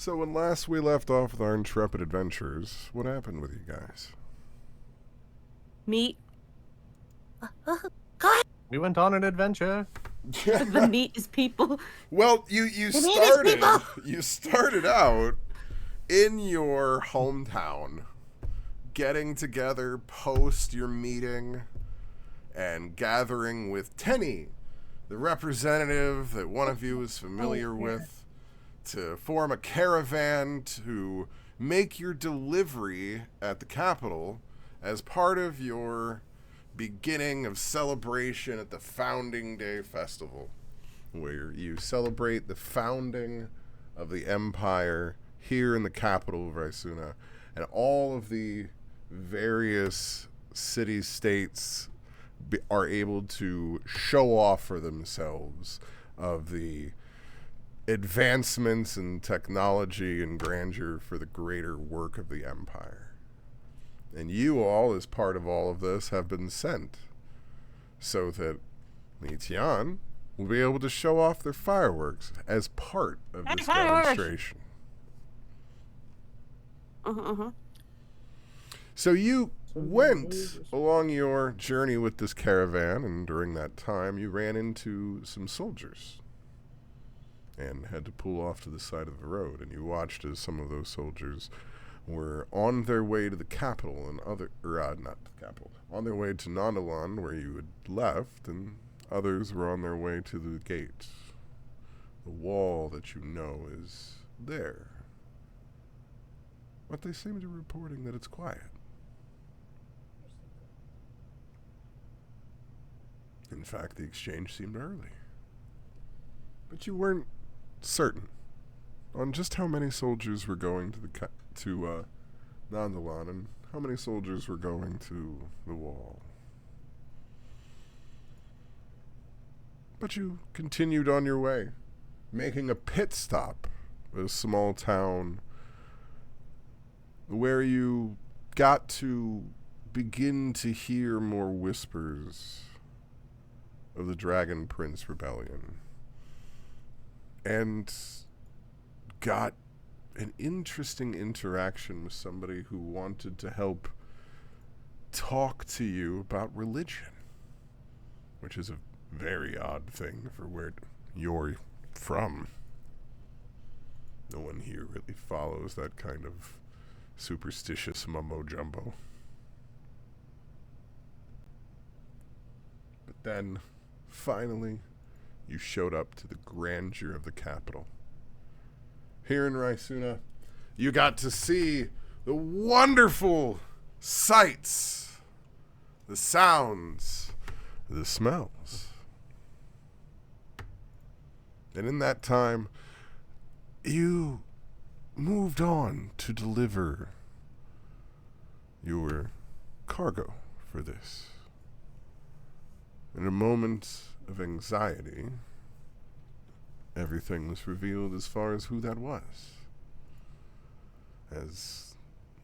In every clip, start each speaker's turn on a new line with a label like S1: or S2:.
S1: So when last we left off with our intrepid adventurers, what happened with you guys?
S2: Meat. God,
S3: We went on an adventure.
S2: the meat is people.
S1: Well, you
S2: The meat is people.
S1: started out in your hometown, getting together post your meeting and gathering with Tenny, the representative that one of you is familiar with, to form a caravan to make your delivery at the capital as part of your beginning of celebration at the Founding Day Festival, where you celebrate the founding of the Empire here in the capital of Raisuna, and all of the various city-states are able to show off for themselves of the advancements in technology and grandeur for the greater work of the Empire. And you all, as part of all of this, have been sent so that Li Tian will be able to show off their fireworks as part of this demonstration. So you went along your journey with this caravan, and during that time you ran into some soldiers and had to pull off to the side of the road, and you watched as some of those soldiers were on their way to the capital and not the capital, on their way to Nandalan, where you had left, and others were on their way to the gate, the wall that you know is there. But they seem to be reporting that it's quiet. In fact, the exchange seemed early. But you weren't certain on just how many soldiers were going to Nandalan and how many soldiers were going to the wall. But you continued on your way, making a pit stop at a small town where you got to begin to hear more whispers of the Dragon Prince Rebellion, and got an interesting interaction with somebody who wanted to help talk to you about religion, which is a very odd thing for where you're from. No one here really follows that kind of superstitious mumbo-jumbo. But then, finally, you showed up to the grandeur of the capital. Here in Raisuna, you got to see the wonderful sights, the sounds, the smells. And in that time, you moved on to deliver your cargo for this. In a moment of anxiety, everything was revealed as far as who that was. As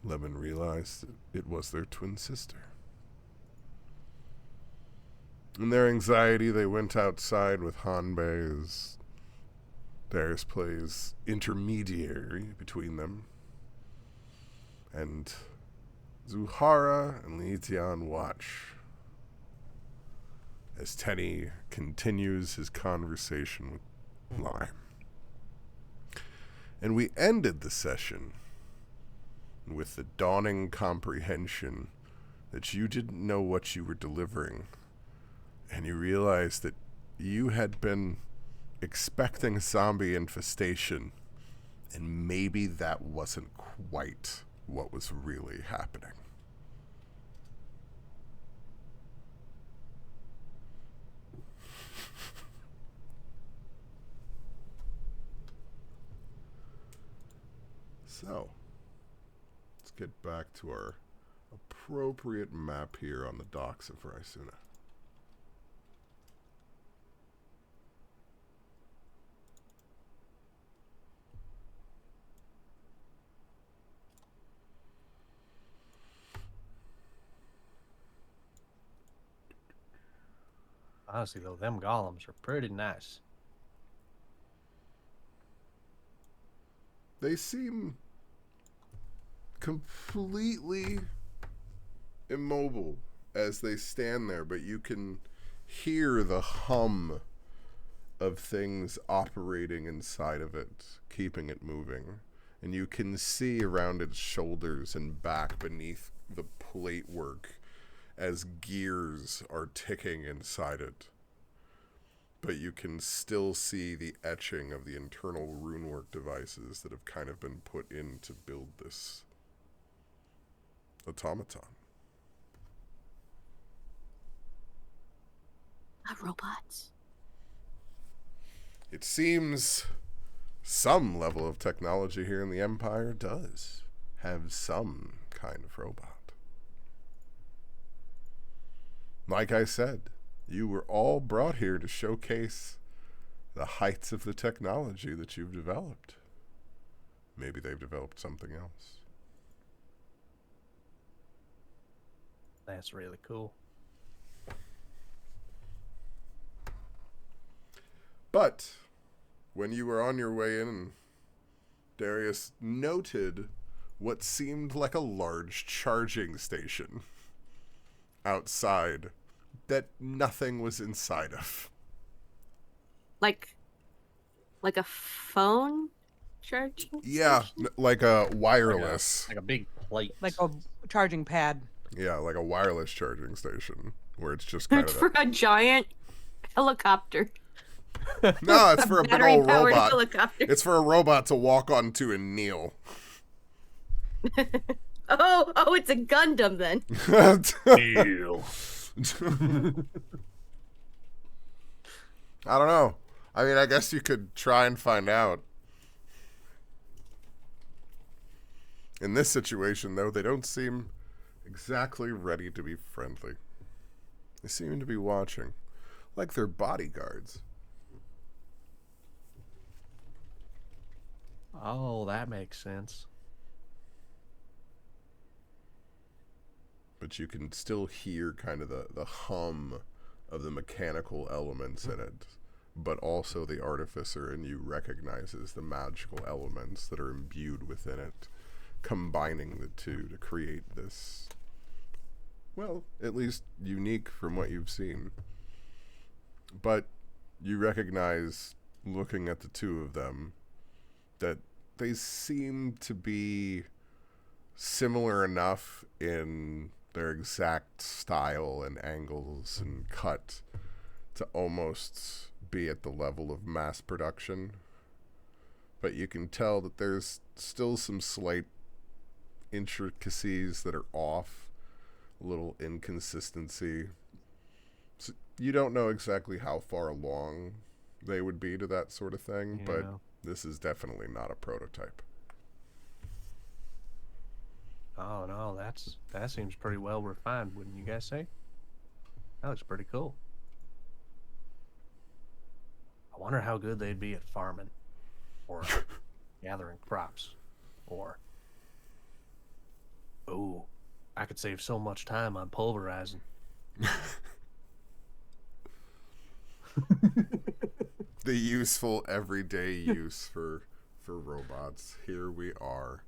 S1: Lemon realized that it was their twin sister. In their anxiety, they went outside with Hanbei as Darius plays intermediary between them. And Zuhara and Li Tian watch as Tenny continues his conversation with Lime. And we ended the session with the dawning comprehension that you didn't know what you were delivering, and you realized that you had been expecting a zombie infestation, and maybe that wasn't quite what was really happening. So, let's get back to our appropriate map here on the docks of Raisuna.
S3: Honestly, though, them golems are pretty nice.
S1: They seem completely immobile as they stand there, but you can hear the hum of things operating inside of it, keeping it moving. And you can see around its shoulders and back beneath the plate work as gears are ticking inside it. But you can still see the etching of the internal runework devices that have kind of been put in to build this automaton.
S2: Not robots.
S1: It seems some level of technology here in the Empire does have some kind of robot. Like I said, you were all brought here to showcase the heights of the technology that you've developed. Maybe they've developed something else.
S3: That's really cool.
S1: But when you were on your way in, Darius noted what seemed like a large charging station outside that nothing was inside of.
S2: Like a phone charging?
S1: Yeah, like a wireless.
S3: Like a big plate.
S4: Like a charging pad.
S1: Yeah, like a wireless charging station where it's just kind
S2: It's
S1: of
S2: for a giant helicopter.
S1: No, it's for a big old
S2: Battery-powered
S1: robot.
S2: helicopter.
S1: It's for a robot to walk onto and kneel.
S2: Oh, it's a Gundam then.
S3: Deal.
S1: I don't know. I mean, I guess you could try and find out. In this situation, though, they don't seem exactly ready to be friendly. They seem to be watching, like they're bodyguards.
S3: Oh, that makes sense.
S1: But you can still hear kind of the hum of the mechanical elements in it, but also the artificer in you recognizes the magical elements that are imbued within it, combining the two to create this, well, at least unique from what you've seen. But you recognize, looking at the two of them, that they seem to be similar enough in their exact style and angles and cut to almost be at the level of mass production. But you can tell that there's still some slight intricacies that are off, a little inconsistency. So you don't know exactly how far along they would be to that sort of thing, but this is definitely not a prototype.
S3: Oh no, that seems pretty well refined, wouldn't you guys say? That looks pretty cool. I wonder how good they'd be at farming, or gathering crops, or ooh, I could save so much time on pulverizing.
S1: The useful everyday use for robots. Here we are.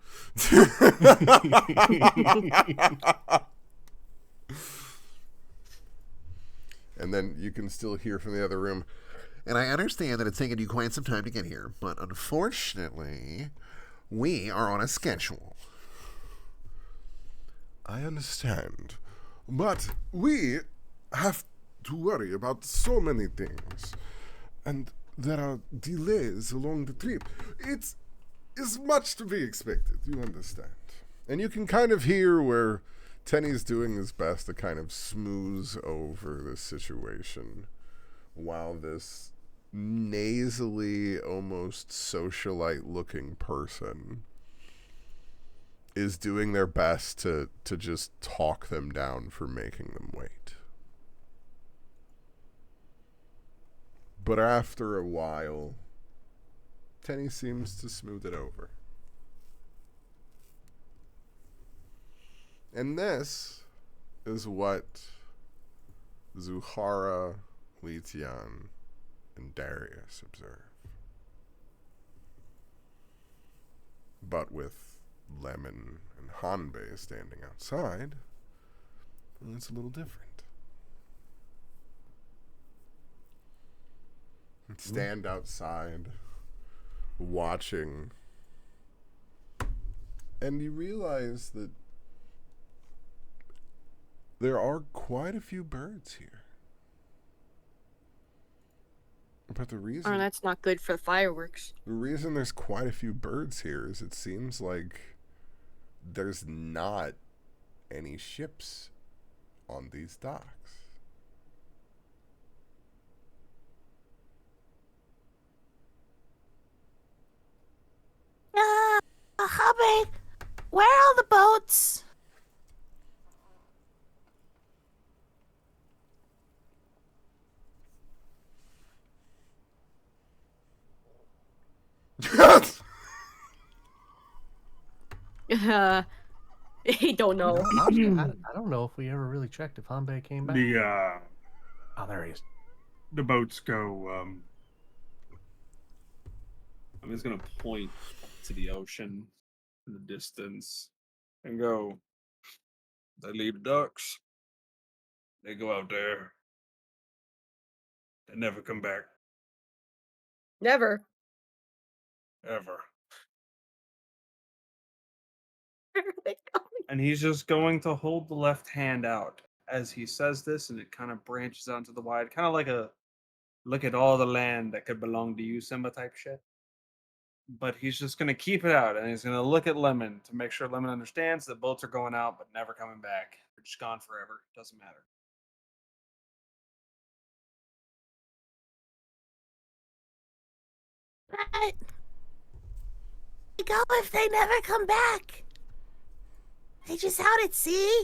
S1: And then you can still hear from the other room.
S5: And I understand that it's taken you quite some time to get here, but unfortunately, we are on a schedule.
S1: I understand. But we have to worry about so many things. And there are delays along the trip. It is much to be expected, you understand. And you can kind of hear where Tenny's doing his best to kind of smooth over this situation, while this nasally, almost socialite-looking person is doing their best to just talk them down for making them wait. But after a while, Tenny seems to smooth it over. And this is what Zuhara, Litian, and Darius observe. But with Lemon and Hanbei standing outside, well, it's a little different. Stand outside, watching, and you realize that there are quite a few birds here. But the reason
S2: Oh, that's not good for the fireworks.
S1: there's quite a few birds here is it seems like there's not any ships on these docks.
S6: Hubby, where are all the boats?
S2: He don't know.
S3: I don't know if we ever really checked if Hanbei came back. Oh, there he is.
S7: The boats go. I'm just gonna point to the ocean in the distance and go. They leave the docks. They go out there. They never come back
S2: Never.
S7: ever.
S2: Where are they going?
S7: And he's just going to hold the left hand out as he says this, and it kind of branches out into the wide, kind of like a look at all the land that could belong to you, Simba type shit. But he's just gonna keep it out, and he's gonna look at Lemon to make sure Lemon understands that boats are going out but never coming back. They're just gone forever. Doesn't matter.
S6: But they go if they never come back. They just out at sea.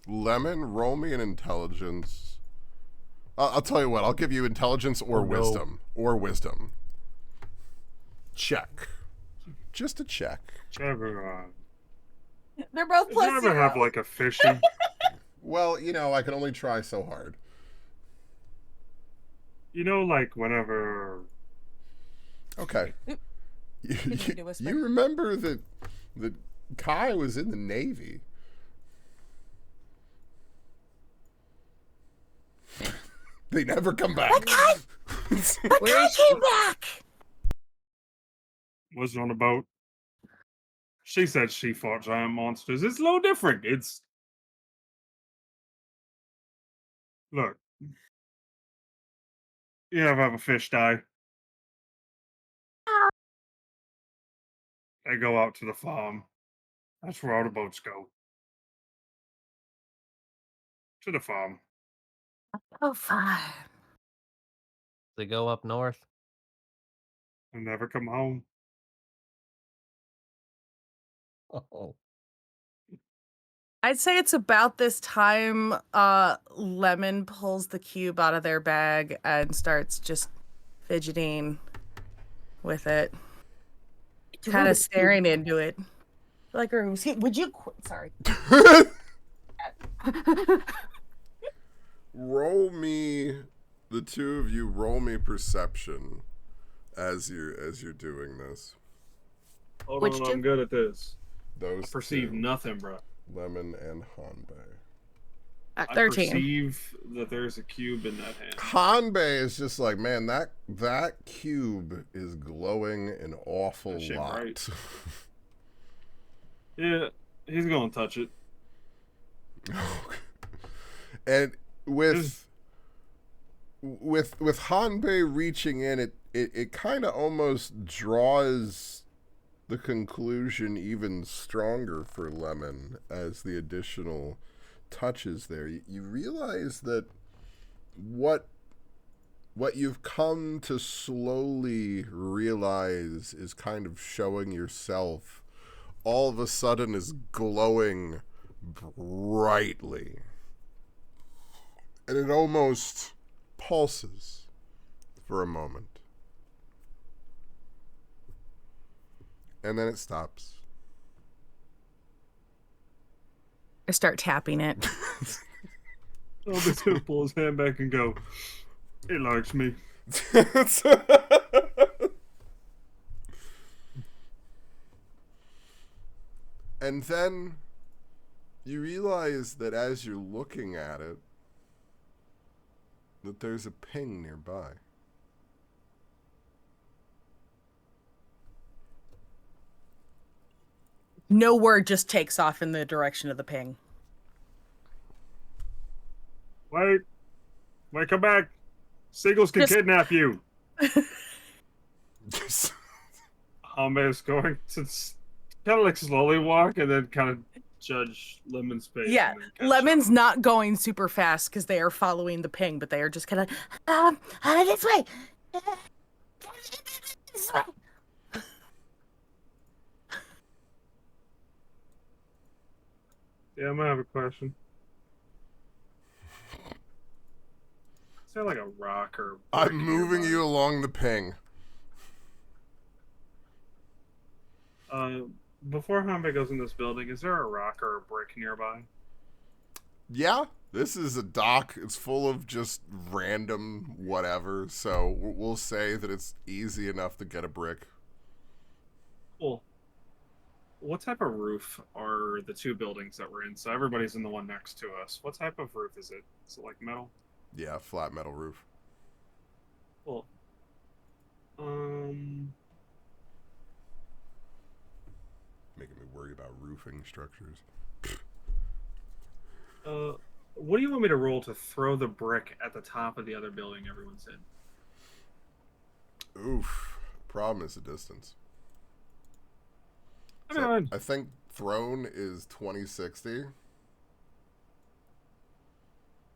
S1: Lemon, roll me an intelligence. I'll tell you what. I'll give you intelligence or
S3: Oh, no.
S1: wisdom. Or wisdom. Check. Just a check.
S7: Trevor,
S4: They're both
S7: did
S4: plus
S7: you ever
S4: zero.
S7: have like a fishing?
S1: Well, you know, I can only try so hard.
S7: You know, like whenever.
S1: Okay.
S4: Oop.
S1: You,
S4: Continue to whisper.
S1: you remember that Kai was in the Navy. They never come back.
S6: But Kai
S2: Where is
S6: came back.
S7: Was on a boat. She said she fought giant monsters. It's a little different. It's. Look. You ever have a fish die? They go out to the farm. That's where all the boats go. To the farm.
S6: Oh, fine.
S3: They go up north.
S7: And never come home.
S3: Oh,
S4: I'd say it's about this time Lemon pulls the cube out of their bag and starts just fidgeting with it. Kind of staring into it. Like, would you quit? Sorry.
S1: Roll me, the two of you, roll me perception as you're doing this.
S7: Hold
S2: Which
S7: on,
S2: two?
S7: I'm good at this.
S1: Those
S7: I perceive
S1: two,
S7: nothing, bro.
S1: Lemon and Hanbei.
S7: I
S4: 13.
S7: perceive that there's a cube in that hand.
S1: Hanbei is just like, man, that cube is glowing an awful
S7: That shit
S1: lot.
S7: bright. Yeah, he's gonna touch it.
S1: And with Hanbei reaching in, it kind of almost draws the conclusion even stronger for Lemon as the additional touches there. You realize that what you've come to slowly realize is kind of showing yourself all of a sudden is glowing brightly. And it almost pulses for a moment. And then it stops.
S4: I start tapping it.
S7: I'll just gonna pull his hand back and go, it likes me.
S1: And then you realize that as you're looking at it, that there's a ping nearby.
S4: No word, just takes off in the direction of the ping.
S7: Wait, come back. Seagulls can
S4: Just-
S7: kidnap you. Hame is going to kind of like slowly walk and then kind of judge Lemon's pace.
S4: Yeah,
S7: and then catch
S4: Lemon's
S7: up.
S4: not going super fast because they are following the ping, but they are just kind of
S6: This way. This way.
S7: Yeah, I'm gonna have a question. Is there like a rock or?
S1: I'm
S7: brick
S1: moving
S7: nearby?
S1: you along the ping.
S7: Before Hanbei goes in this building, is there a rock or a brick nearby?
S1: Yeah, this is a dock. It's full of just random whatever, so we'll say that it's easy enough to get a brick.
S7: Cool. What type of roof are the two buildings that we're in? So everybody's in the one next to us. What type of roof is it? Is it like metal?
S1: Yeah, flat metal roof.
S7: Cool.
S1: Making me worry about roofing structures.
S7: What do you want me to roll to throw the brick at the top of the other building everyone's in?
S1: Oof. Problem is the distance.
S7: I
S1: So
S7: mean,
S1: I think thrown is 2060.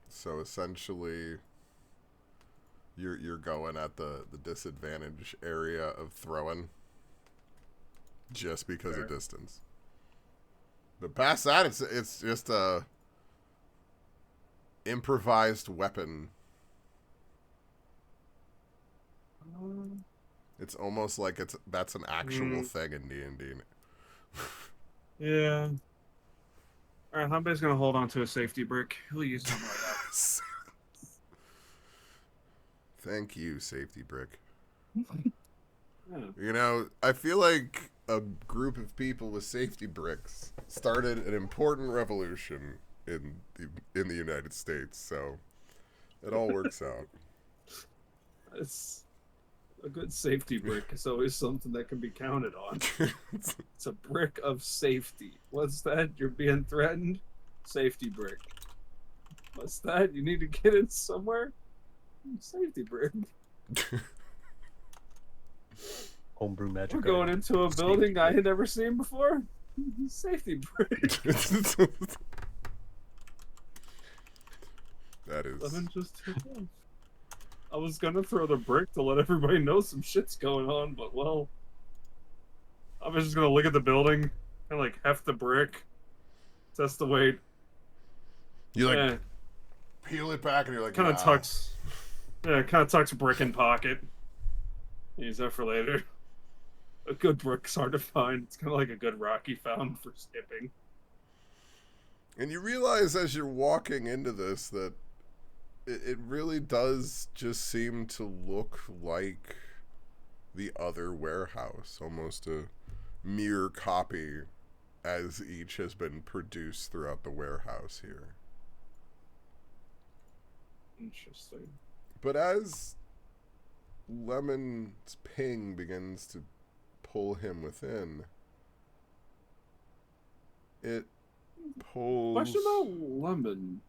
S1: So essentially, you're going at the disadvantage area of throwing, just because
S7: Fair.
S1: of distance. But past that, it's just a improvised weapon. It's almost like that's an actual thing in D&D.
S7: yeah. Alright, Hanbei's gonna hold on to a safety brick. He'll use something like that.
S1: Thank you, safety brick.
S7: Yeah.
S1: You know, I feel like a group of people with safety bricks started an important revolution in the United States, so it all works out.
S7: It's a good safety brick is always something that can be counted on. It's a brick of safety. What's that? You're being threatened? Safety brick. What's that? You need to get in somewhere? Safety brick.
S3: Homebrew magic.
S7: We're going into a building I had never seen before. Safety brick.
S1: That is.
S7: Lemon just took off. I was gonna throw the brick to let everybody know some shit's going on, but well, I was just gonna look at the building, kind of like heft the brick, test the weight.
S1: You like
S7: Yeah,
S1: peel it back and you're like,
S7: kind of
S1: nah.
S7: tucks. Yeah, kind of tucks brick in pocket. Use that for later. A good brick's hard to find. It's kind of like a good rock you found for skipping.
S1: And you realize as you're walking into this that it really does just seem to look like the other warehouse, almost a mere copy as each has been produced throughout the warehouse here.
S7: Interesting.
S1: But as Lemon's ping begins to pull him within, it pulls...
S7: Question about Lemon.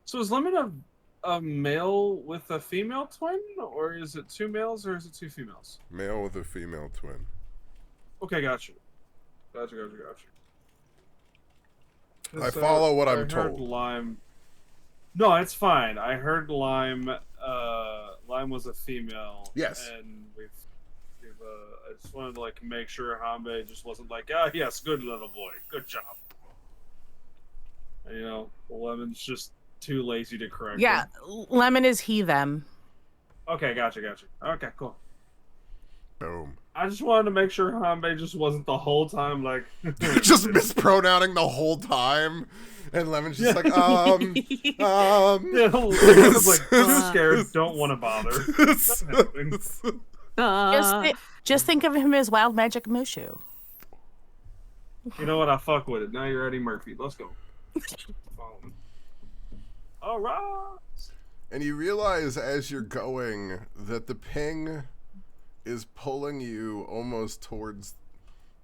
S7: So is Lemon a male with a female twin, or is it two males, or is it two females?
S1: Male with a female twin.
S7: Okay, gotcha. Gotcha.
S1: I follow what I'm
S7: heard
S1: told.
S7: Lime. No, it's fine. I heard Lime. Lime was a female.
S1: Yes.
S7: And we've I just wanted to like make sure Hanbei just wasn't like, yes, good little boy, good job. And, you know, Lemon's just too lazy to correct.
S4: Yeah,
S7: him.
S4: Lemon is he, them.
S7: Okay, gotcha. Okay, cool.
S1: Boom.
S7: I just wanted to make sure Hanbei just wasn't the whole time like
S1: Just mispronouncing the whole time. And Lemon's just like,
S7: Yeah, Lemon's like, I'm scared, don't want to bother. Nothing happening.
S4: Just think of him as Wild Magic Mushu.
S7: You know what? I fuck with it. Now you're Eddie Murphy. Let's go. All right.
S1: And you realize as you're going that the ping is pulling you almost towards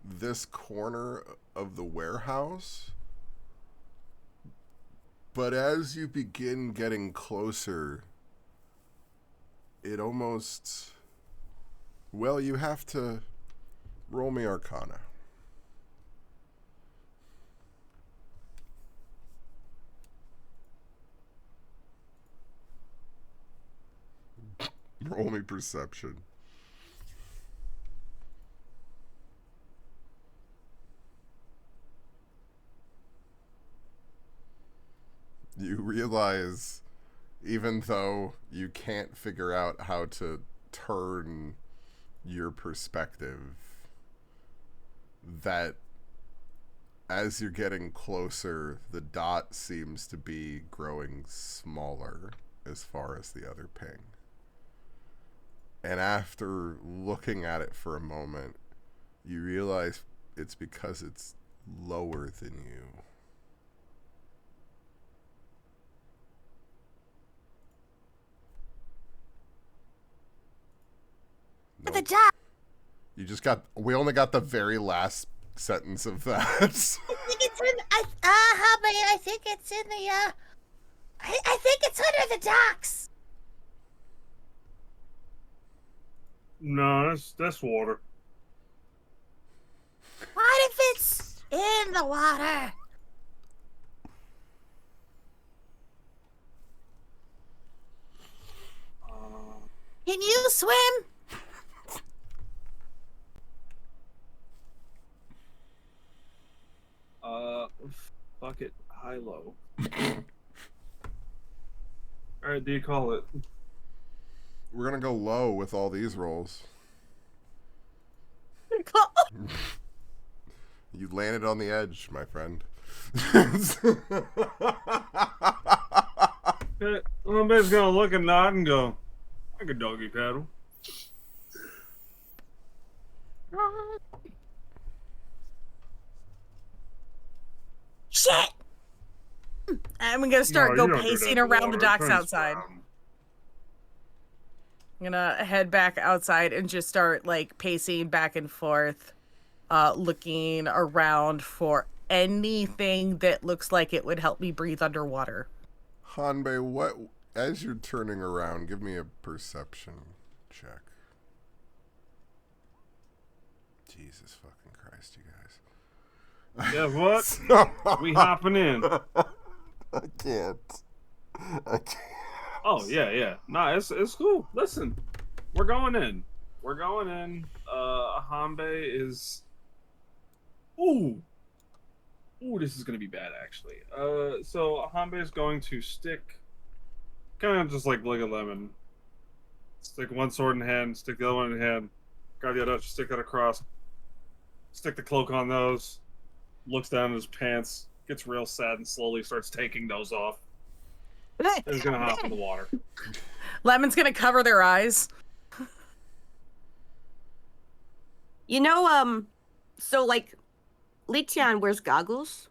S1: this corner of the warehouse. But as you begin getting closer, it almost... Well, you have to roll me Arcana. Roll me Perception. You realize, even though you can't figure out how to turn your perspective, that as you're getting closer, the dot seems to be growing smaller as far as the other ping. And after looking at it for a moment, you realize it's because it's lower than you.
S6: The dot.
S1: You just got... We only got the very last sentence of that.
S6: I think it's in. I think it's in the. I think it's under the docks.
S7: No, that's water.
S6: What if it's in the water? Can you swim?
S7: Fuck it. High low. Alright, do you call it?
S1: We're gonna go low with all these rolls. You landed on the edge, my friend.
S7: Okay, somebody's gonna look and nod and go, I could doggy paddle.
S6: Shit!
S4: I'm gonna start
S7: No,
S4: go
S7: you don't do
S4: pacing
S7: that in
S4: around the
S7: water.
S4: docks
S7: Turns
S4: outside.
S7: brown.
S4: I'm gonna head back outside and just start like pacing back and forth, looking around for anything that looks like it would help me breathe underwater.
S1: Hanbei, what... As you're turning around, give me a perception check. Jesus fucking Christ, you guys.
S7: Yeah, what? We hopping in.
S1: I can't. I can't.
S7: Oh, yeah. Nah, it's cool. Listen, we're going in. We're going in. Hanbei is... Ooh, this is gonna be bad, actually. So Hanbei is going to stick... Kind of just like a lemon. Stick one sword in hand, stick the other one in hand, grab the other, stick that across, stick the cloak on those, looks down at his pants, gets real sad and slowly starts taking those off. And he's gonna hop in the water.
S4: Lemon's gonna cover their eyes.
S2: You know, so like, Liqian wears goggles.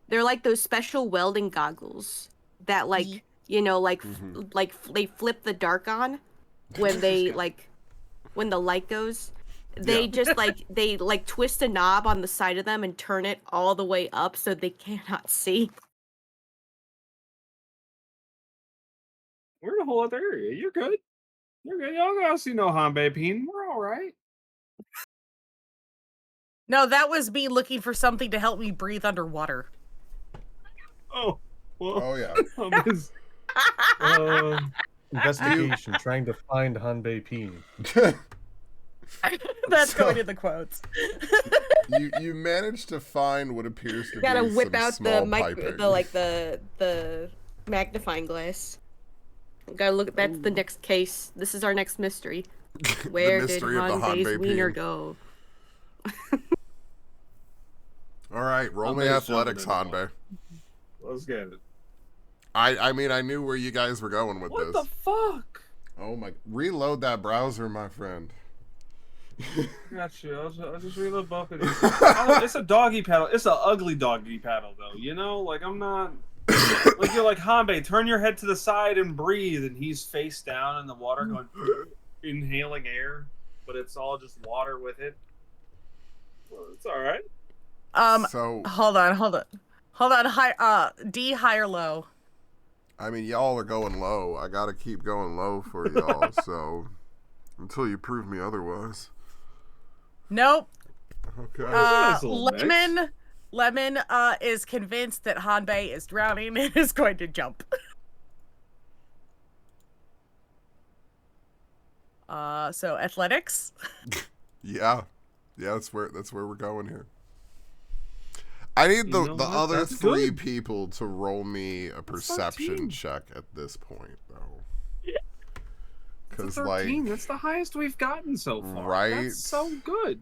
S2: They're like those special welding goggles that like, you know, like, like they flip the dark on when they like, when the light goes. They just like, they like twist a knob on the side of them and turn it all the way up so they cannot see.
S7: We're in a whole other area. You're good. You're good. Y'all gotta see no Hanbei Peen. We're alright.
S4: No, that was me looking for something to help me breathe underwater.
S7: Oh, well.
S1: Oh, yeah.
S7: Hanbei's-
S3: Investigation, trying to find Hanbei Peen.
S4: That's
S1: So-
S4: going in the quotes.
S1: You managed to find what appears to
S2: Gotta
S1: be
S2: whip
S1: some
S2: out
S1: small
S2: the
S1: piping.
S2: the magnifying glass. Gotta look. That's the next case. This is our next mystery. Where did
S1: mystery of the
S2: Hanbei's
S1: Hanbei
S2: wiener
S1: peen.
S2: go?
S1: All right, roll me
S7: Hanbei's
S1: athletics,
S7: jumping in the
S1: Hanbei.
S7: Let's get it.
S1: I mean, I knew where you guys were going with
S7: What
S1: this.
S7: the fuck?
S1: Oh my... Reload that browser, my friend.
S7: Got you. I'll just reload both of these. It's a doggy paddle. It's an ugly doggy paddle, though. You know, like I'm not. Like you're like Hanbei, turn your head to the side and breathe, and he's face down in the water, going inhaling air, but it's all just water with it. Well, it's all right.
S1: So,
S4: hold on. High, D, high or low?
S1: I mean, y'all are going low. I gotta keep going low for y'all. So, until you prove me otherwise.
S4: Nope.
S1: Okay.
S7: Nice little mix.
S4: Lemon is convinced that Hanbei is drowning and is going to jump. So athletics.
S1: Yeah, that's where we're going here. I need the other
S7: That's
S1: three
S7: good.
S1: people to roll me a perception check at this point, though.
S7: It's
S1: Because
S7: a 13.
S1: like,
S7: That's the highest we've gotten so far.
S1: right?
S7: That's so good.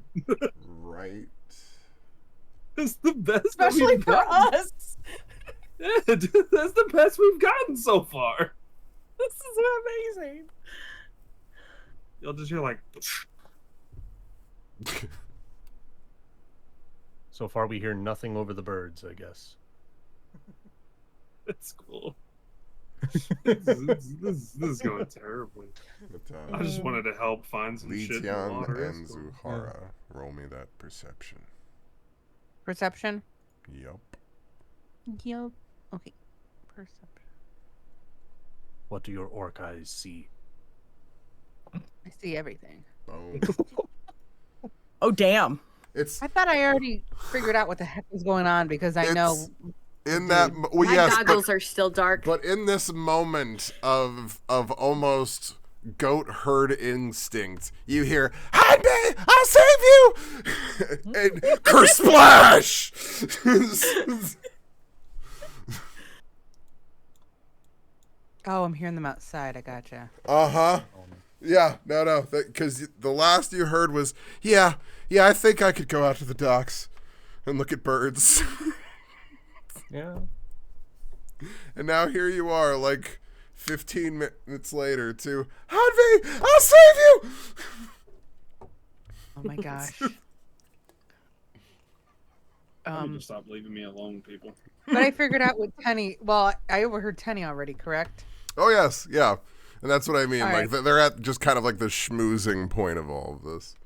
S1: Right.
S7: It's the best.
S4: Especially
S7: we've
S4: for
S7: gotten.
S4: us.
S7: Yeah, dude, that's the best we've gotten so far.
S4: This is amazing.
S7: You'll just hear like.
S3: So far, we hear nothing over the birds, I guess.
S7: It's cool. This is going terribly. I just wanted to help find some shit in the
S1: Litian
S7: water.
S1: and
S7: That's cool.
S1: Zuhara, roll me that perception.
S8: Perception?
S1: Yup.
S8: Yup. Okay. Perception.
S3: What do your orc eyes see?
S8: I see everything.
S1: Boom.
S4: Oh damn.
S1: It's
S8: I thought I already figured out what the heck was going on because I know.
S1: in that. Well,
S2: My
S1: yes,
S2: goggles are still dark.
S1: but in this moment of almost goat herd instinct, you hear, "Hanbei, I'll save you!" and kersplash.
S8: Oh, I'm hearing them outside. I gotcha.
S1: Uh-huh. Yeah, no, because the last you heard was, yeah, I think I could go out to the docks and look at birds.
S3: Yeah.
S1: And now here you are, like 15 minutes later, to, Hanbei, I'll save you!
S8: Oh my gosh.
S7: You just stop leaving me alone, people.
S8: But I figured out what Tenny. Well, I overheard Tenny already. Correct.
S1: Oh, yes, yeah. And that's what I mean.
S8: All
S1: like,
S8: right.
S1: they're at just kind of like the schmoozing point of all of this.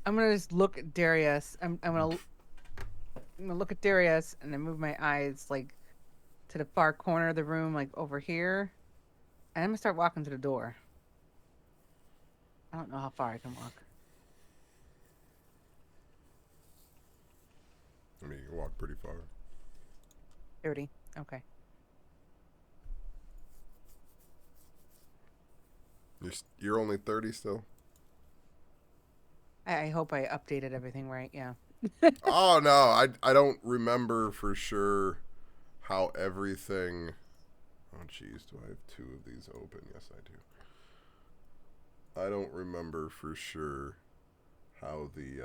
S8: I'm gonna just look at Darius. I'm gonna look at Darius and then move my eyes like to the far corner of the room, like over here. And I'm gonna start walking to the door. I don't know how far I can walk.
S1: I mean, you can walk pretty far.
S8: 30. Okay.
S1: You're only 30 still?
S8: I hope I updated everything right. Yeah.
S1: Oh, no, I don't remember for sure how everything... Oh, jeez, do I have two of these open? Yes, I do. I don't remember for sure how the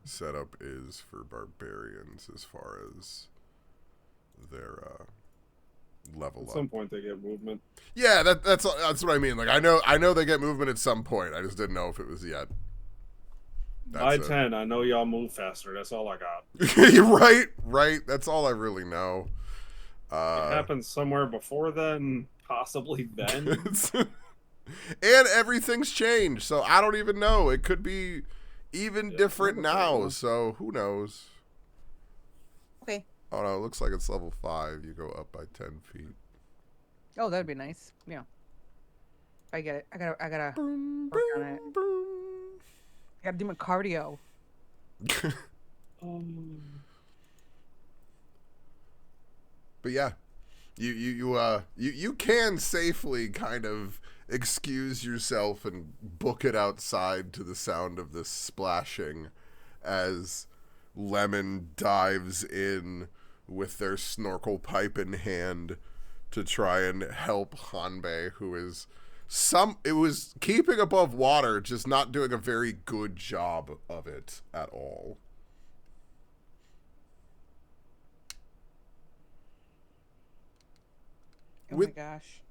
S1: setup is for barbarians as far as their level
S7: At
S1: up.
S7: some point, they get movement.
S1: Yeah, that's what I mean. Like, I know they get movement at some point. I just didn't know if it was yet.
S7: By
S1: That's it.
S7: 10, I know y'all move faster. That's all I got.
S1: Right. That's all I really know.
S7: It happens somewhere before then, possibly then.
S1: And everything's changed, so I don't even know. It could be even different now, so who knows?
S8: Okay.
S1: Oh no, it looks like it's level 5. You go up by 10 feet.
S8: Oh, that'd be nice. Yeah. I get it. I gotta work on it. I gotta do my cardio.
S1: But yeah, you can safely kind of excuse yourself and book it outside to the sound of this splashing as Lemon dives in with their snorkel pipe in hand to try and help Hanbei, who is it was keeping above water, just not doing a very good job of it at all.
S8: Oh my gosh.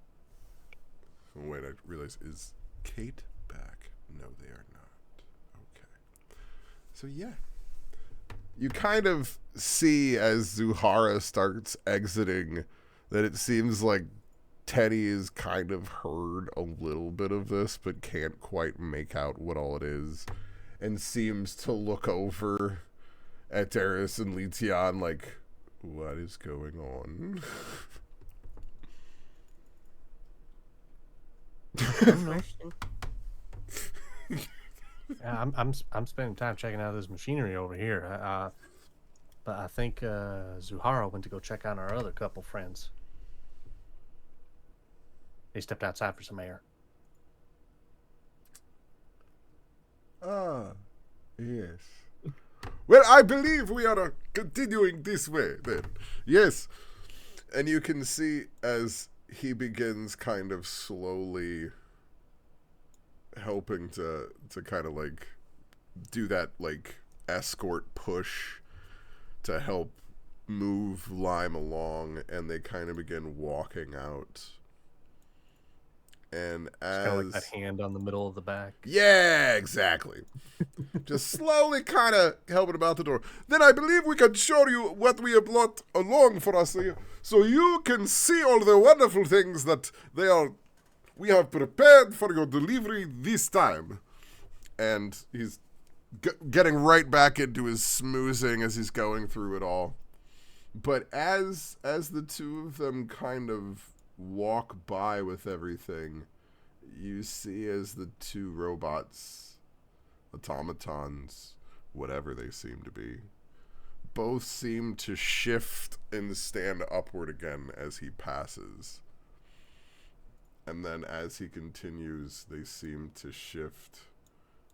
S1: Oh, wait, I realize, is Kate back? No, they are not. So yeah. You kind of see as Zuhara starts exiting that it seems like Teddy has kind of heard a little bit of this, but can't quite make out what all it is, and seems to look over at Darius and Litian like, what is going on?
S3: Yeah, I'm spending time checking out this machinery over here. But I think Zuhara went to go check on our other couple friends. They stepped outside for some air.
S1: Ah, yes. Well, I believe we are continuing this way, then. Yes. And you can see as he begins kind of slowly helping to kind of, like, do that, like, escort push to help move Lime along, and they kind of begin walking out. And as
S3: kind of like that hand on the middle of the back.
S1: Yeah, exactly. Just slowly kind of helping him out the door. Then I believe we can show you what we have brought along for us, so you can see all the wonderful things that we have prepared for your delivery this time. And he's getting right back into his smoozing as he's going through it all. But as the two of them kind of walk by with everything, you see as the two robots, automatons, whatever they seem to be, both seem to shift and stand upward again as he passes. And then as he continues, they seem to shift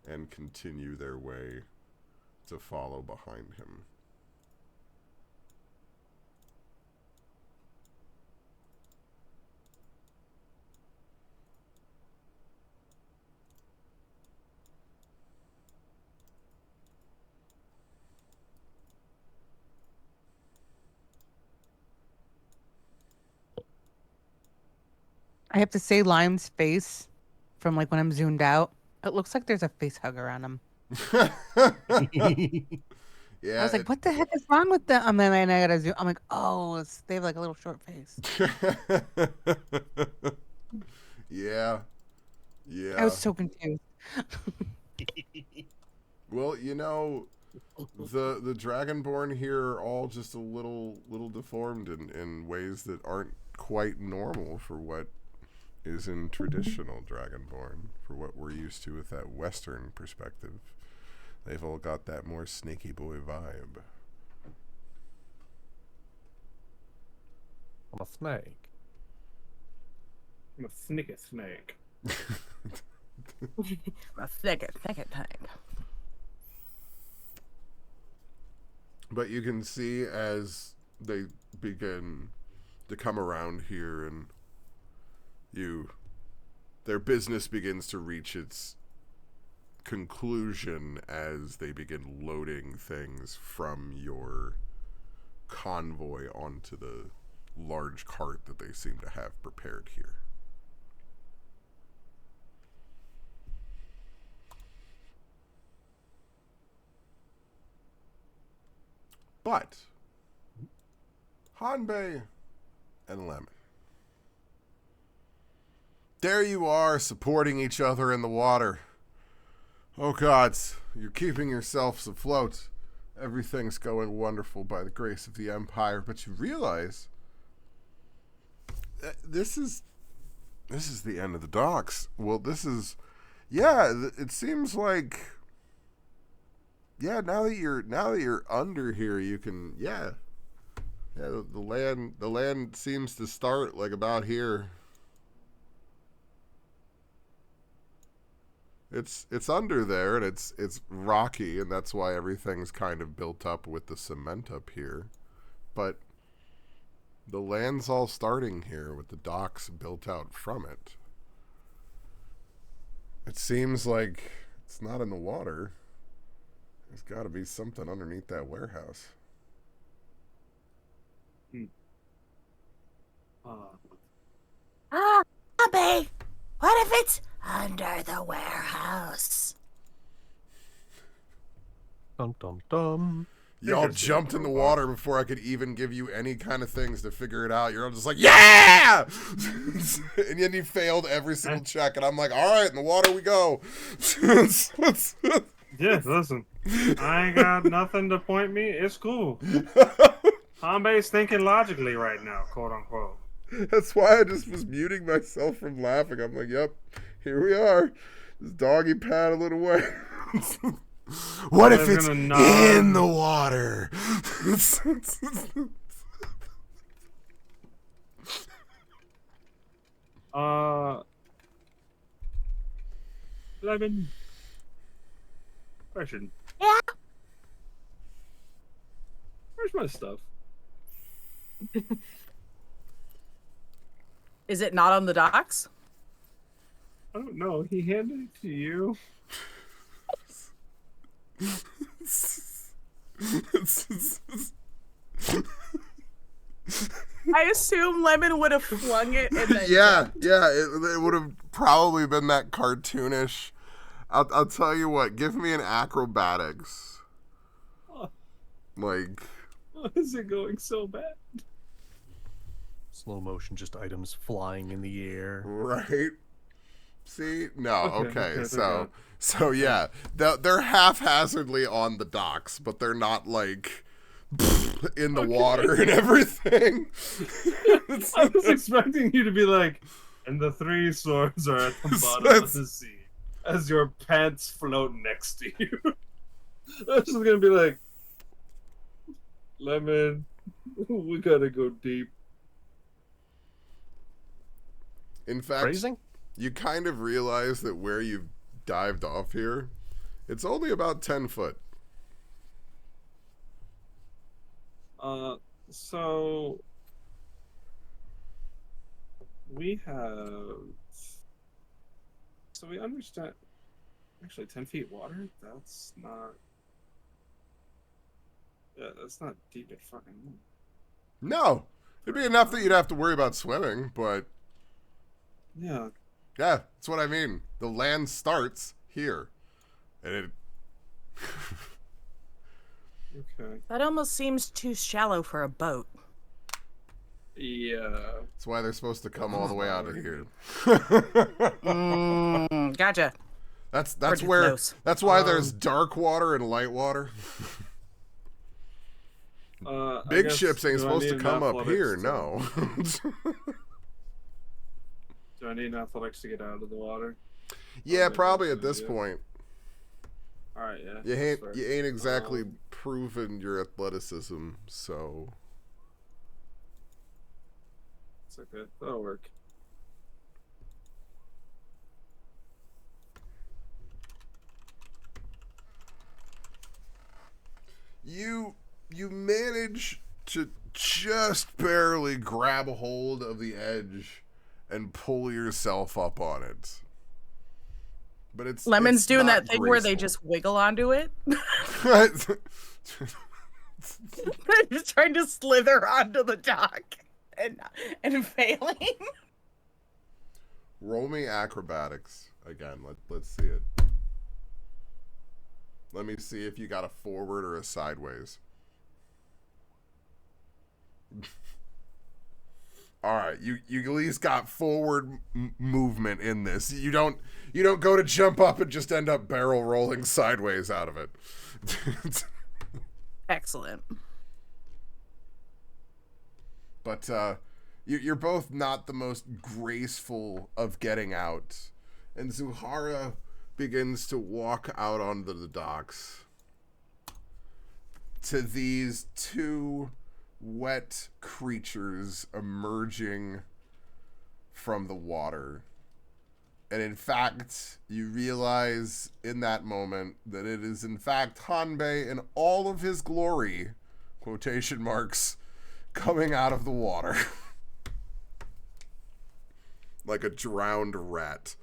S1: and continue their way to follow behind him.
S8: I have to say, Lime's face from like when I'm zoomed out, it looks like there's a face hug around him.
S1: Yeah,
S8: I was like, what the heck is wrong with them? And then I gotta zoom. I'm like, oh, they have like a little short face.
S1: Yeah.
S8: I was so confused.
S1: Well, you know, the Dragonborn here are all just a little deformed in ways that aren't quite normal for what is in traditional Dragonborn, for what we're used to with that Western perspective. They've all got that more snaky boy vibe.
S3: I'm a snake.
S7: I'm a snicket snake.
S4: A thicket tank.
S1: But you can see as they begin to come around here, and their business begins to reach its conclusion as they begin loading things from your convoy onto the large cart that they seem to have prepared here. But Hanbei and Lemon, there you are, supporting each other in the water. Oh gods, you're keeping yourselves afloat. Everything's going wonderful by the grace of the Empire, but you realize that this is the end of the docks. Well, it seems like, now that you're under here, you can, the land seems to start like about here. It's under there, and it's rocky, and that's why everything's kind of built up with the cement up here. But the land's all starting here with the docks built out from it. It seems like it's not in the water. There's got to be something underneath that warehouse.
S6: Bobby, what if it's under the warehouse?
S3: Dum dum dum.
S1: Y'all
S7: Interesting,
S1: jumped in the
S7: robot.
S1: water before I could even give you any kind of things to figure it out. You're all just like, yeah! And then you failed every single check, and I'm like, all right, in the water we go.
S7: Yeah, listen. I ain't got nothing to point me. It's cool. Hanbei's thinking logically right now, quote unquote.
S1: That's why I just was muting myself from laughing. I'm like, yep, here we are. Just doggy paddling away. What if
S7: They're
S1: it's
S7: gonna nod.
S1: in the water?
S7: Lemon. Question.
S6: Yeah.
S7: Where's my stuff?
S4: Is it not on the docks?
S7: I don't know. He handed it to you.
S4: I assume Lemon would have flung it and then
S1: Yeah, it would have probably been that cartoonish. I'll tell you what, give me an acrobatics.
S7: Oh,
S1: Like,
S7: why is it going so bad?
S3: Slow motion, just items flying in the air.
S1: right? See? No, okay.
S7: thank
S1: So
S7: God.
S1: yeah, they're haphazardly on the docks, but they're not like in the water and everything.
S7: I was expecting you to be like, and the three swords are at the bottom of the sea as your pants float next to you. I was just gonna be like, Lemon, we gotta go deep.
S1: In fact,
S3: Phrasing?
S1: you kind of realize that where you've dived off here, it's only about 10 foot.
S7: So we have. So we understand. Actually, 10 feet water? That's not. Yeah, that's not deep at fucking all.
S1: No, it'd be enough that you'd have to worry about swimming, but
S7: Yeah.
S1: yeah, that's what I mean. The land starts here, and it.
S7: Okay.
S4: That almost seems too shallow for a boat.
S7: Yeah.
S1: That's why they're supposed to come all the way out of here.
S4: Gotcha.
S1: That's
S4: Pretty
S1: where
S4: close.
S1: that's why there's dark water and light water.
S7: I
S1: Big
S7: guess,
S1: ships ain't
S7: do I
S1: supposed
S7: need
S1: to
S7: an
S1: come up
S7: athletics
S1: here,
S7: to-
S1: no.
S7: Do I need an athletics to get out of the water?
S1: Yeah,
S7: Okay,
S1: probably
S7: that's
S1: at this
S7: good.
S1: point.
S7: Alright, yeah.
S1: You
S7: that's
S1: ain't
S7: fair.
S1: you ain't exactly proven your athleticism, so
S7: It's okay. That'll work.
S1: you manage to just barely grab a hold of the edge and pull yourself up on it. But it's
S4: Lemon's
S1: it's
S4: doing
S1: not
S4: that thing where they
S1: graceful.
S4: just wiggle onto it.
S1: Right.
S4: They're just trying to slither onto the dock and failing.
S1: Roll me acrobatics again. Let's see it. Let me see if you got a forward or a sideways. All right, you at least got forward movement in this. You don't go to jump up and just end up barrel rolling sideways out of it.
S4: Excellent.
S1: But you're both not the most graceful of getting out, and Zuhara begins to walk out onto the docks to these two wet creatures emerging from the water. And in fact, you realize in that moment that it is in fact Hanbei in all of his glory, quotation marks, coming out of the water. Like a drowned rat.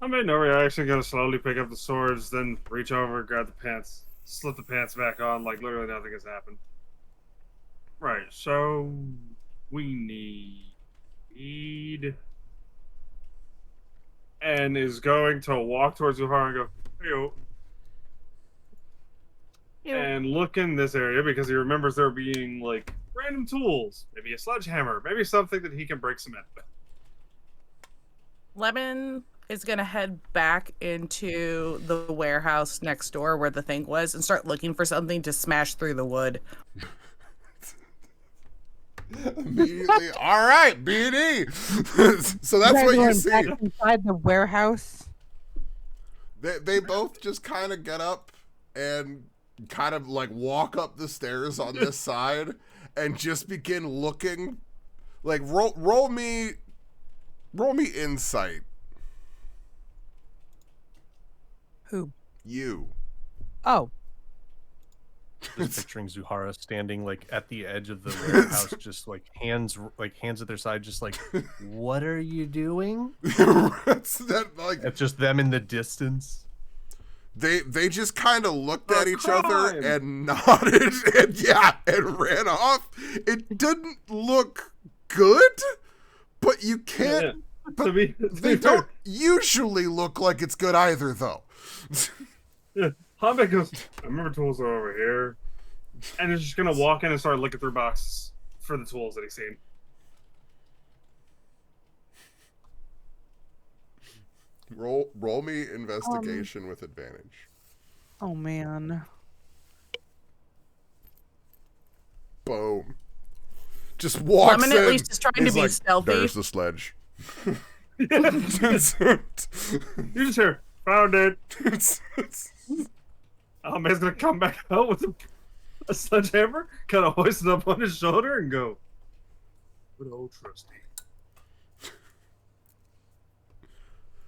S7: I made no reaction, gonna slowly pick up the swords, then reach over, grab the pants, slip the pants back on, like literally nothing has happened. Right, so we need and is going to walk towards Zuhara and go, hey, yo,
S2: Ew.
S7: and look in this area because he remembers there being like random tools, maybe a sledgehammer, maybe something that he can break cement with.
S4: Lemon is gonna head back into the warehouse next door where the thing was and start looking for something to smash through the wood.
S1: Immediately, all right, BD. So that's
S8: You guys
S1: what you
S8: going
S1: see.
S8: back inside the warehouse.
S1: They both just kind of get up and kind of like walk up the stairs on this side and just begin looking. Like roll me insight.
S8: Who?
S1: You.
S8: Oh,
S3: Just picturing Zuhara standing like at the edge of the warehouse, just like hands at their side, just like, what are you doing?
S1: That's that like
S3: It's just them in the distance.
S1: they just kind of looked at each other
S7: crime.
S1: and nodded and ran off. It didn't look good, but you can't. But
S7: To be
S1: they
S7: fair,
S1: don't usually look like it's good either, though.
S7: Yeah, Hanbei goes, I remember tools are over here. And he's just gonna walk in and start looking through boxes for the tools that he's seen.
S1: Roll me investigation with advantage.
S8: oh man.
S1: Boom. Just walks
S4: Lemon at
S1: in.
S4: least is trying to
S1: He's
S4: be
S1: like,
S4: stealthy.
S1: There's the sledge.
S7: You just hear, found it. Man's gonna come back out with a sledgehammer, kind of hoist it up on his shoulder and go, good old trusty.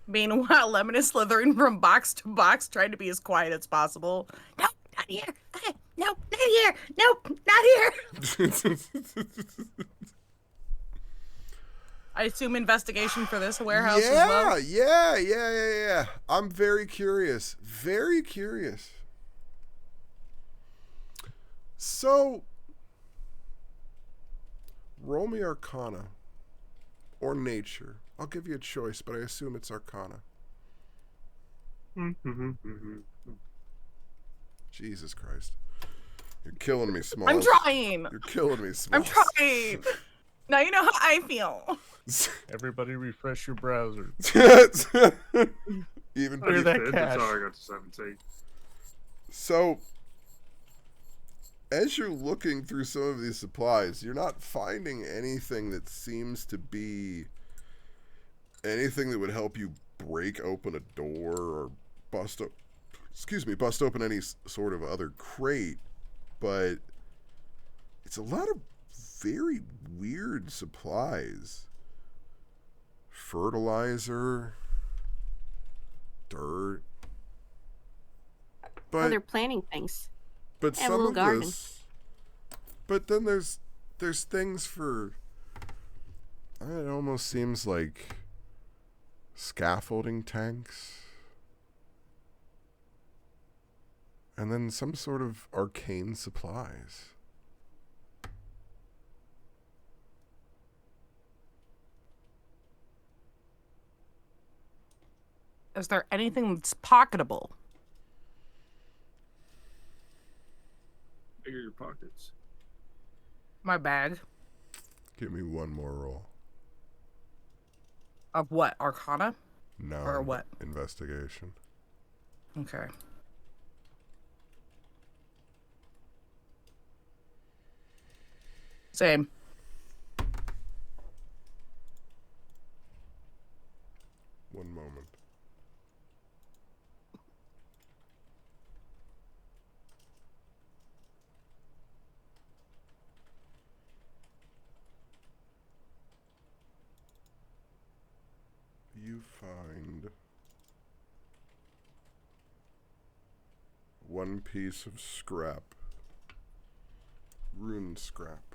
S4: Meanwhile, Lemon is slithering from box to box, trying to be as quiet as possible.
S6: Nope, not here. Okay, nope, not here. Nope, not here.
S4: I assume investigation for this warehouse as well.
S1: Yeah. I'm very curious. Very curious. So, roll me Arcana. Or Nature. I'll give you a choice, but I assume it's Arcana. Jesus Christ. You're killing me, Smalls.
S4: I'm trying.
S1: You're killing me,
S4: I'm
S1: Smalls.
S4: trying. Now you know how I feel.
S3: Everybody refresh your browser.
S1: Even
S3: Clear that
S7: That's
S3: cache.
S7: how I got to 17.
S1: So, as you're looking through some of these supplies, you're not finding anything that seems to be anything that would help you break open a door or bust open any sort of other crate. But it's a lot of very weird supplies. Fertilizer, dirt. But
S2: they're planting things.
S1: But
S2: They have a
S1: some
S2: little
S1: of
S2: garden.
S1: this, but then there's things for. It almost seems like scaffolding tanks, and then some sort of arcane supplies.
S4: Is there anything that's pocketable?
S7: Figure your pockets.
S4: My bag.
S1: Give me one more roll.
S4: Of what? Arcana?
S1: No.
S4: Or what?
S1: Investigation.
S4: Okay. Same.
S1: One moment. You find one piece of scrap. Rune scrap.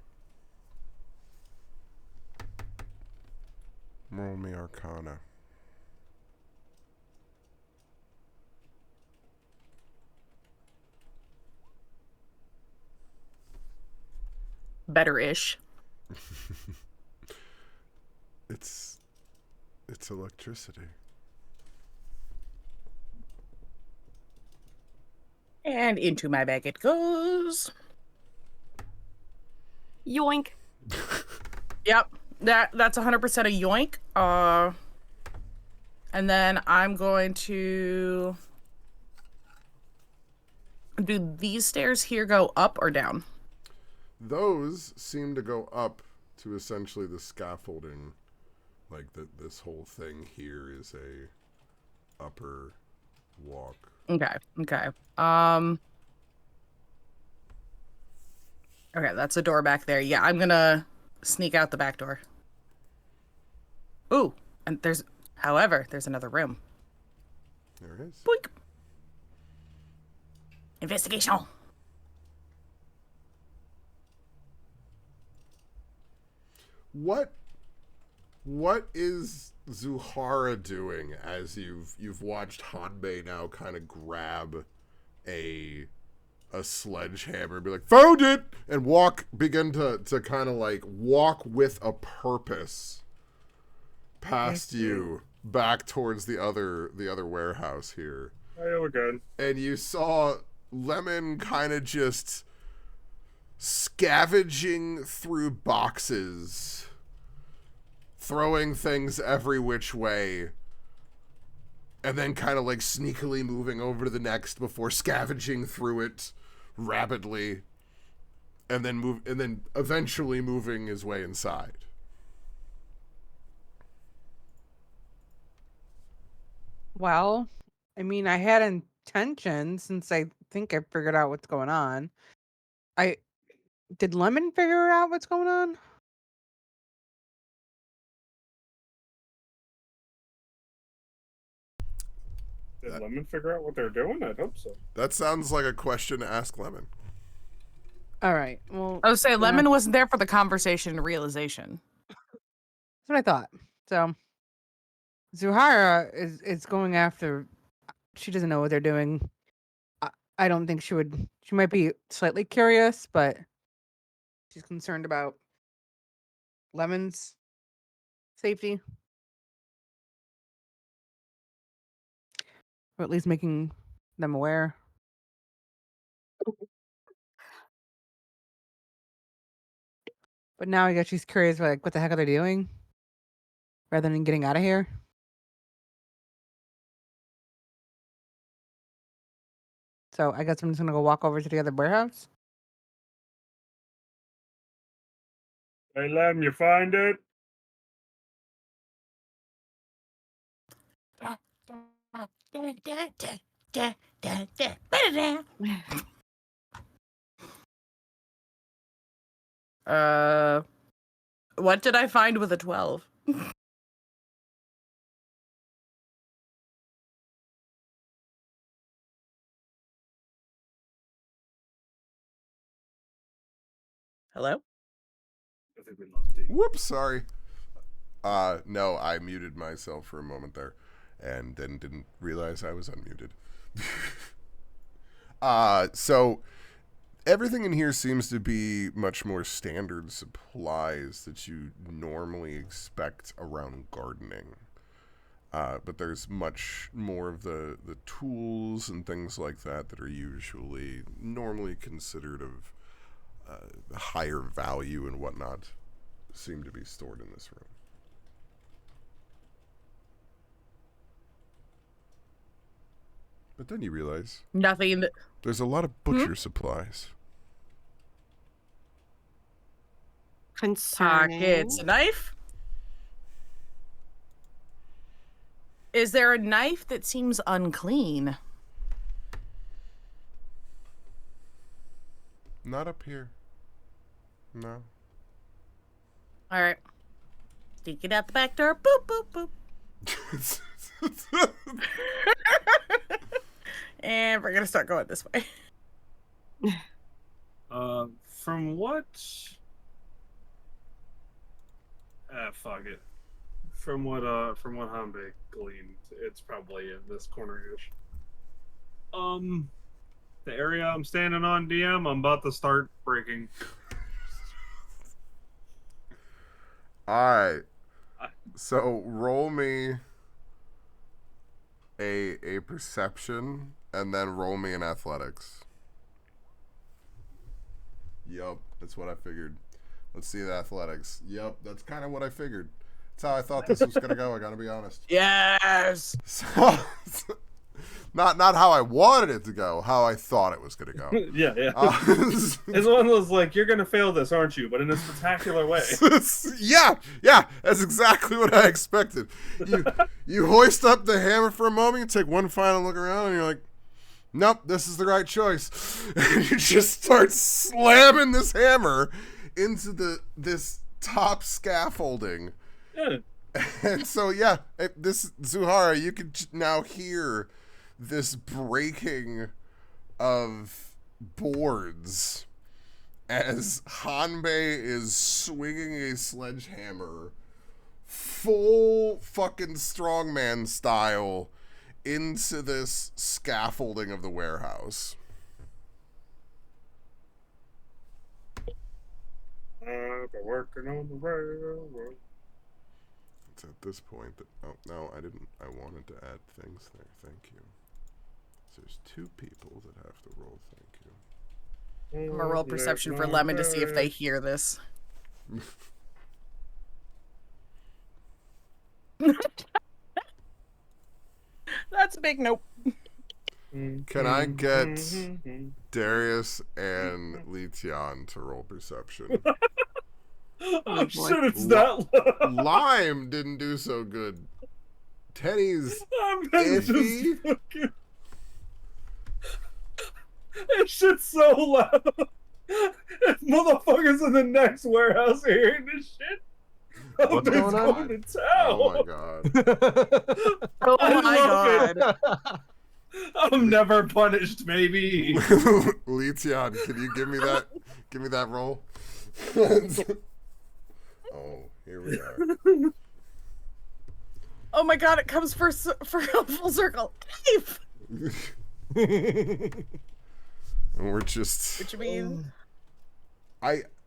S1: Roll me Arcana.
S4: Better-ish.
S1: It's electricity.
S4: And into my bag it goes.
S2: Yoink.
S4: Yep, that's 100% a yoink. And then I'm going to do these stairs here go up or down?
S1: Those seem to go up to essentially the scaffolding. Like this whole thing here is a upper walk.
S4: Okay. Okay, that's a door back there. Yeah, I'm gonna sneak out the back door. Ooh, and however, there's another room.
S1: There it is.
S4: Boink. Investigation.
S1: What is Zuhara doing as you've watched Hanbei now kind of grab a sledgehammer and be like, found it, and begin to kind of like walk with a purpose past you back towards the other warehouse here.
S7: Oh, yeah, we're good.
S1: And you saw Lemon kind of just scavenging through boxes, throwing things every which way, and then kind of like sneakily moving over to the next before scavenging through it rapidly, and then eventually moving his way inside.
S8: Well, I mean, I had intention since I think I figured out what's going on. Did Lemon figure out what's going on?
S7: Did Lemon figure out what they're doing? I'd hope so.
S1: That sounds like a question to ask Lemon.
S8: All right. Well,
S4: I would say Lemon wasn't there for the conversation and realization.
S8: that's what I thought. So Zuhara is going after. She doesn't know what they're doing. I don't think she would. She might be slightly curious, but she's concerned about Lemon's safety, or at least making them aware. But now I guess she's curious, like, what the heck are they doing? Rather than getting out of here. So I guess I'm just gonna go walk over to the other warehouse.
S7: Hey, Lem, you find it?
S4: What did I find with a 12? Hello?
S7: I think we lost D.
S1: Whoops, sorry. No, I muted myself for a moment there, and then didn't realize I was unmuted. So everything in here seems to be much more standard supplies that you normally expect around gardening. But there's much more of the tools and things like that are usually normally considered of higher value and whatnot seem to be stored in this room. But then you realize
S4: Nothing.
S1: there's a lot of butcher supplies.
S2: Concerning.
S4: Pockets. A knife? Is there a knife that seems unclean?
S1: Not up here. No.
S4: All right. Sneak it out the back door. Boop, boop, boop. And we're going to start going this way.
S7: From what? Fuck it. From what Hanbei gleaned, it's probably in this corner-ish. The area I'm standing on, DM, I'm about to start breaking.
S1: Alright. So roll me a perception and then roll me in athletics. Yup, that's what I figured. Let's see the athletics. Yup, that's kind of what I figured. That's how I thought this was gonna go. I gotta be honest.
S4: Yes.
S1: So, not how I wanted it to go. How I thought it was gonna go.
S7: Yeah. It's one of those like, you're gonna fail this, aren't you? But in a spectacular way.
S1: yeah, that's exactly what I expected. You hoist up the hammer for a moment, you take one final look around, and you're like, nope, this is the right choice. And you just start slamming this hammer into this top scaffolding.
S7: Yeah.
S1: And so, this Zuhara, you can now hear this breaking of boards as Hanbei is swinging a sledgehammer full fucking strongman style into this scaffolding of the warehouse.
S7: Been working on the railroad.
S1: It's at this point that no, I wanted to add things there. Thank you. So there's 2 people that have to roll. Thank you.
S4: I'm gonna roll perception for Lemon to see if they hear this. That's a big nope.
S1: Can I get Darius and Litian to roll perception?
S7: I'm sure it's that low.
S1: Lime didn't do so good. Teddy's
S7: I'm
S1: iffy.
S7: just fucking... That shit's so loud. If motherfuckers in the next warehouse are hearing this shit,
S3: What's going on?
S7: to town.
S1: Oh my god.
S4: Oh
S7: I
S4: my
S7: love
S4: god.
S7: I'm never punished, baby.
S1: Litian, can you give me that? Give me that roll. Oh, here we are.
S4: Oh my god, it comes for a full circle.
S1: And we're just
S4: Which means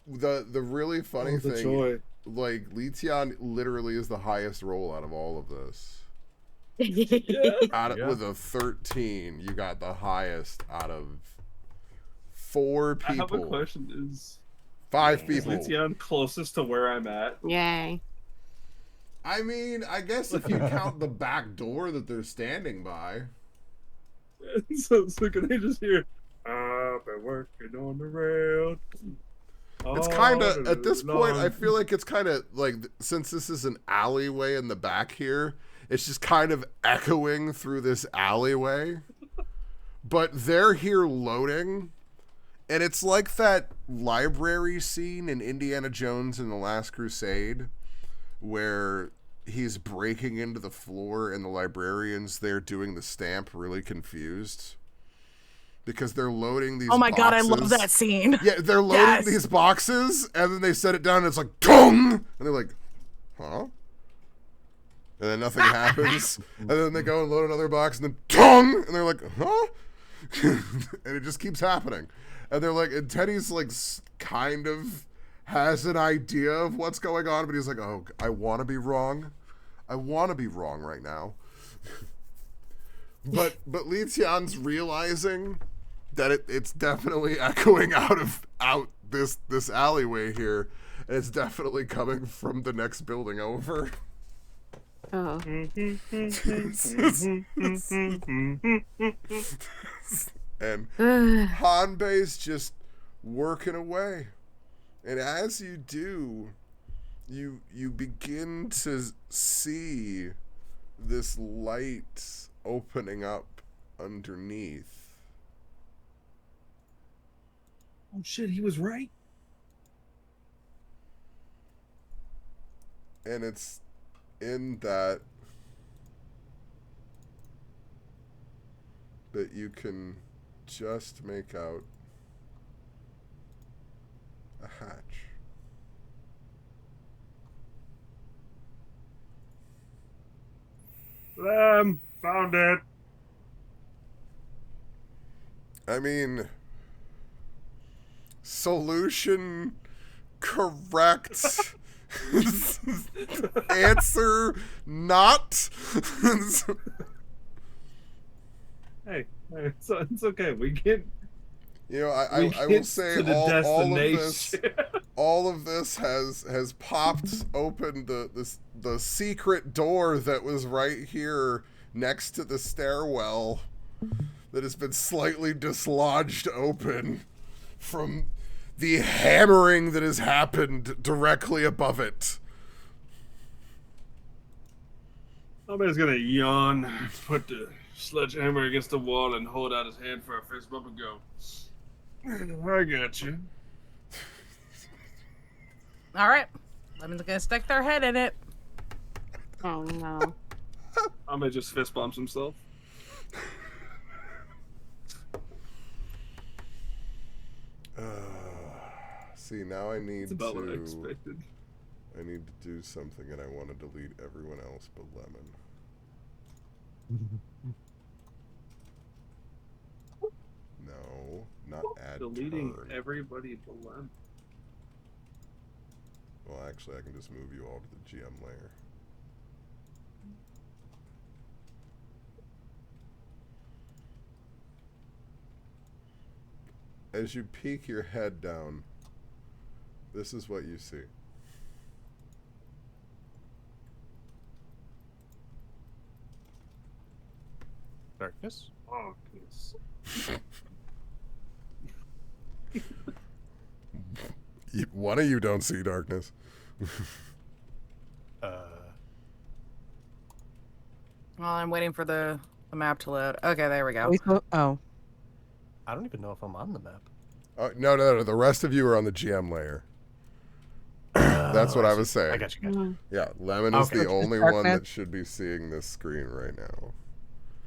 S1: the really funny
S7: the
S1: thing,
S7: joy.
S1: like Litian literally is the highest roll out of all of this. With a 13, you got the highest out of 4 people.
S7: I have a question. Is
S1: 5 people.
S7: Is Litian closest to where I'm at?
S2: Yay.
S1: I mean, I guess if you count the back door that they're standing by.
S7: So can they just hear, I've been working on the rail.
S1: It's kind of, at this point, I feel like it's kind of like, since this is an alleyway in the back here, it's just kind of echoing through this alleyway. But they're here loading, and it's like that library scene in Indiana Jones and the Last Crusade, where he's breaking into the floor and the librarian's there doing the stamp really confused. Because they're loading these boxes.
S4: oh my god, I love that scene.
S1: Yeah, they're loading these boxes, and then they set it down, and it's like, dong! And they're like, huh? And then nothing happens. And then they go and load another box, and then dong! And they're like, huh? And it just keeps happening. And they're like, and Teddy's like, kind of has an idea of what's going on, but he's like, oh, I want to be wrong. I want to be wrong right now. But Litian's realizing that it's definitely echoing out this alleyway here, and it's definitely coming from the next building over.
S2: Oh.
S1: And Hanbei's just working away. And as you do, you begin to see this light opening up underneath.
S7: Oh shit, he was right.
S1: And it's in that you can just make out a hatch.
S7: Found it.
S1: I mean, solution correct. Answer not.
S7: Hey, it's okay. We get
S1: You know,
S7: we
S1: I will
S7: get
S1: say
S7: to the destination.
S1: all of this has popped open the secret door that was right here next to the stairwell that has been slightly dislodged open from the hammering that has happened directly above it.
S7: Somebody's gonna yawn, put the sledgehammer against the wall, and hold out his hand for a fist bump and go, I got you.
S4: All right. Lemon's gonna stick their head in it.
S2: Oh no.
S7: I'm gonna just fist bumps himself.
S1: See, now I need
S7: It's about what I
S1: to
S7: expected.
S1: do something, and I want to delete everyone else but Lemon. No, not add
S7: Deleting
S1: turn.
S7: everybody below.
S1: Well, actually, I can just move you all to the GM layer. As you peek your head down, this is what you see.
S3: Darkness.
S7: Oh, goodness.
S1: One of you don't see darkness.
S4: Well, I'm waiting for the map to load. Okay, there we go.
S8: Oh,
S3: I don't even know if I'm on the map.
S1: No. The rest of you are on the GM layer. That's what I was saying.
S3: I got you.
S1: Yeah, Lemon is
S3: Okay.
S1: the only one
S8: Darkness.
S1: that should be seeing this screen right now.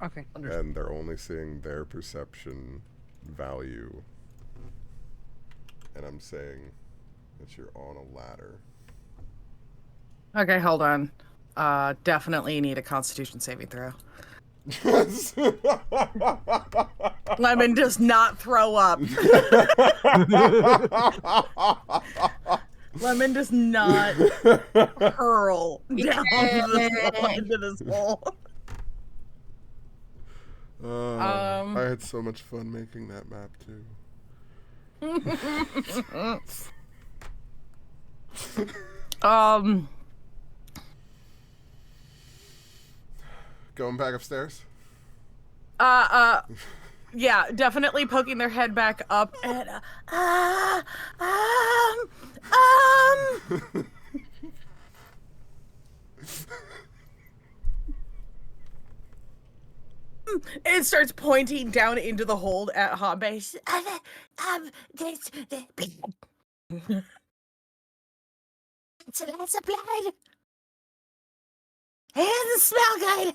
S8: okay.
S1: And they're only seeing their perception value. And I'm saying that you're on a ladder.
S4: Okay, hold on. Definitely need a Constitution saving throw. Lemon does not throw up. Lemon does not hurl down into this hole.
S1: I had so much fun making that map too. Going back upstairs?
S4: Yeah, definitely poking their head back up and it starts pointing down into the hold at Hanbei.
S6: So that's a blood. It doesn't smell good.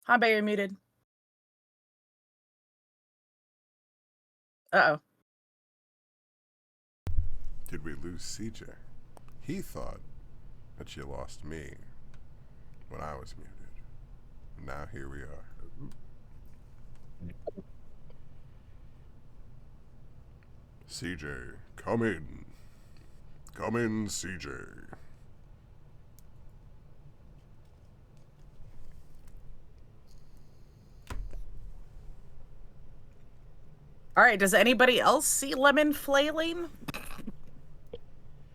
S4: Hanbei, you're muted. Uh-oh.
S1: Did we lose CJ? He thought that you lost me when I was muted. Now here we are. CJ, come in. Come in, CJ.
S4: All right, does anybody else see Lemon flailing?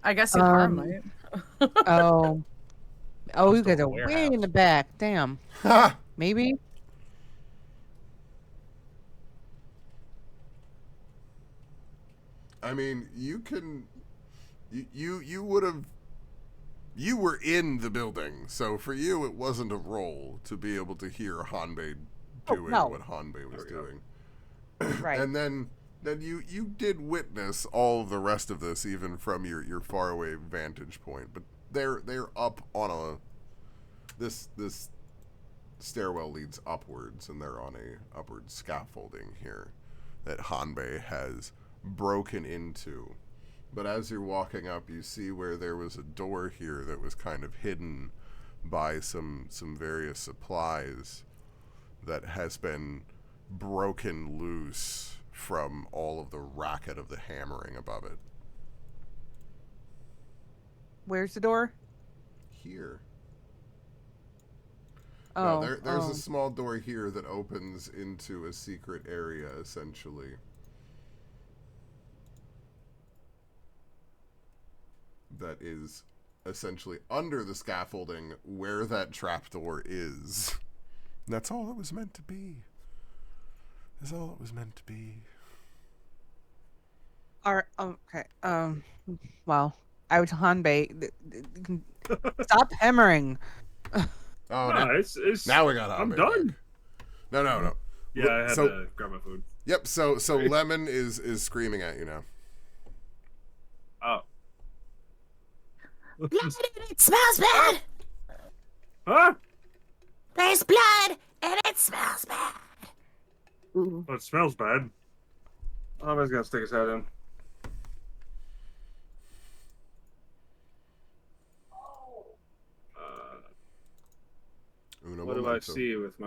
S4: I guess Zuhara might.
S8: Oh,
S3: I'm
S8: you
S3: still
S8: guys
S3: in
S8: are
S3: the
S8: way
S3: warehouse.
S8: in the back. Damn.
S1: Ha!
S8: Maybe.
S1: I mean, you can. You would have. You were in the building, so for you it wasn't a roll to be able to hear Hanbei doing
S8: no.
S1: what Hanbei was doing.
S8: Right.
S1: And then you did witness all of the rest of this, even from your faraway vantage point. But they're up on a this stairwell leads upwards, and they're on a upward scaffolding here that Hanbei has broken into. But as you're walking up, you see where there was a door here that was kind of hidden by some various supplies that has been broken loose from all of the racket of the hammering above it.
S8: Where's the door?
S1: Here.
S8: Oh,
S1: No, there's a small door here that opens into a secret area, essentially. That is essentially under the scaffolding where that trapdoor is. And that's all it was meant to be. That's all it was meant to be.
S8: Okay. Well, I would tell Hanbei, stop hammering.
S1: Oh,
S7: No, it's
S1: now we got
S7: I'm
S1: Hanbei
S7: done.
S1: back. No.
S7: Yeah, I had
S1: So-
S7: to grab my food.
S1: Yep, so Lemon is screaming at you now.
S7: Oh.
S6: Blood and it smells bad.
S7: Huh?
S6: There's blood and it smells bad.
S2: Ooh.
S7: Oh, it smells bad. Hamei's gonna stick his head in.
S1: Uno
S7: What do I
S1: momento.
S7: see with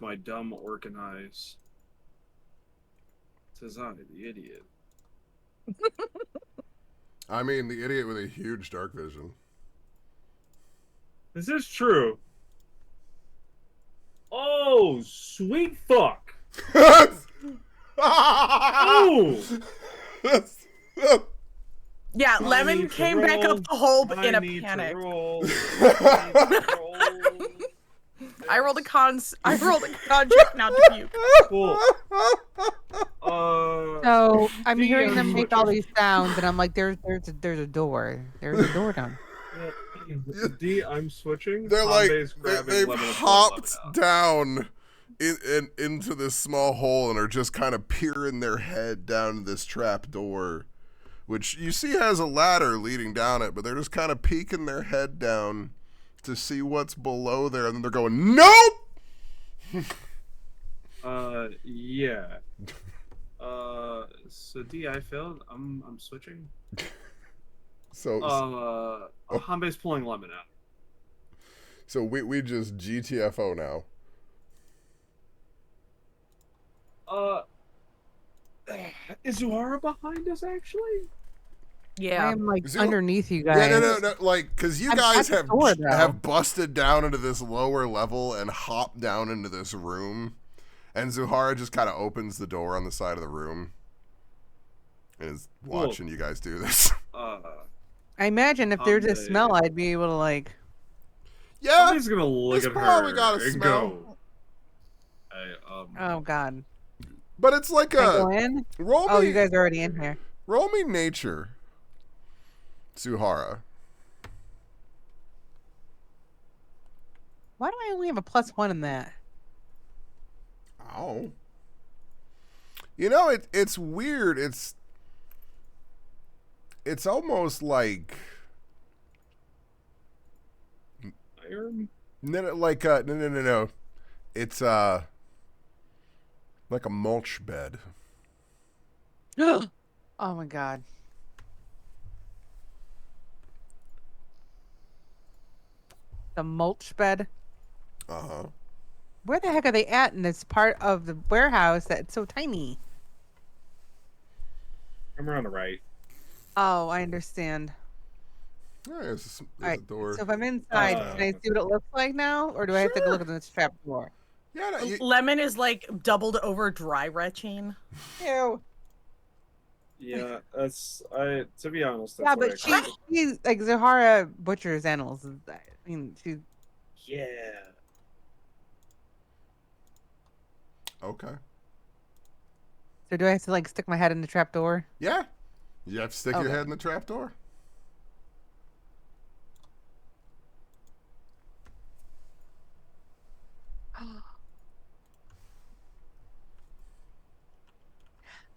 S7: my dumb orcan eyes? Says I, the idiot.
S1: I mean, the idiot with a huge dark vision.
S7: This is true. Oh, sweet fuck. Oh!
S4: Yeah,
S7: I
S4: Lemon
S7: need to
S4: came back
S7: roll.
S4: up the hole
S7: I
S4: in a
S7: need to
S4: panic.
S7: roll. I need to roll.
S4: I rolled a con check not to puke.
S7: Cool.
S8: So I'm
S7: D,
S8: hearing them
S7: I'm
S8: make all
S7: switching.
S8: these sounds, and I'm like, there's a door. There's a door down.
S7: D, I'm switching.
S1: They're like
S7: Hanbei's grabbing
S1: they've
S7: Lemon and pulling
S1: hopped
S7: Lemon out.
S1: down into this small hole and are just kind of peering their head down this trap door, which you see has a ladder leading down it, but they're just kind of peeking their head down to see what's below there, and then they're going, nope.
S7: Yeah. So D, I failed. I'm switching.
S1: So
S7: Hanbei's pulling Lemon out.
S1: so we just GTFO now.
S7: Is Zuhara behind us actually?
S8: I
S4: Yeah.
S8: am like
S1: Zoo-
S8: underneath you guys.
S1: Yeah, no, like, because you
S8: I'm
S1: guys
S8: at the door, though.
S1: have busted down into this lower level and hopped down into this room, and Zuhara just kind of opens the door on the side of the room and is watching you guys do this.
S8: I imagine if there's a
S7: Hanbei.
S8: smell, I'd be able to like.
S1: Yeah,
S7: Hanbei's gonna look
S1: it's
S7: at
S1: probably
S7: her
S1: got a
S7: and
S1: smell.
S7: go. Hey,
S8: Oh God.
S1: but it's like
S8: Can I go
S1: a
S8: in?
S1: roll.
S8: Oh,
S1: me,
S8: you guys are already in here.
S1: roll me nature, Zuhara.
S8: Why do I only have a +1 in that?
S1: Oh, you know it's weird. It's almost like
S7: iron.
S1: no. It's like a mulch bed.
S8: Oh my God. The mulch bed.
S1: Uh-huh.
S8: Where the heck are they at in this part of the warehouse that's so tiny?
S7: I'm around the right.
S8: Oh, I understand.
S1: Yeah, there's a
S8: Alright,
S1: door.
S8: so if I'm inside, can I see what it looks like now? Or do I have to go look at this trap door?
S1: Yeah, no,
S4: Lemon is like doubled over dry retching.
S8: Ew.
S7: Yeah, that's to be honest, that's
S8: Yeah,
S7: what I
S8: but
S7: expected.
S8: she like Zahara butchers animals. I mean, she.
S7: Yeah.
S1: Okay.
S8: So do I have to like stick my head in the trap door?
S1: Yeah. You have to stick your
S8: Okay.
S1: head in the trap door.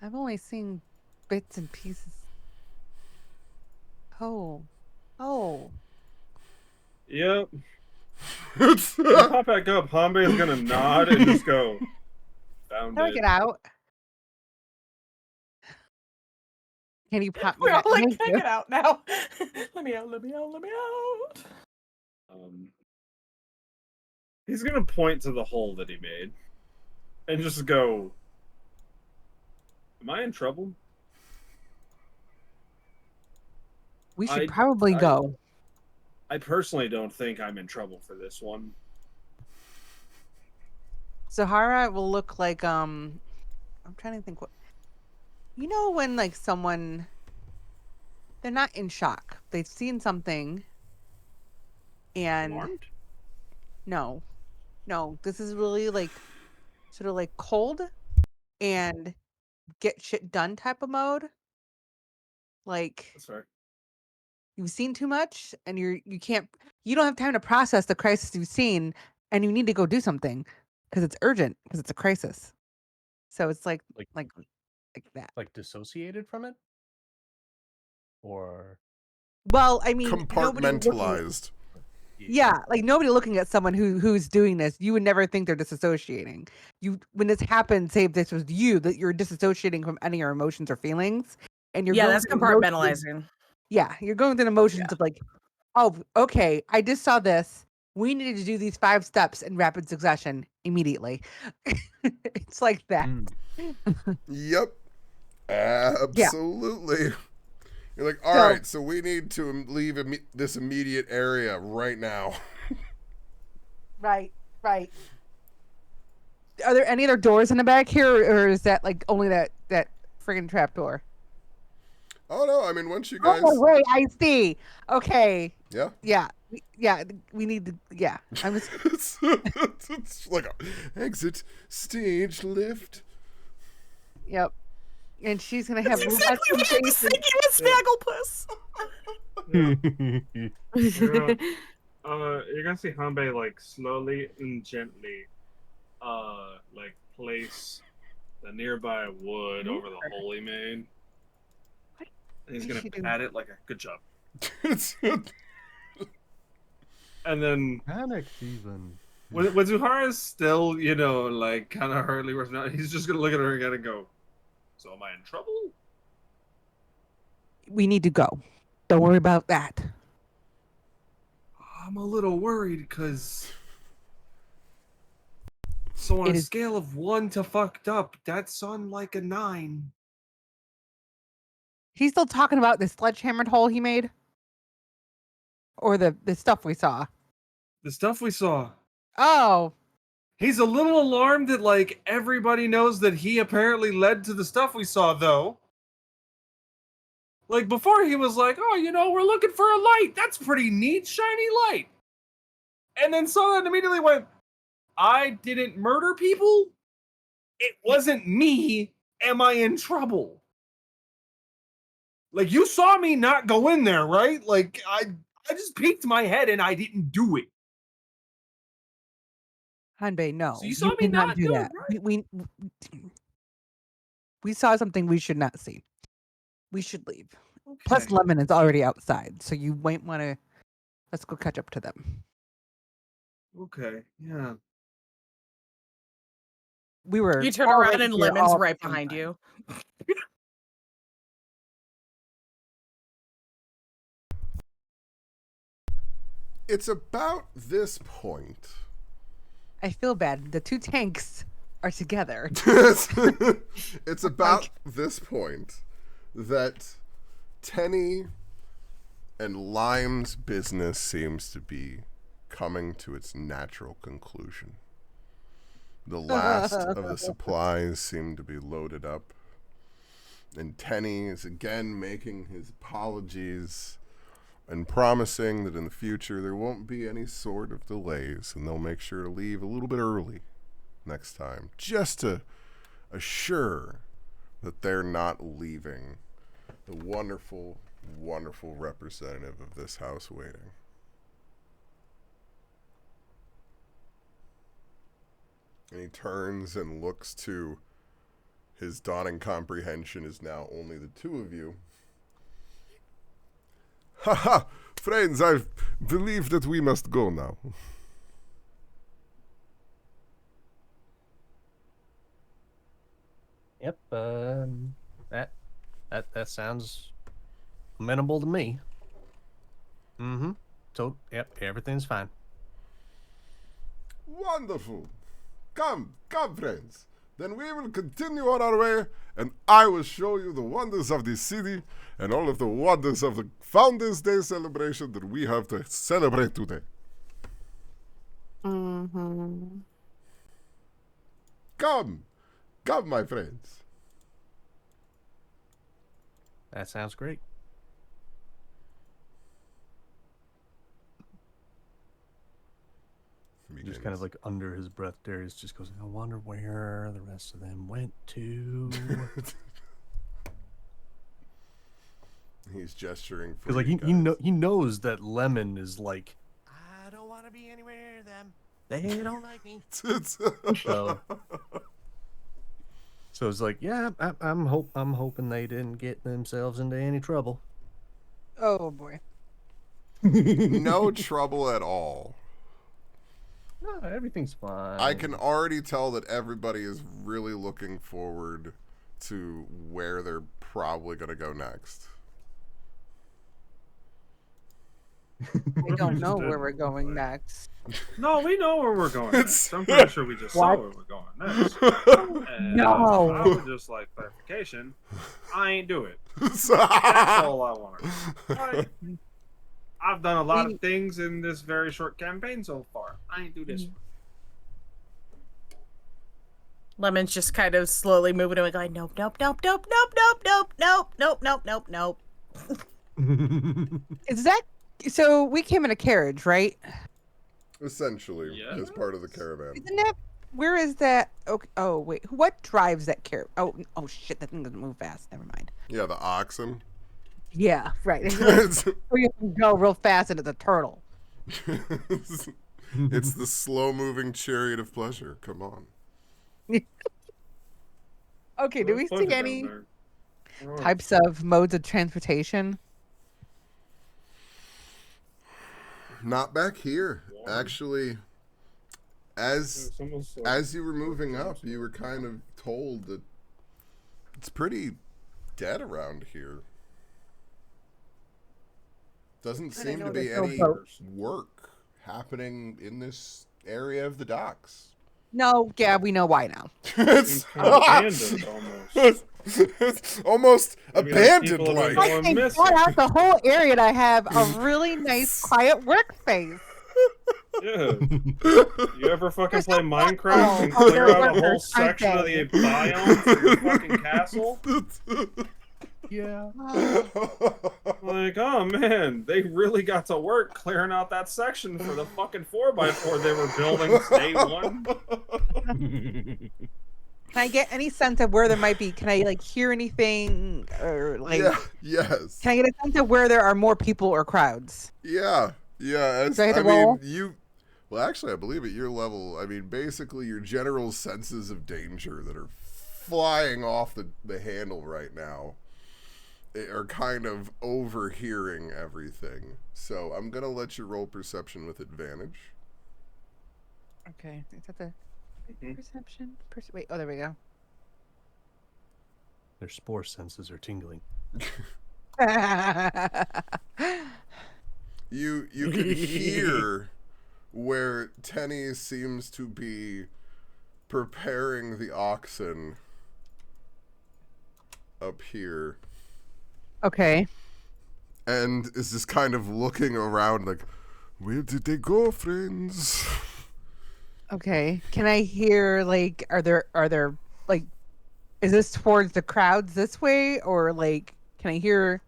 S8: I've only seen bits and pieces. Oh. Oh.
S7: Yep. You pop back up. Hanbei is gonna nod and just go. Found
S8: How do I
S7: it.
S8: get out? Can you pop me
S4: We're all
S8: out?
S4: like,
S8: Thank
S4: can I
S8: you.
S4: get out now? Let me out, let me out, let me out.
S7: He's gonna point to the hole that he made, and just go. Am I in trouble?
S8: We should probably go.
S7: I personally don't think I'm in trouble for this one.
S8: Sahara will look like I'm trying to think what when like someone they're not in shock. They've seen something and
S7: Alarmed?
S8: no. This is really like sort of like cold and get shit done type of mode. Like
S7: That's fair.
S8: you've seen too much and you don't have time to process the crisis you've seen and you need to go do something because it's urgent because it's a crisis. So it's like that.
S3: Like dissociated from it? Or
S8: Well, I mean, nobody looking,
S1: Compartmentalized.
S8: yeah, like nobody looking at someone who's doing this, you would never think they're disassociating. When this happens, say if this was you, that you're disassociating from any of your emotions or feelings, and you're going
S4: that's
S8: through emotions-
S4: compartmentalizing.
S8: Yeah, you're going through the emotions of like, oh, okay, I just saw this. We needed to do these 5 steps in rapid succession immediately. It's like that.
S1: Yep. Absolutely. You're like, all right, so we need to leave this immediate area right now.
S8: Right. Are there any other doors in the back here, or is that like only that friggin' trap door?
S1: Oh no, I mean once you guys.
S8: Oh wait, I see. Okay.
S1: Yeah.
S8: Yeah. We need to. Yeah. I'm just.
S1: It's like a exit stage lift.
S8: Yep. And she's gonna have.
S4: That's exactly what I was thinking with Snagglepuss.
S7: You're gonna see Hanbei like slowly and gently, like place the nearby wood over the holy maid. And he's gonna pat it like a good job. And then
S3: even.
S7: when Zuhara's still, like kind of hurriedly working out, he's just gonna look at her again and go, "So am I in trouble?"
S8: We need to go. Don't worry about that.
S7: I'm a little worried because. So on a scale of 1 to fucked up, that's on like a 9.
S8: He's still talking about the sledgehammered hole he made, or the stuff we saw.
S7: The stuff we saw.
S8: Oh.
S7: He's a little alarmed that like everybody knows that he apparently led to the stuff we saw, though. Like before, he was like, "Oh, we're looking for a light. That's pretty neat, shiny light." And then saw that and immediately went, "I didn't murder people. It wasn't me. Am I in trouble?" Like you saw me not go in there, right? Like I just peeked my head and I didn't do it.
S8: Hanbei, no.
S7: So you saw me
S8: did
S7: not
S8: do
S7: do
S8: that.
S7: it, right?
S8: We saw something we should not see. We should leave.
S7: Okay.
S8: Plus, Lemon is already outside, so you might want to. Let's go catch up to them.
S7: Okay, yeah.
S8: We were.
S4: You turn
S8: already
S4: around and
S8: here
S4: Lemon's
S8: all at
S4: right
S8: the same
S4: behind
S8: time.
S4: you.
S1: It's about this point.
S8: I feel bad. The 2 tanks are together.
S1: It's about this point that Tenny and Lime's business seems to be coming to its natural conclusion. The last of the supplies seem to be loaded up, and Tenny is again making his apologies and promising that in the future there won't be any sort of delays, and they'll make sure to leave a little bit early next time, just to assure that they're not leaving the wonderful, wonderful representative of this house waiting. And he turns and looks to his dawning comprehension is now only the 2 of you. Haha, friends, I believe that we must go now.
S3: Yep. That sounds amenable to me. Mm-hmm. So, yep, everything's fine.
S1: Wonderful. Come, friends. then we will continue on our way, and I will show you the wonders of the city and all of the wonders of the Founders' Day celebration that we have to celebrate today.
S2: Mm-hmm.
S1: Come, my friends.
S3: That sounds great. Just kind of like under his breath, Darius just goes, I wonder where the rest of them went to.
S1: He's gesturing for
S3: Because like he knows that Lemon is like, I don't want to be anywhere near them. They don't like me. So it's like, yeah, I'm hoping they didn't get themselves into any trouble.
S8: Oh boy.
S1: No trouble at all.
S3: No, everything's fine.
S1: I can already tell that everybody is really looking forward to where they're probably going to go next.
S8: We don't know where we're going next.
S7: No, we know where we're going next. I'm pretty sure we just saw where we're going next. And
S8: No.
S7: I would just like clarification. I ain't do it. That's all I want to do. I've done a lot of things in this very short campaign so far. I ain't do this one.
S4: Lemon's just kind of slowly moving away, going, nope, nope, nope, nope, nope, nope, nope, nope, nope, nope, nope, nope.
S8: Is that so? We came in a carriage, right?
S1: Essentially, as part of the caravan.
S8: Isn't that? Where is that? Okay. Oh wait, what drives that carriage? Oh shit, that thing doesn't move fast. Never mind.
S1: Yeah, the oxen.
S8: Yeah, right. We can go real fast into the turtle.
S1: It's the slow-moving chariot of pleasure. Come on.
S8: Okay, do we see any types of modes of transportation?
S1: Not back here. Actually, as you were moving up, you were kind of told that it's pretty dead around here. Doesn't seem to be any work happening in this area of the docks.
S8: No, yeah, we know why now.
S1: It's
S7: abandoned almost.
S1: It's almost abandoned. Like
S8: I can bought out the whole area to have a really nice, quiet workspace.
S7: Yeah. You ever fucking play Minecraft and clear out a whole section of the biome for your fucking castle?
S3: Yeah.
S7: Like, oh man, they really got to work clearing out that section for the fucking 4x4 they were building day one.
S8: Can I get any sense of where there might be? Can I like hear anything or like?
S1: Yeah, yes.
S8: Can I get a sense of where there are more people or crowds?
S1: Yeah.
S8: Do I have to roll?
S1: Well, actually, I believe at your level, I mean, basically your general senses of danger that are flying off the handle right now are kind of overhearing everything. So I'm going to let you roll perception with advantage.
S8: Okay. Is that the perception? Wait, oh, there we go.
S3: Their spore senses are tingling.
S1: You can hear where Tenny seems to be preparing the oxen up here.
S8: Okay.
S1: And is just kind of looking around like, where did they go, friends?
S8: Okay. Can I hear like are there like is this towards the crowds this way or like can I hear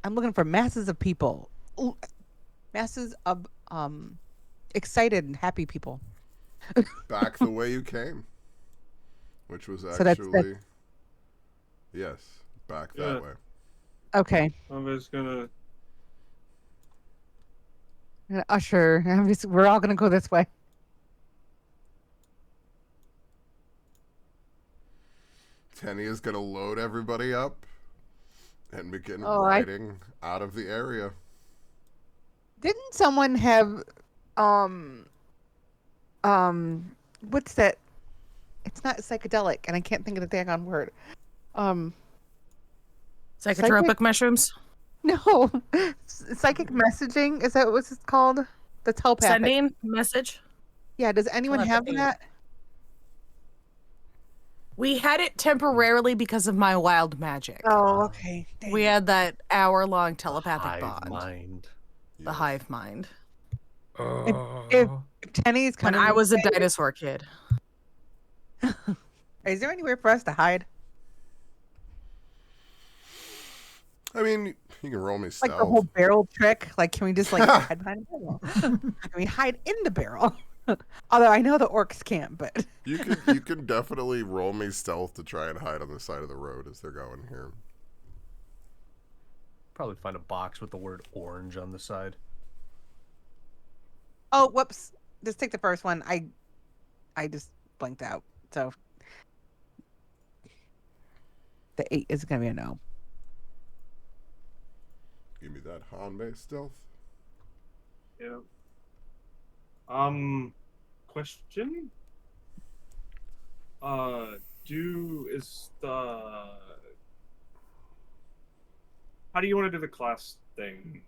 S8: I'm looking for masses of people. Ooh, masses of excited and happy people.
S1: Back the way you came. Which was
S8: So
S1: actually yes, back that way.
S8: Okay.
S7: I'm just gonna
S8: Usher. We're all gonna go this way.
S1: Tenny is gonna load everybody up and begin riding out of the area.
S8: Didn't someone have what's that? It's not psychedelic, and I can't think of the daggone word.
S4: Psychotropic mushrooms?
S8: No. Psychic messaging, is that what it's called? The telepathic.
S4: Sending message?
S8: Yeah, does anyone have
S4: Telepathy.
S8: that?
S4: We had it temporarily because of my wild magic.
S8: Oh, okay.
S4: We had that hour-long telepathic
S3: Hive
S4: bond.
S3: mind.
S4: The
S1: Yes.
S4: hive mind.
S8: If Tenny's
S4: When
S8: coming,
S4: I was a dinosaur kid.
S8: is there anywhere for us to hide?
S1: I mean, you can roll me
S8: Like
S1: stealth.
S8: the whole barrel trick? Like, can we just like hide behind the barrel? Can we hide in the barrel? Although I know the orcs can't, but
S1: You can definitely roll me stealth to try and hide on the side of the road as they're going here.
S3: Probably find a box with the word orange on the side.
S8: oh, whoops! Just take the first one. I just blanked out. So the 8 is gonna be a no.
S1: Give me that Han-based stealth.
S7: Yeah. Question? How do you want to do the class thing?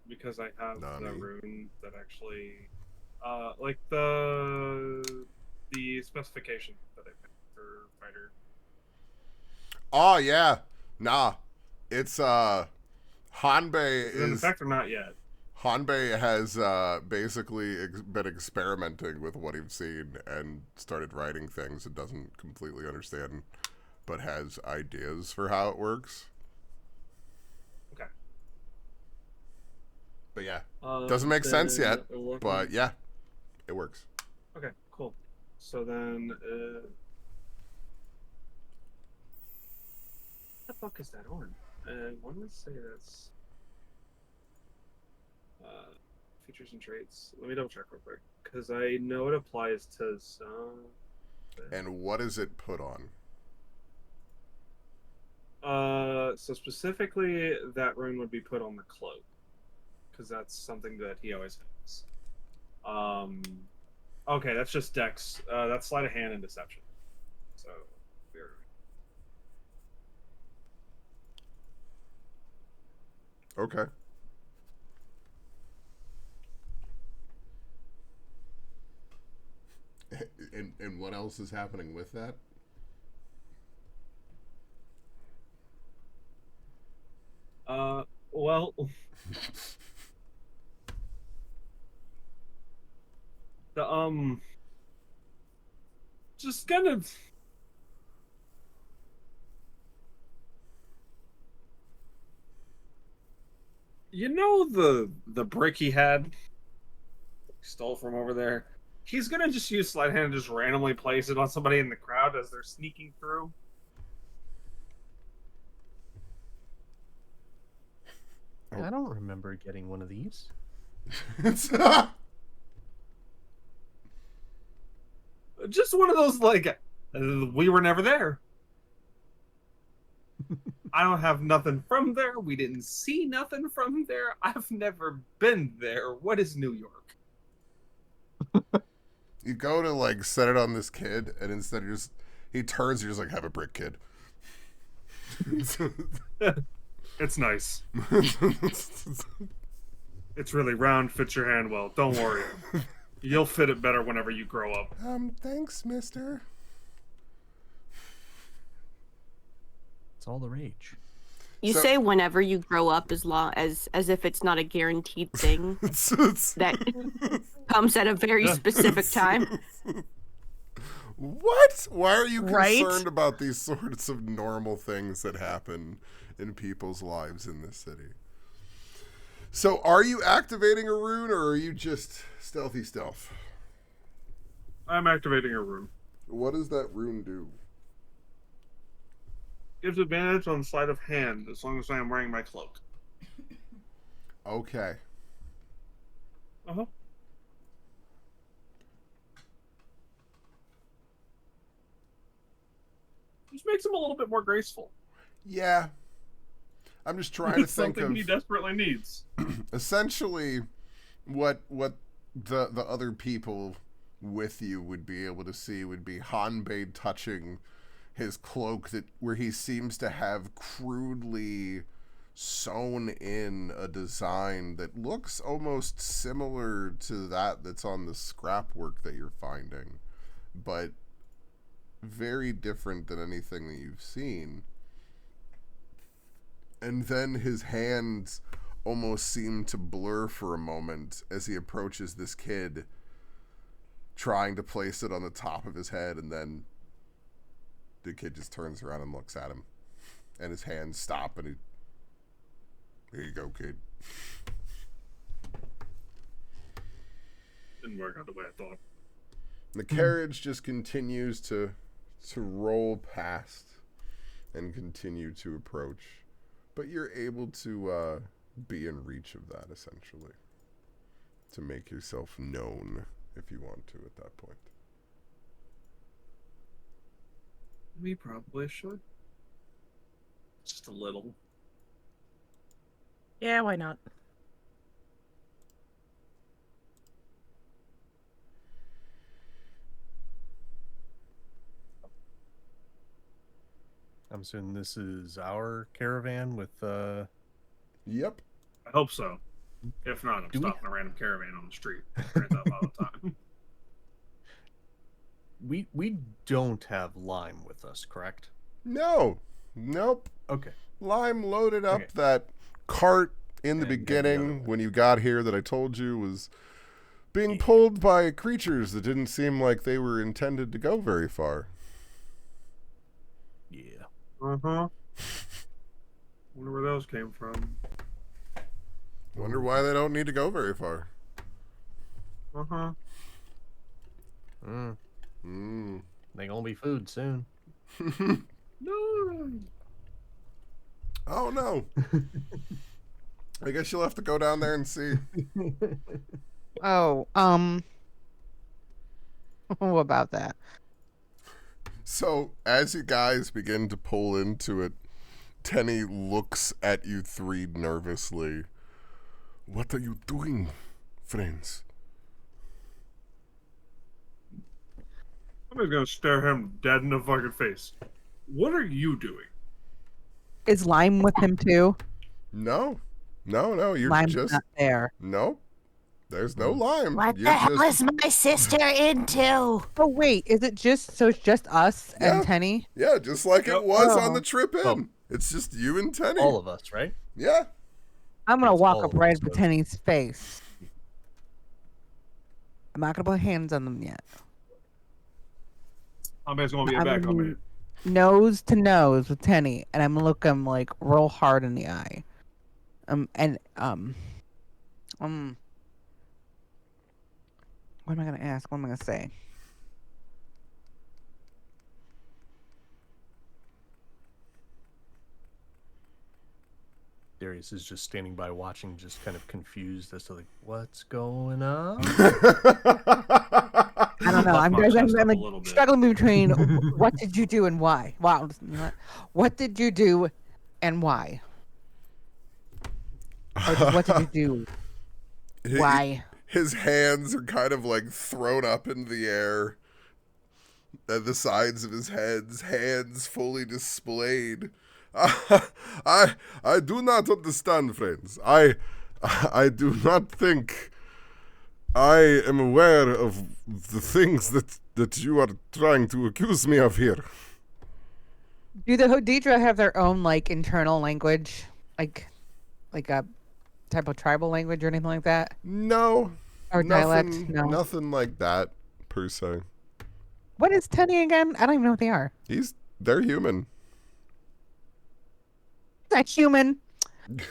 S7: Because I have the
S1: Nani?
S7: rune that actually, like the specification that I picked for fighter.
S1: Oh yeah, nah, it's Hanbei
S7: Is it in
S1: is
S7: effect or not yet?
S1: Hanbei has basically been experimenting with what he's seen and started writing things and doesn't completely understand, but has ideas for how it works.
S7: Okay.
S1: But yeah, doesn't make sense yet.
S7: Then
S1: But yeah, it works.
S7: Okay, cool. So then, what the fuck is that on? Why do I say that's features and traits? Let me double check real quick because I know it applies to some.
S1: And what is it put on?
S7: So specifically, that rune would be put on the cloak because that's something that he always has. Okay, that's just Dex. That's sleight of hand and deception. So we're
S1: Okay. And what else is happening with that?
S7: well, the just kind of. You know the brick he had? He stole from over there? He's gonna just use sleight of hand and just randomly place it on somebody in the crowd as they're sneaking through.
S3: I don't remember getting one of these.
S7: Just one of those, like, we were never there. I don't have nothing from there. We didn't see nothing from there. I've never been there. What is New York?
S1: You go to like set it on this kid, and instead of just he turns, you're just like, have a brick, kid.
S7: It's nice. It's really round, fits your hand well. Don't worry. You'll fit it better whenever you grow up.
S1: Thanks, mister.
S3: It's all the rage.
S2: You
S1: So-
S2: say whenever you grow up, as if it's not a guaranteed thing that comes at a very specific time.
S1: What? Why are you
S4: Right?
S1: concerned about these sorts of normal things that happen in people's lives in this city? So, are you activating a rune, or are you just stealthy stealth?
S7: I'm activating a rune.
S1: What does that rune do?
S7: Gives advantage on sleight of hand as long as I am wearing my cloak.
S1: Okay.
S7: Uh-huh. Just makes him a little bit more graceful.
S1: Yeah. I'm just trying to
S7: It's
S1: think
S7: something
S1: of
S7: he desperately needs.
S1: essentially what the other people with you would be able to see would be Hanbei touching his cloak where he seems to have crudely sewn in a design that looks almost similar to that's on the scrap work that you're finding, but very different than anything that you've seen. And then his hands almost seem to blur for a moment as he approaches this kid, trying to place it on the top of his head, and then the kid just turns around and looks at him. And his hands stop, and here you go, kid.
S9: Didn't work out the way I thought.
S1: The carriage just continues to roll past and continue to approach. But you're able to be in reach of that, essentially. To make yourself known, if you want to, at that point.
S9: We probably should. Just a little.
S4: Yeah, why not?
S3: I'm assuming this is our caravan with
S1: Yep.
S9: I hope so. If not, I'm
S3: Do we-
S9: stopping a random caravan on the street. Turns out all the time.
S3: we don't have Lime with us, correct?
S1: No. Nope.
S3: Okay.
S1: Lime loaded up
S3: Okay.
S1: that cart in the
S3: And then the
S1: beginning
S3: other
S1: when you got here that I told you was being pulled by creatures that didn't seem like they were intended to go very far.
S3: Yeah.
S9: Uh-huh. Wonder where those came from.
S1: Wonder why they don't need to go very far.
S9: Uh-huh.
S3: They gonna be food soon.
S9: No.
S1: Oh no. I guess you'll have to go down there and see.
S8: Oh, what about that?
S1: So, as you guys begin to pull into it, Tenny looks at you three nervously. What are you doing, friends?
S9: Somebody's gonna stare him dead in the fucking face. What are you doing?
S8: Is Lime with him too?
S1: No, you're
S8: Lime's
S1: just
S8: not there.
S1: no. There's no Lime.
S6: What
S1: You're
S6: the hell
S1: just-
S6: is my sister into?
S8: Oh wait, is it just so it's just us
S1: Yeah.
S8: and Tenny?
S1: Yeah, just like
S9: Yep.
S1: it was on
S8: Oh.
S1: the trip in.
S3: Oh.
S1: It's just you and Tenny.
S3: All of us, right?
S1: Yeah.
S8: I'm gonna
S3: It's
S8: walk
S3: all
S8: up
S3: of
S8: right
S3: us,
S8: up to
S3: but-
S8: Tenny's face. I'm not gonna put hands on them yet.
S9: Somebody's gonna be a
S8: I'm
S9: back
S8: gonna
S9: on me.
S8: be nose to nose with Tenny, and I'm gonna look him like real hard in the eye. What am I gonna ask? What am I gonna say?
S3: Darius is just standing by watching, just kind of confused as to like what's going on.
S8: I don't know.
S9: Puff
S8: I'm,
S9: my
S8: I'm,
S9: chest
S8: I'm,
S9: up a
S8: like
S9: little bit.
S8: struggling between what did you do and why. Wow. What did you do and why? Or just what did you do? Why?
S1: His hands are kind of like thrown up in the air at the sides of his head, hands fully displayed. I do not understand, friends. I do not think I am aware of the things that you are trying to accuse me of here.
S8: Do the Hodidra have their own like internal language, like a type of tribal language or anything like that,
S1: No.
S8: or dialect?
S1: Nothing,
S8: No.
S1: nothing like that per se.
S8: What is Tenny again? I don't even know what they are.
S1: They're human.
S8: That human.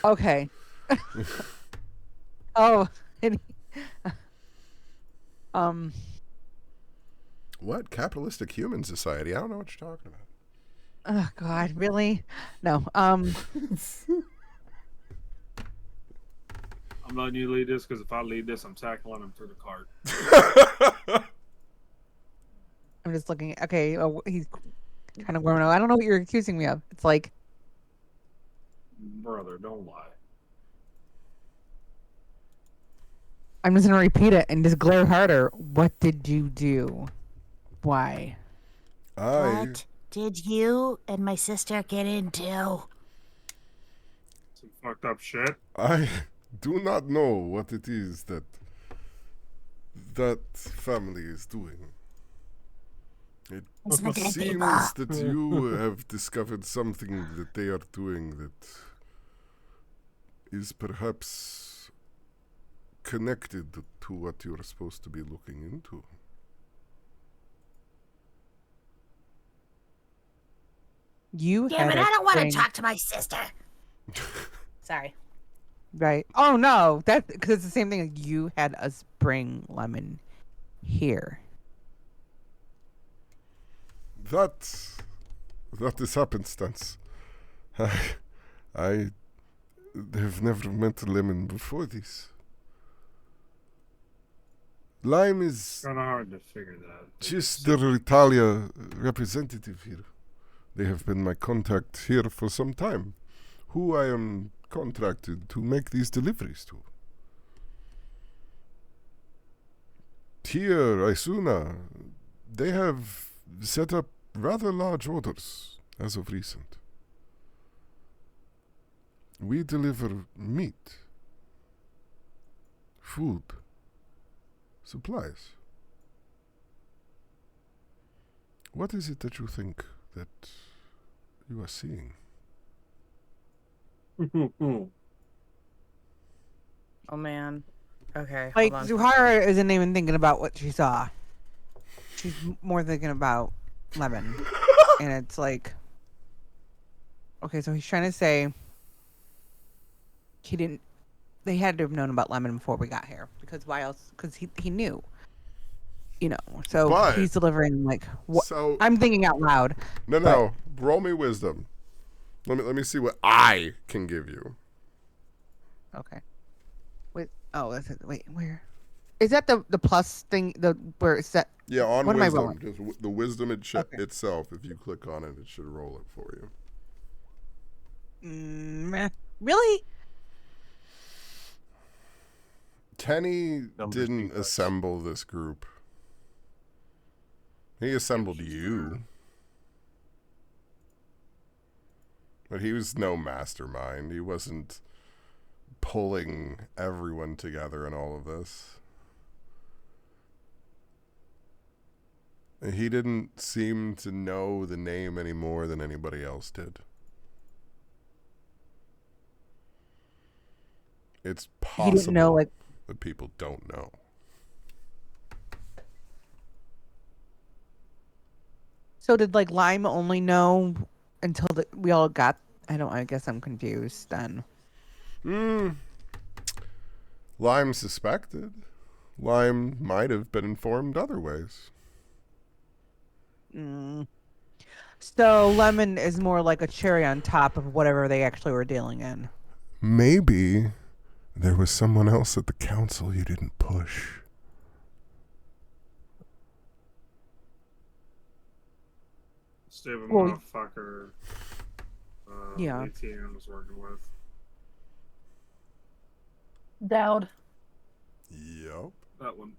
S8: Okay. Oh.
S1: What? Capitalistic human society? I don't know what you're talking about.
S8: Oh God, really? No.
S9: I'm letting you lead this because if I lead this, I'm tackling him through the cart.
S8: I'm just looking. Okay, he's trying to warm up. I don't know what you're accusing me of. It's like
S9: Brother, don't lie.
S8: I'm just gonna repeat it and just glare harder. What did you do? Why?
S6: What did you and my sister get into?
S9: Some fucked up shit.
S1: I do not know what it is that family is doing.
S6: It's the dead people.
S1: Seems that you have discovered something that they are doing that is perhaps connected to what you are supposed to be looking into.
S8: You
S6: Yeah,
S8: had
S6: but
S8: a
S6: I don't want to
S8: thing-
S6: talk to my sister. Sorry.
S8: Right. Oh no, that because it's the same thing. Like you had us bring Lemon here.
S1: That is happenstance. I have never met Lemon before this. Lime is
S9: Kind of hard to figure that.
S1: just the Ritalia representative here. They have been my contact here for some time, who I am contracted to make these deliveries to. Here, Isuna, they have set up rather large orders as of recent. We deliver meat, food, supplies. What is it that you think that you are seeing?
S4: Oh man. Okay,
S8: Like
S4: hold on.
S8: Zuhara isn't even thinking about what she saw. She's more thinking about Lemon, and it's like, okay, so he's trying to say he didn't. They had to have known about Lemon before we got here, because why else? Because he knew, you know. So
S1: But-
S8: he's delivering like what?
S1: So
S8: I'm thinking out loud.
S1: no, roll me wisdom. Let me see what I can give you.
S8: Okay. Wait. Oh, that's it. Wait, where? Is that the plus thing? The where it's that?
S1: Yeah, on
S8: What am I
S1: wisdom,
S8: rolling?
S1: just the wisdom
S8: Okay.
S1: itself. If you click on it, it should roll it for you.
S8: Meh. Really?
S1: Tenny
S3: Numbers
S1: didn't
S3: defects.
S1: assemble this group. He assembled you. But he was no mastermind. He wasn't pulling everyone together in all of this. He didn't seem to know the name any more than anybody else did. It's
S8: He
S1: possible
S8: didn't know like.
S1: that people don't know.
S8: So did like Lime only know until we all got? I guess I'm confused then.
S1: Lime suspected. Lime might have been informed other ways.
S8: So Lemon is more like a cherry on top of whatever they actually were dealing in.
S1: Maybe there was someone else at the council you didn't push.
S9: Stupid
S8: Well,
S9: motherfucker.
S8: Yeah.
S9: ATM was working with.
S4: Dowd.
S1: Yup.
S9: That one.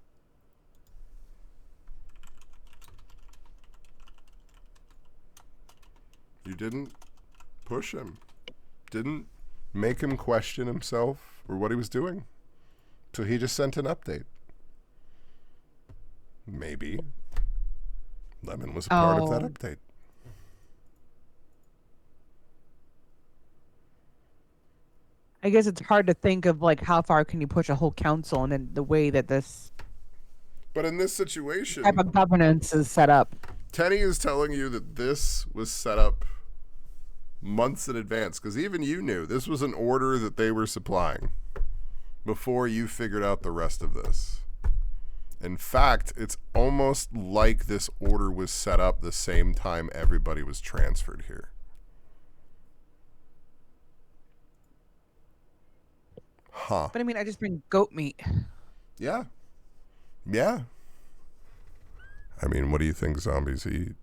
S1: You didn't push him. Didn't make him question himself or what he was doing. So he just sent an update. Maybe Lemon was a part of that
S8: Oh.
S1: update.
S8: I guess it's hard to think of like how far can you push a whole council and then the way that this
S1: But in this situation,
S8: type of governance is set up.
S1: Tenny is telling you that this was set up months in advance, because even you knew this was an order that they were supplying before you figured out the rest of this. In fact, it's almost like this order was set up the same time everybody was transferred here. Huh.
S8: But I mean, I just bring goat meat.
S1: Yeah. Yeah. I mean, what do you think zombies eat?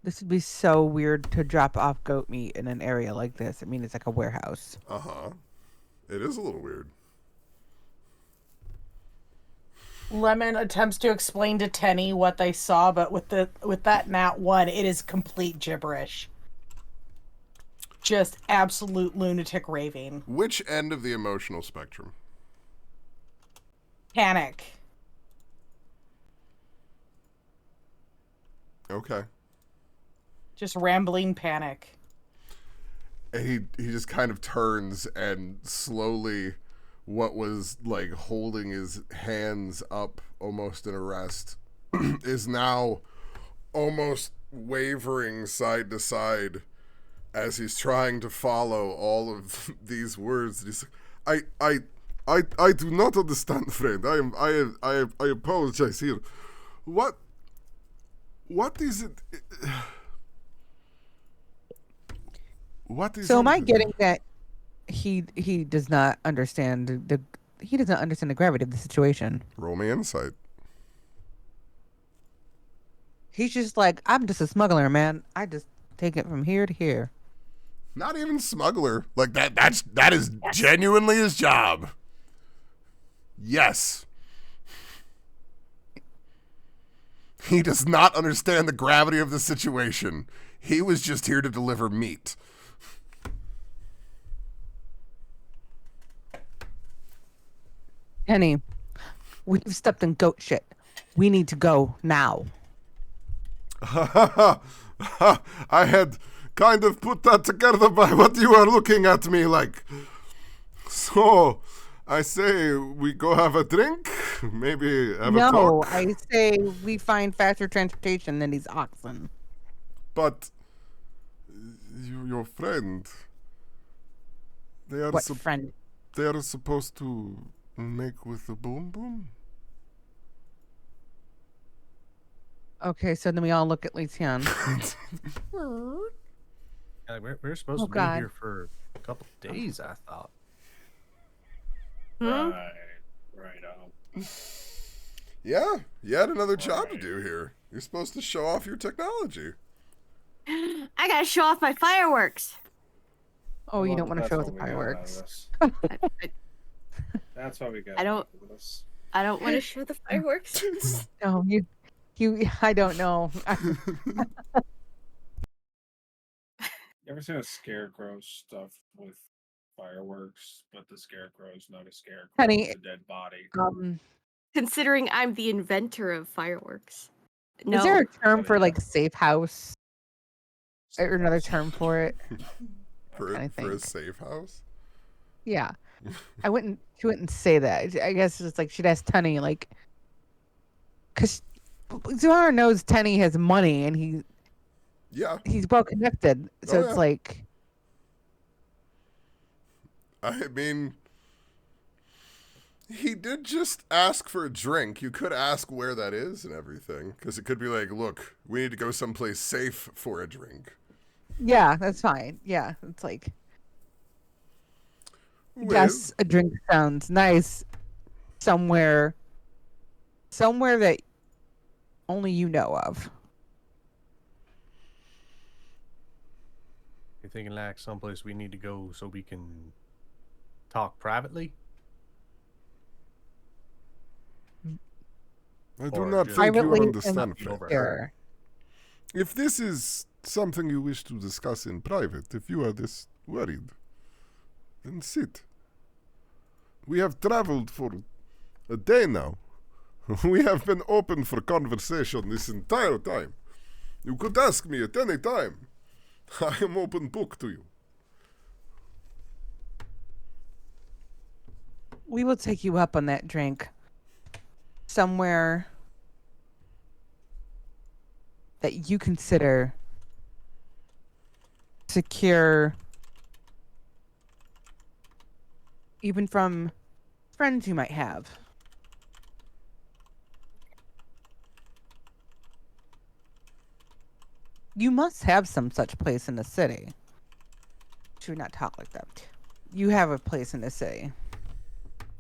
S8: This would be so weird to drop off goat meat in an area like this. I mean, it's like a warehouse.
S1: Uh-huh. It is a little weird.
S4: Lemon attempts to explain to Tenny what they saw, but with that nat one, it is complete gibberish. Just absolute lunatic raving.
S1: Which end of the emotional spectrum?
S4: Panic.
S1: Okay.
S4: Just rambling panic.
S1: And he just kind of turns and slowly, what was like holding his hands up almost in a rest is now almost wavering side to side as he's trying to follow all of these words. He's like, I do not understand, friend. I apologize here. What is it? What is?
S8: So am I getting that he does not understand he doesn't understand the gravity of the situation?
S1: Roll me insight.
S8: He's just like, I'm just a smuggler, man. I just take it from here to here.
S1: Not even smuggler. Like that is genuinely his job. Yes. He does not understand the gravity of the situation. He was just here to deliver meat.
S8: Penny, we've stepped in goat shit. We need to go now.
S1: I had kind of put that together by what you are looking at me like. So, I say we go have a drink? Maybe have a talk?
S8: No, I say we find faster transportation than these oxen.
S1: But your friend, they are
S8: What friend?
S1: They are supposed to make with the boom boom?
S8: Okay, so then we all look at Lucian.
S3: Yeah, we're supposed
S8: Oh,
S3: to be
S8: God.
S3: here for a couple days, I thought.
S9: Right on.
S1: Yeah, you had another job to do here. You're supposed to show off your technology.
S2: I gotta show off my fireworks.
S8: Oh, you
S9: Well,
S8: don't want to
S9: that's
S8: show
S9: what
S8: the
S9: we got out of
S8: fireworks.
S9: this.
S2: I,
S9: That's why we got.
S2: I don't-
S9: out of this.
S2: I don't want to show the fireworks.
S8: No, you, I don't know.
S9: You ever seen a scarecrow stuffed with fireworks, but the scarecrow's not a scarecrow,
S8: Honey,
S9: it's a dead body?
S2: Considering I'm the inventor of fireworks. No.
S8: Is there a term for
S9: Yeah.
S8: like safe house? Or another term for it?
S1: For
S8: I
S1: a
S8: think.
S1: safe house?
S8: Yeah. She wouldn't say that. I guess it's like she'd ask Tenny, like, because Zuhara knows Tenny has money and
S1: Yeah.
S8: he's well connected. So
S1: Oh,
S8: it's
S1: yeah.
S8: like,
S1: I mean, he did just ask for a drink. You could ask where that is and everything. Because it could be like, look, we need to go someplace safe for a drink.
S8: yeah, that's fine. Yeah, it's like,
S1: With-
S8: yes, a drink sounds nice somewhere that only you know of.
S3: You're thinking like someplace we need to go so we can talk privately?
S1: I do
S3: Or
S1: not
S3: just
S1: think you
S8: Privately
S1: understand,
S3: not be
S1: friend.
S3: overheard.
S8: Sure.
S1: If this is something you wish to discuss in private, if you are this worried, then sit. We have traveled for a day now. We have been open for conversation this entire time. You could ask me at any time. I am open book to you.
S8: We will take you up on that drink somewhere that you consider secure, even from friends you might have. You must have some such place in the city. Should we not talk like that? You have a place in the city.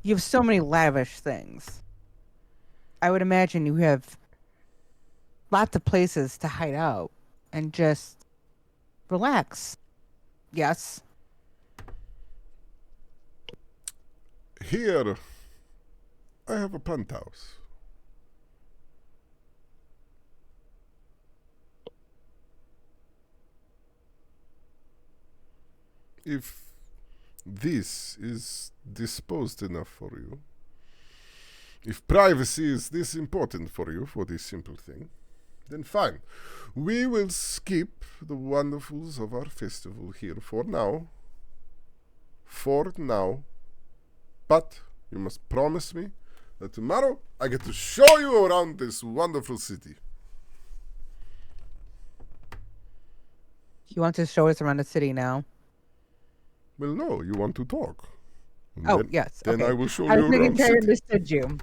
S8: You have so many lavish things. I would imagine you have lots of places to hide out and just relax. Yes.
S1: Here, I have a penthouse. If this is disposed enough for you, if privacy is this important for you for this simple thing, Then fine. We will skip the wonderfuls of our festival here for now. For now. But you must promise me that tomorrow I get to show you around this wonderful city.
S8: You want to show us around the city now?
S1: Well, no, you want to talk. And
S8: Oh,
S1: then,
S8: yes.
S1: Then
S8: okay.
S1: I will show
S8: I
S1: you
S8: was making
S1: around
S8: sure I
S1: city.
S8: understood you.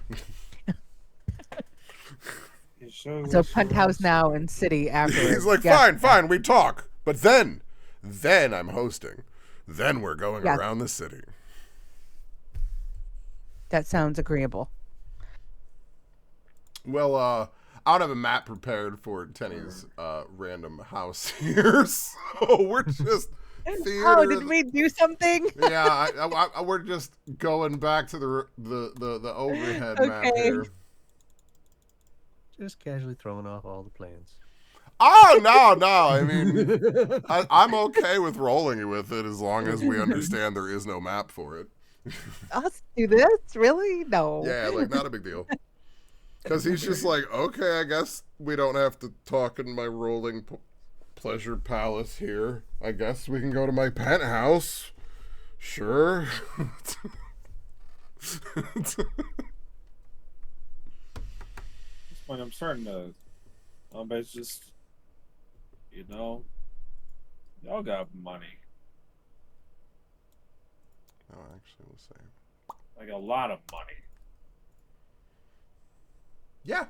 S8: So penthouse now and city afterwards.
S1: He's like,
S8: Yes,
S1: fine, we talk. But then I'm hosting. Then we're going
S8: Yes.
S1: around the city.
S8: That sounds agreeable.
S1: Well, I don't have a map prepared for Tenny's random house here, so we're just theater.
S8: Oh, did we do something?
S1: Yeah, we're just going back to the overhead map
S8: Okay.
S1: here.
S3: Just casually throwing off all the plans.
S1: Oh no! I mean, I'm okay with rolling with it as long as we understand there is no map for it.
S8: Us do this? Really? No.
S1: Yeah, like not a big deal. Because he's just like, okay, I guess we don't have to talk in my rolling pleasure palace here. I guess we can go to my penthouse. Sure.
S9: This point, I'm starting to. It's just, y'all got money,
S1: Oh, actually, we'll say.
S9: like a lot of money.
S1: Yeah.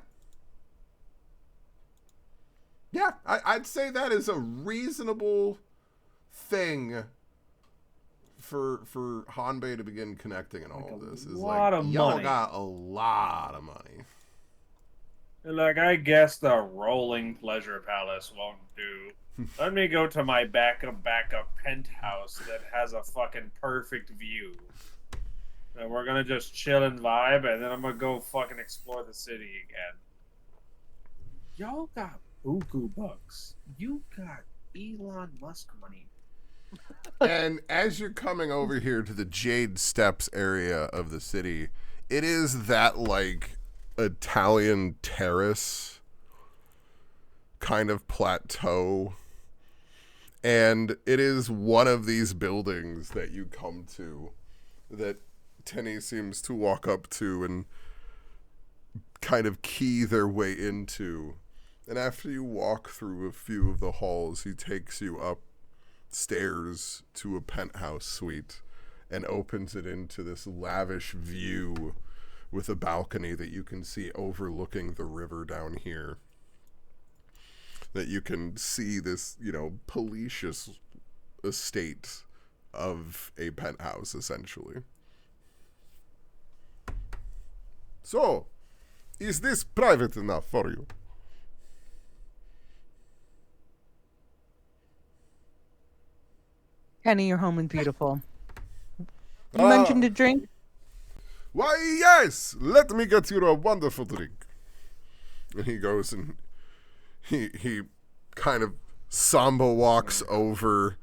S1: Yeah, I'd say that is a reasonable thing for Hanbei to begin connecting in all of this. Is
S9: lot
S1: like,
S9: of
S1: y'all
S9: money.
S1: got a lot of money.
S9: Like, I guess the rolling pleasure palace won't do. Let me go to my backup penthouse that has a fucking perfect view. And we're gonna just chill and vibe, and then I'm gonna go fucking explore the city again. Y'all got buku bucks. You got Elon Musk money.
S1: And as you're coming over here to the Jade Steps area of the city, it is that, like, Italian terrace kind of plateau. And it is one of these buildings that you come to that Tenny seems to walk up to and kind of key their way into. And after you walk through a few of the halls, he takes you upstairs to a penthouse suite and opens it into this lavish view with a balcony that you can see overlooking the river down here. That you can see this, palatial estate of a penthouse, essentially. So, is this private enough for you?
S8: Penny, your home is beautiful. You mentioned a drink?
S1: Why, yes! Let me get you a wonderful drink. And he goes and he kind of samba walks over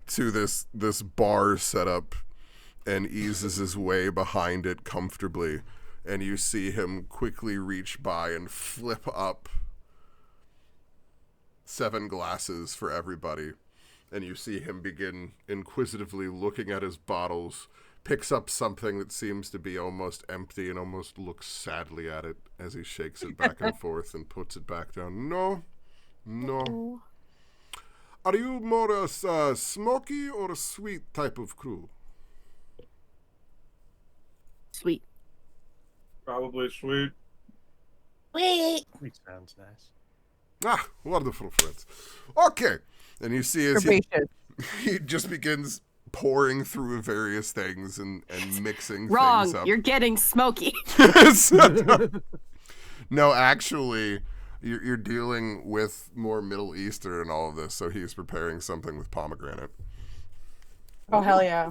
S1: to this bar setup and eases his way behind it comfortably. And you see him quickly reach by and flip up 7 glasses for everybody. And you see him begin inquisitively looking at his bottles, picks up something that seems to be almost empty and almost looks sadly at it as he shakes it back and forth and puts it back down. No. Are you more a smoky or a sweet type of crew?
S2: Sweet.
S9: Probably sweet.
S6: Wait.
S3: Sweet sounds nice.
S1: Ah, wonderful, friends. Okay. And you see as he just begins pouring through various things and mixing
S2: Wrong.
S1: things up.
S2: You're getting smoky.
S1: No, actually, you're dealing with more Middle Eastern and all of this, so he's preparing something with pomegranate.
S4: Oh, hell yeah.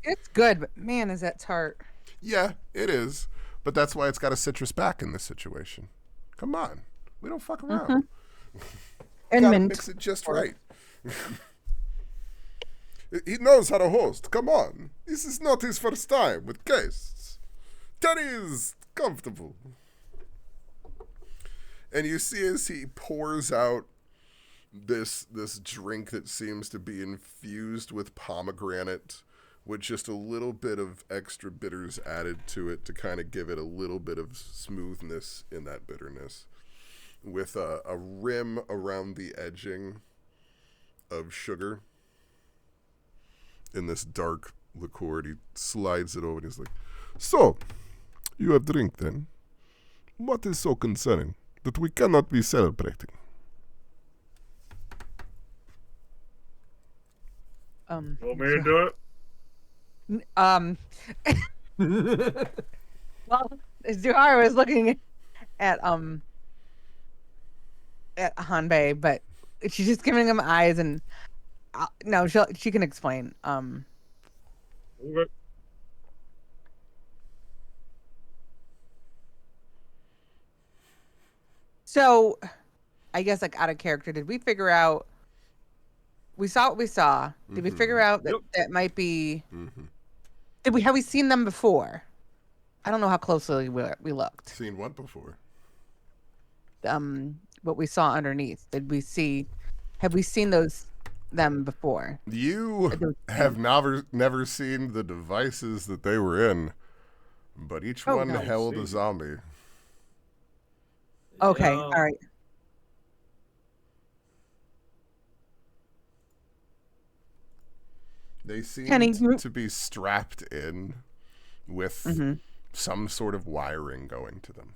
S8: It's good, but man, is that tart.
S1: Yeah, it is. But that's why it's got a citrus back in this situation. Come on. We don't fuck around.
S8: And
S1: Gotta
S8: mint.
S1: mix it just right. He knows how to host. Come on. This is not his first time with guests. Terry is comfortable. And you see as he pours out this drink that seems to be infused with pomegranate with just a little bit of extra bitters added to it to kind of give it a little bit of smoothness in that bitterness, with a rim around the edging of sugar in this dark liqueur. And he slides it over and he's like, "So, you have drink then? What is so concerning that we cannot be celebrating?"
S9: Want me to do it?
S8: Well, Zuhara was looking at Hanbei, but she's just giving him eyes, and no, she can explain.
S9: Okay.
S8: So, I guess like out of character, did we figure out? We saw what we saw. Did we figure out that that might be? Have we seen them before? I don't know how closely we looked.
S1: Seen what before?
S8: What we saw underneath. Have we seen them before?
S1: You have never seen the devices that they were in, but each one
S8: no.
S1: held a zombie.
S8: Okay,
S9: Yeah.
S8: all right.
S1: They seemed
S8: Kenny,
S1: to be strapped in with some sort of wiring going to them.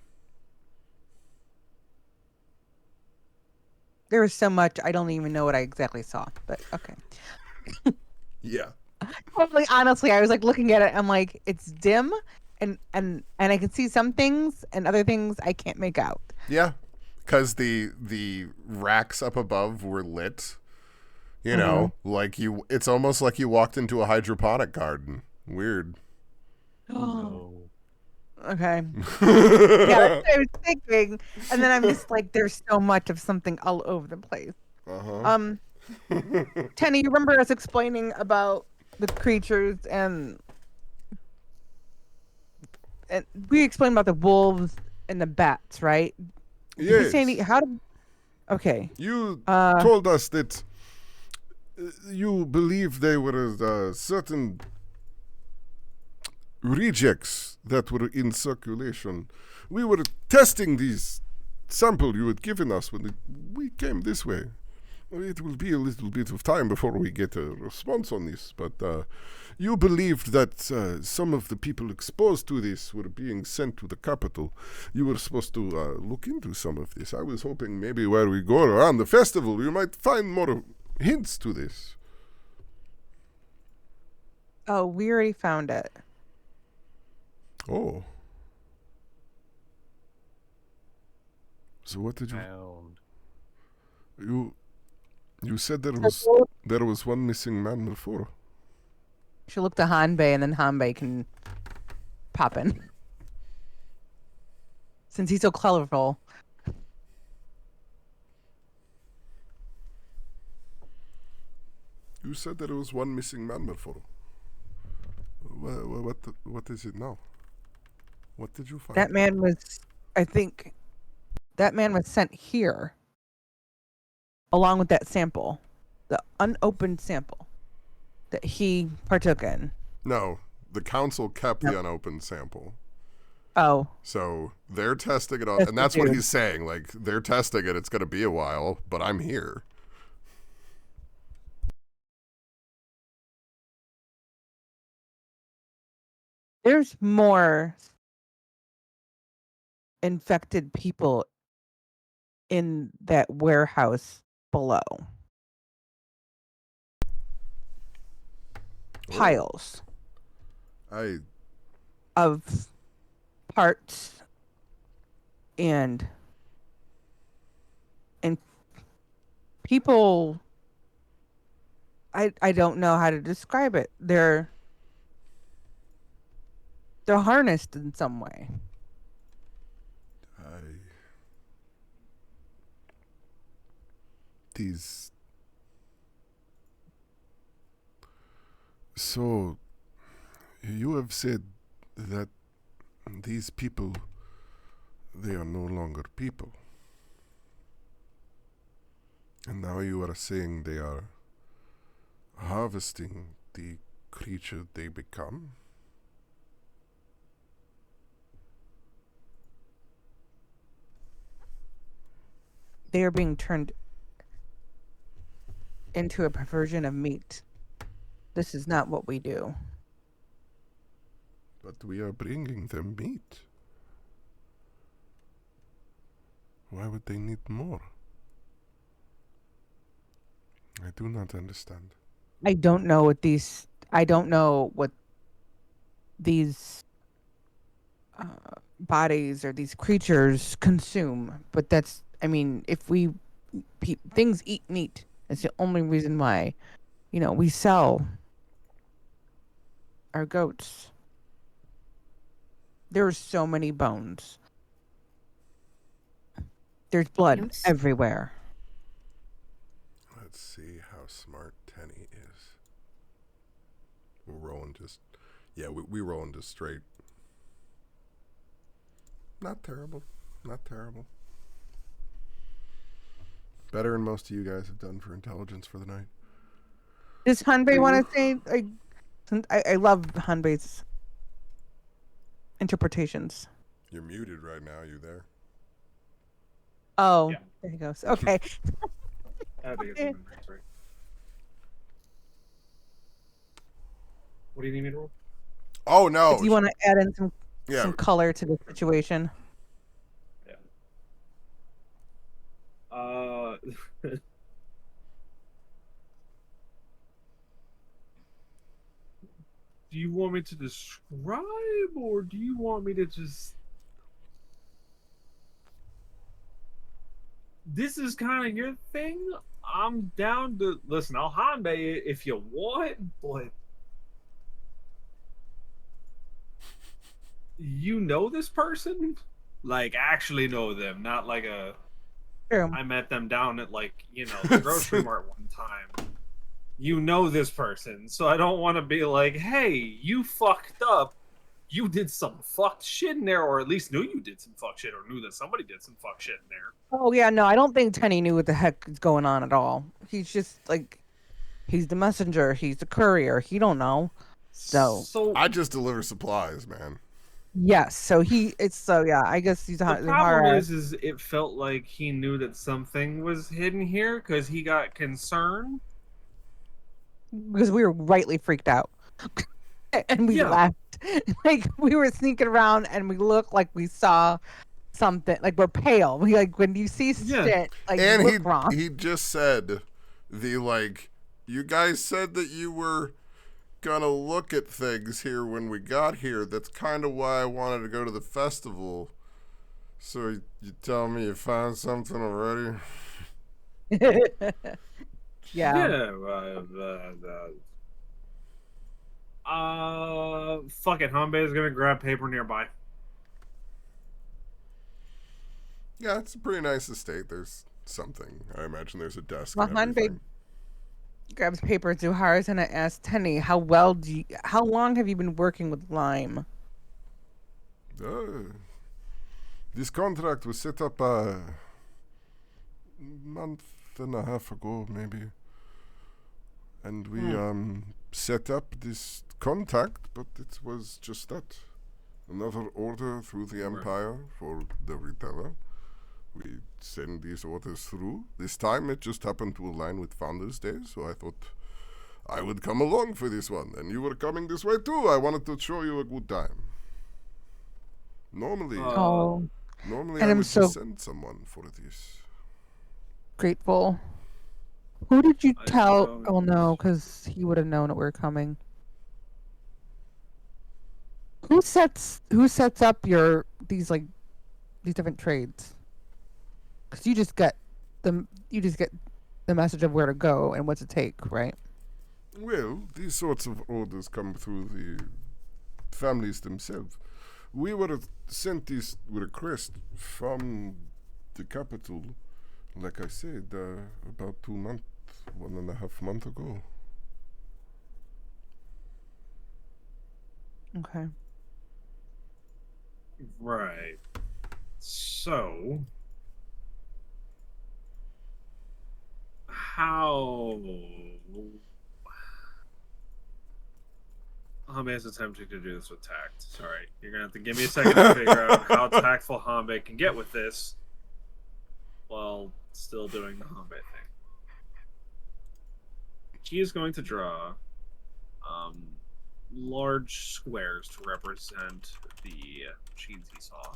S8: There was so much I don't even know what I exactly saw, but okay.
S1: Yeah.
S8: Totally, honestly, I was like looking at it. I'm like, it's dim, and I can see some things, and other things I can't make out.
S1: Yeah, because the racks up above were lit. You know, like it's almost like you walked into a hydroponic garden. Weird.
S3: No.
S8: Okay. Yeah, that's what I was thinking, and then I'm just like, there's so much of something all over the place. Tenny, you remember us explaining about the creatures and we explained about the wolves and the bats, right? Did you
S1: Yes.
S8: say how did? Okay.
S1: You told us that you believe they were certain rejects that were in circulation. We were testing these sample you had given us when we came this way. It will be a little bit of time before we get a response on this, but you believed that some of the people exposed to this were being sent to the capital. You were supposed to look into some of this. I was hoping maybe where we go around the festival, we might find more hints to this.
S8: Oh, we already found it.
S1: Oh. So what did you...
S3: Found.
S1: You said there was one missing man before.
S8: She'll look to Hanbei, and then Hanbei can pop in. Since he's so colorful.
S1: You said there was one missing man before. What is it now? What did you find?
S8: That man was, I think, sent here. Along with that sample. The unopened sample. That he partook in.
S1: No, the council kept the unopened sample.
S8: Oh.
S1: So they're testing it on, and that's what he's saying. Like, they're testing it. It's going to be a while, but I'm here.
S8: There's more infected people in that warehouse below. Piles of parts and people, I don't know how to describe it. They're harnessed in some way.
S1: These... So, you have said that these people, they are no longer people. And now you are saying they are harvesting the creature they become?
S8: They are being turned into a perversion of meat. This is not what we do.
S1: But we are bringing them meat. Why would they need more? I do not understand.
S8: I don't know what these. I don't know what these bodies or these creatures consume. But that's. I mean, if we things eat meat. That's the only reason why, we sell our goats. There are so many bones. There's blood
S2: Yes.
S8: everywhere.
S1: Let's see how smart Tenny is. We're rolling just... Yeah, we rolling just straight. Not terrible. Not terrible. Better than most of you guys have done for intelligence for the night.
S8: Does Hanbei want to say? I love Hanbei's interpretations.
S1: You're muted right now. You there?
S8: Oh,
S9: Yeah.
S8: there he goes. Okay.
S9: I think it's in the next, right? What do you need me to roll?
S1: Oh, no.
S8: Do you want to add in some
S1: Yeah.
S8: color to the situation?
S9: Yeah. Do you want me to describe, or do you want me to just... This is kind of your thing. I'm down to listen. I'll Hanbei it if you want, but you know this person, like actually know them, not like a.
S8: True.
S9: I met them down at the grocery mart one time. You know this person, so I don't want to be like, hey, you fucked up. You did some fucked shit in there, or at least knew you did some fucked shit, or knew that somebody did some fucked shit in there.
S8: Oh yeah, no, I don't think Tenny knew what the heck is going on at all. He's just like, he's the messenger, he's the courier. He don't know. So
S1: I just deliver supplies, man.
S8: yes, so yeah. I guess he's
S9: the problem is it felt like he knew that something was hidden here because he got concerned.
S8: Because we were rightly freaked out, and we left. Like we were sneaking around, and we looked like we saw something. Like we're pale. We like when you see shit. Like
S1: and
S8: you look wrong.
S1: he just said you guys said that you were gonna look at things here when we got here. That's kind of why I wanted to go to the festival. So you tell me you found something already?
S8: Yeah.
S9: Fuck it. Hanbei is gonna grab paper nearby.
S1: Yeah, it's a pretty nice estate. There's something. I imagine there's a desk
S8: Well,
S1: and
S8: Hanbei
S1: everything.
S8: grabs paper. Zuhara's gonna ask Tenny, how long have you been working with Lime?
S1: This contract was set up a month and a half ago, maybe. And we set up this contact, but it was just that. Another order through the Empire for the reteller. We send these orders through. This time it just happened to align with Founders Day, so I thought I would come along for this one. And you were coming this way too. I wanted to show you a good time. Normally
S8: and
S1: I
S8: I'm
S1: would
S8: so
S1: just send someone for this.
S8: grateful. Who did you tell? Oh no, because he would have known that we were coming. Who sets up these different trades? Because you just get the message of where to go and what to take, right?
S1: Well, these sorts of orders come through the families themselves. We were sent this request from the capital, like I said, about 1.5 months ago.
S8: Okay.
S9: Right. So How? Hambe is attempting to do this with tact. Sorry, you're gonna have to give me a second to figure out how tactful Hambe can get with this, while still doing the Hambe thing. He is going to draw large squares to represent the machines he saw.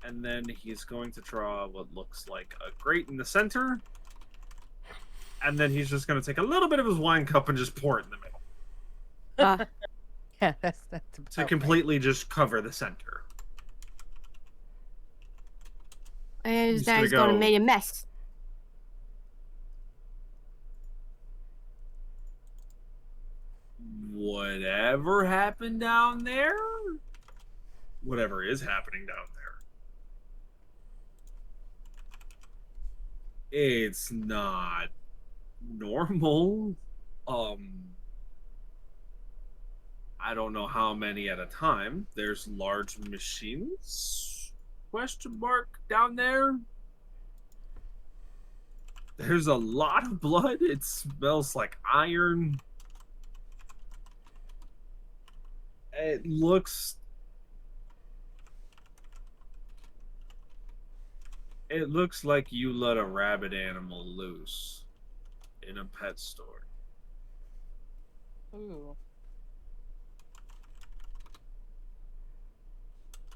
S9: And then he's going to draw what looks like a grate in the center. And then he's just going to take a little bit of his wine cup and just pour it in the middle.
S8: Yeah, that's about
S9: To
S8: right.
S9: completely just cover the center.
S2: His
S9: He's gonna
S2: dad's gonna
S9: go-
S2: make a mess.
S9: Whatever happened down there? Whatever is happening down there. It's not normal. I don't know how many at a time. There's large machines? Question mark down there. There's a lot of blood. It smells like iron. It looks like you let a rabid animal loose in a pet store.
S8: Ooh.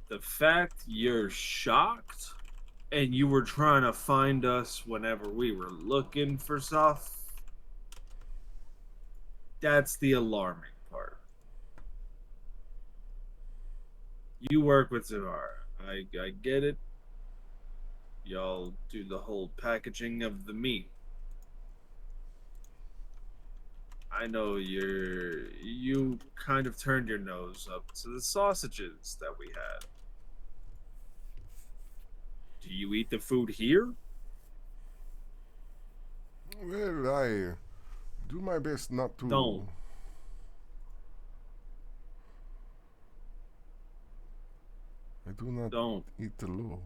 S9: The fact you're shocked and you were trying to find us whenever we were looking for stuff, that's the alarming part. You work with Zahara. I get it. Y'all do the whole packaging of the meat. I know you kind of turned your nose up to the sausages that we had. Do you eat the food here?
S1: Well, I do my best not to.
S9: Don't.
S1: I do not
S9: Don't.
S1: eat the law.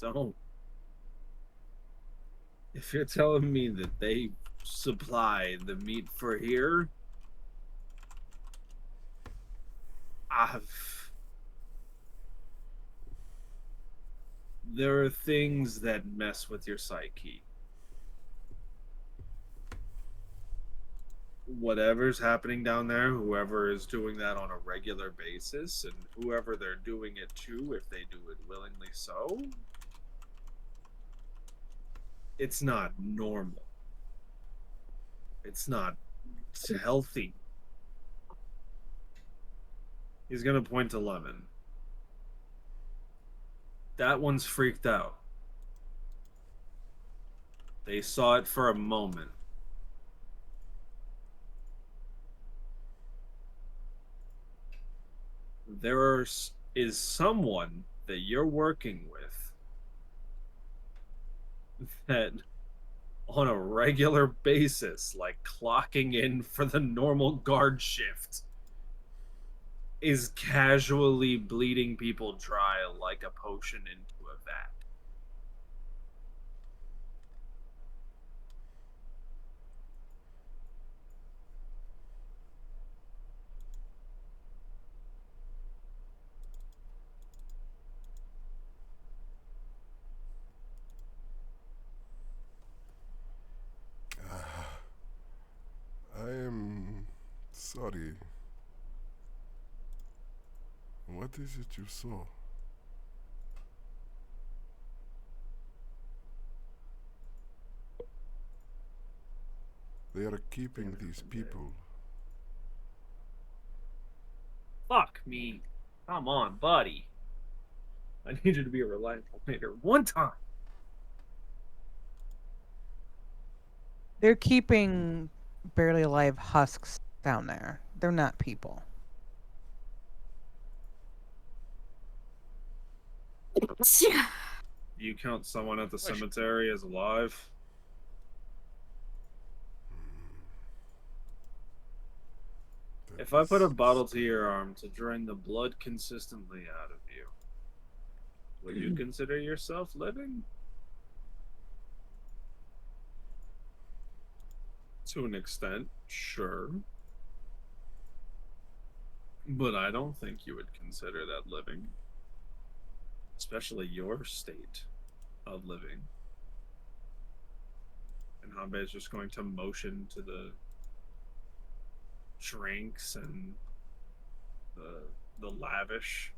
S9: Don't. If you're telling me that they supply the meat for here, there are things that mess with your psyche. Whatever's happening down there, whoever is doing that on a regular basis, and whoever they're doing it to, if they do it willingly so, it's not normal. It's not healthy. He's gonna point to Lemon. That one's freaked out. They saw it for a moment. There is someone that you're working with that on a regular basis, like clocking in for the normal guard shift, is casually bleeding people dry like a potion into a vat.
S1: I am sorry. What is it you saw? They are keeping these people.
S9: Fuck me. Come on, buddy. I need you to be a reliable leader one time.
S8: They're keeping barely alive husks down there. They're not people.
S9: Do you count someone at the cemetery as alive? If I put a bottle to your arm to drain the blood consistently out of you, Would you consider yourself living? To an extent, sure. But I don't think you would consider that living. Especially your state of living. And Hanbei is just going to motion to the drinks and the lavish.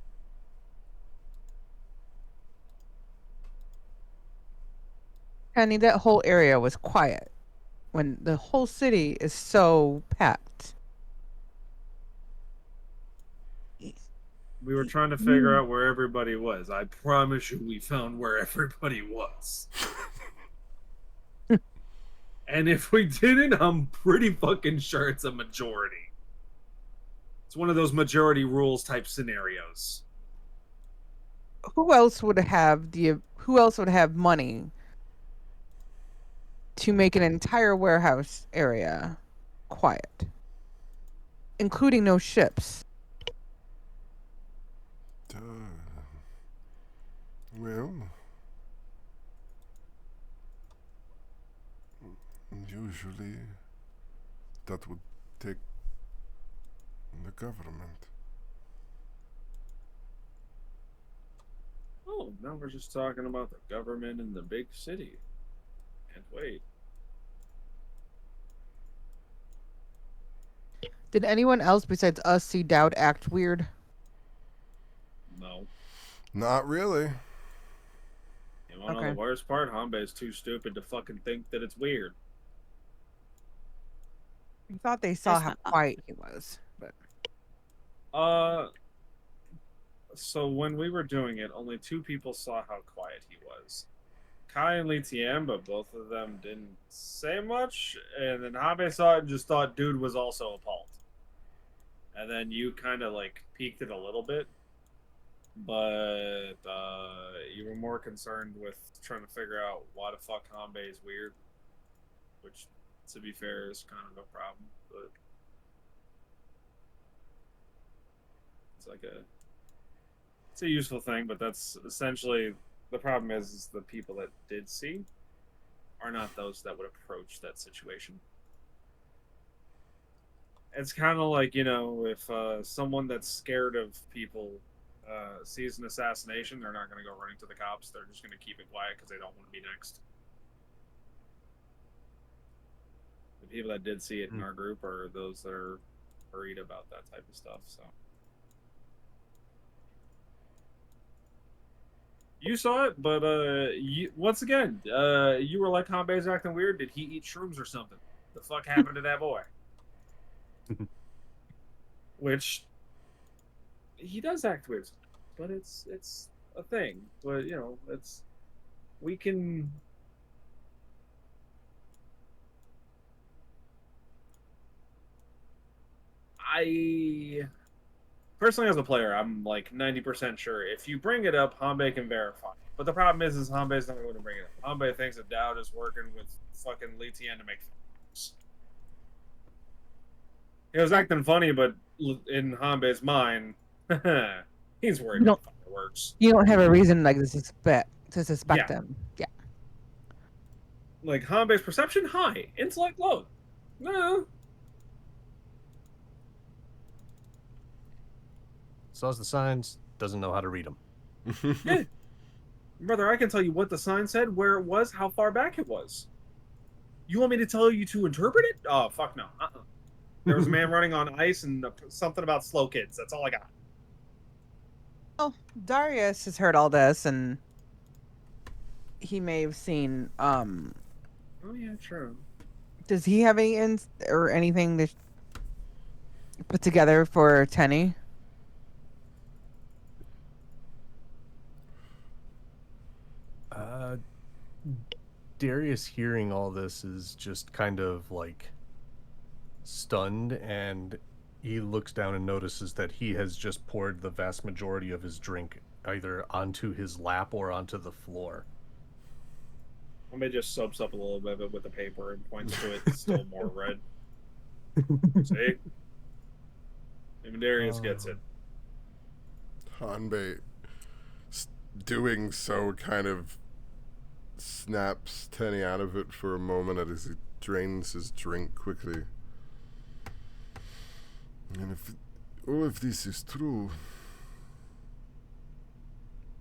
S8: Penny, that whole area was quiet when the whole city is so packed.
S9: We were trying to figure out where everybody was. I promise you we found where everybody was. And if we didn't, I'm pretty fucking sure it's a majority. It's one of those majority rules type scenarios.
S8: Who else would have money to make an entire warehouse area quiet, including no ships?
S1: Well, usually that would take the government.
S9: Oh, now we're just talking about the government in the big city. Can't wait.
S8: Did anyone else besides us see Dowd act weird?
S9: No.
S1: Not really.
S9: You wanna know the worst part? Hanbei is too stupid to fucking think that it's weird.
S8: I thought they saw how quiet he was, but
S9: so when we were doing it, only 2 people saw how quiet he was. Kai and Li Tian, but both of them didn't say much, and then Hanbei saw it and just thought dude was also appalled. And then you kind of like peeked it a little bit, but you were more concerned with trying to figure out why the fuck Hanbei is weird, which, to be fair, is kind of a problem, but it's like it's a useful thing, but that's essentially the problem is the people that did see are not those that would approach that situation. It's kind of like, you know, if someone that's scared of people sees an assassination, they're not going to go running to the cops. They're just going to keep it quiet because they don't want to be next. The people that did see it in our group are those that are worried about that type of stuff. So you saw it, but once again, you were like, Hanbei's acting weird. Did he eat shrooms or something? The fuck happened to that boy? Which he does act weird, but it's a thing. But you know, we can. I personally, as a player, I'm like 90% sure if you bring it up, Hanbei can verify. But the problem is Hanbei's not going to bring it up. Hanbei thinks that Dowd is working with fucking Li Tian to make films. He was acting funny, but in Hanbei's mind, he's worried about fireworks.
S8: You don't have a reason like to suspect him. Yeah.
S9: Like Hanbei's perception high, intellect low. No.
S3: Saws the signs, doesn't know how to read them.
S9: Yeah. Brother, I can tell you what the sign said, where it was, how far back it was. You want me to tell you to interpret it? Oh, fuck no. There was a man running on ice and something about slow kids. That's all I got.
S8: Oh, Darius has heard all this, and he may have seen.
S9: Oh yeah, true.
S8: Does he have any or anything to put together for Tenny?
S3: Darius hearing all this is just kind of like stunned, and he looks down and notices that he has just poured the vast majority of his drink either onto his lap or onto the floor.
S9: Somebody just soaps up a little bit of it with the paper and points to it. It's still more red. See? Even Darius gets it.
S1: Hanbei doing so kind of snaps Tenny out of it for a moment as he drains his drink quickly. And if all of this is true,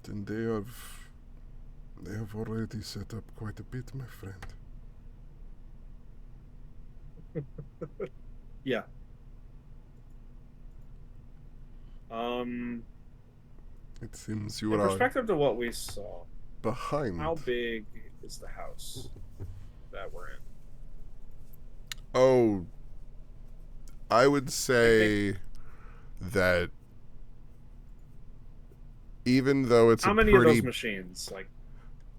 S1: then they have already set up quite a bit, my friend.
S9: Yeah.
S1: It seems you
S9: In
S1: are
S9: perspective to what we saw,
S1: behind.
S9: how big is the house that we're in?
S1: Oh, I would say that even though it's
S9: How
S1: a
S9: many
S1: pretty,
S9: of those machines? Like,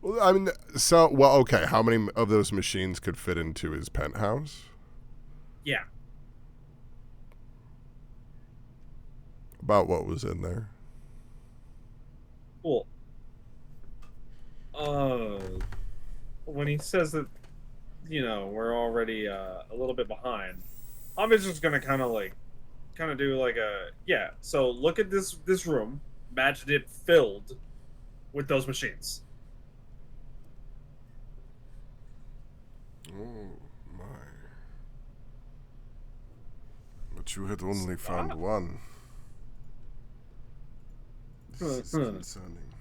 S1: well, I mean, so well, okay. How many of those machines could fit into his penthouse?
S9: yeah.
S1: About what was in there?
S9: Cool. When he says that, we're already a little bit behind, I'm just gonna kind of do like a yeah. So look at this room. Imagine it filled with those machines.
S1: Oh my! But you had only found one. This is concerning.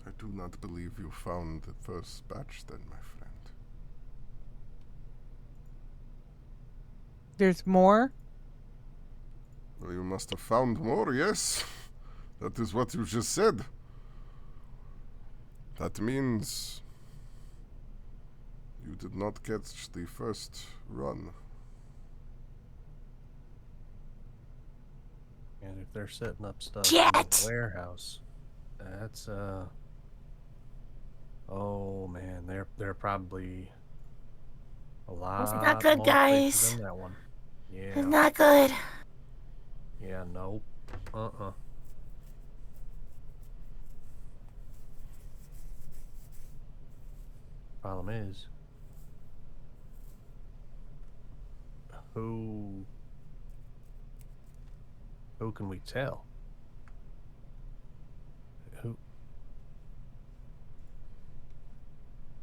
S1: I do not believe you found the first batch then, my friend.
S8: There's more?
S1: Well, you must have found more, yes? That is what you just said. That means you did not catch the first run.
S3: And if they're setting up stuff in
S6: Jet!
S3: the warehouse, that's oh man, they're probably a lot
S6: not good,
S3: more
S6: guys.
S3: places than that one.
S6: It's
S3: Yeah.
S6: not good.
S3: Yeah, nope. Problem is, who can we tell? Who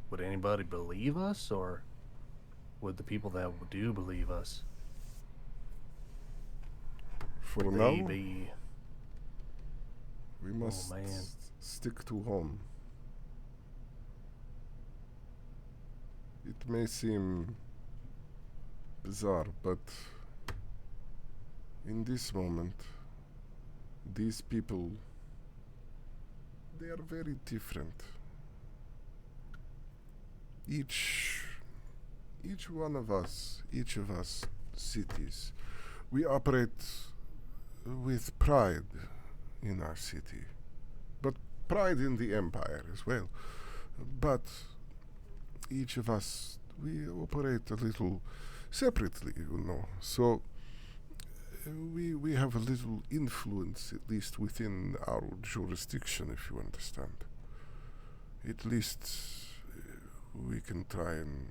S3: would anybody believe us, or would the people that do believe us,
S1: For
S3: would
S1: now,
S3: they be?
S1: we must
S3: man.
S1: stick to home. It may seem bizarre, but in this moment, these people, they are very different. Each one of us, each of us cities, we operate with pride in our city, but pride in the empire as well. But each of us, we operate a little separately, So we have a little influence, at least within our jurisdiction, if you understand. At least we can try and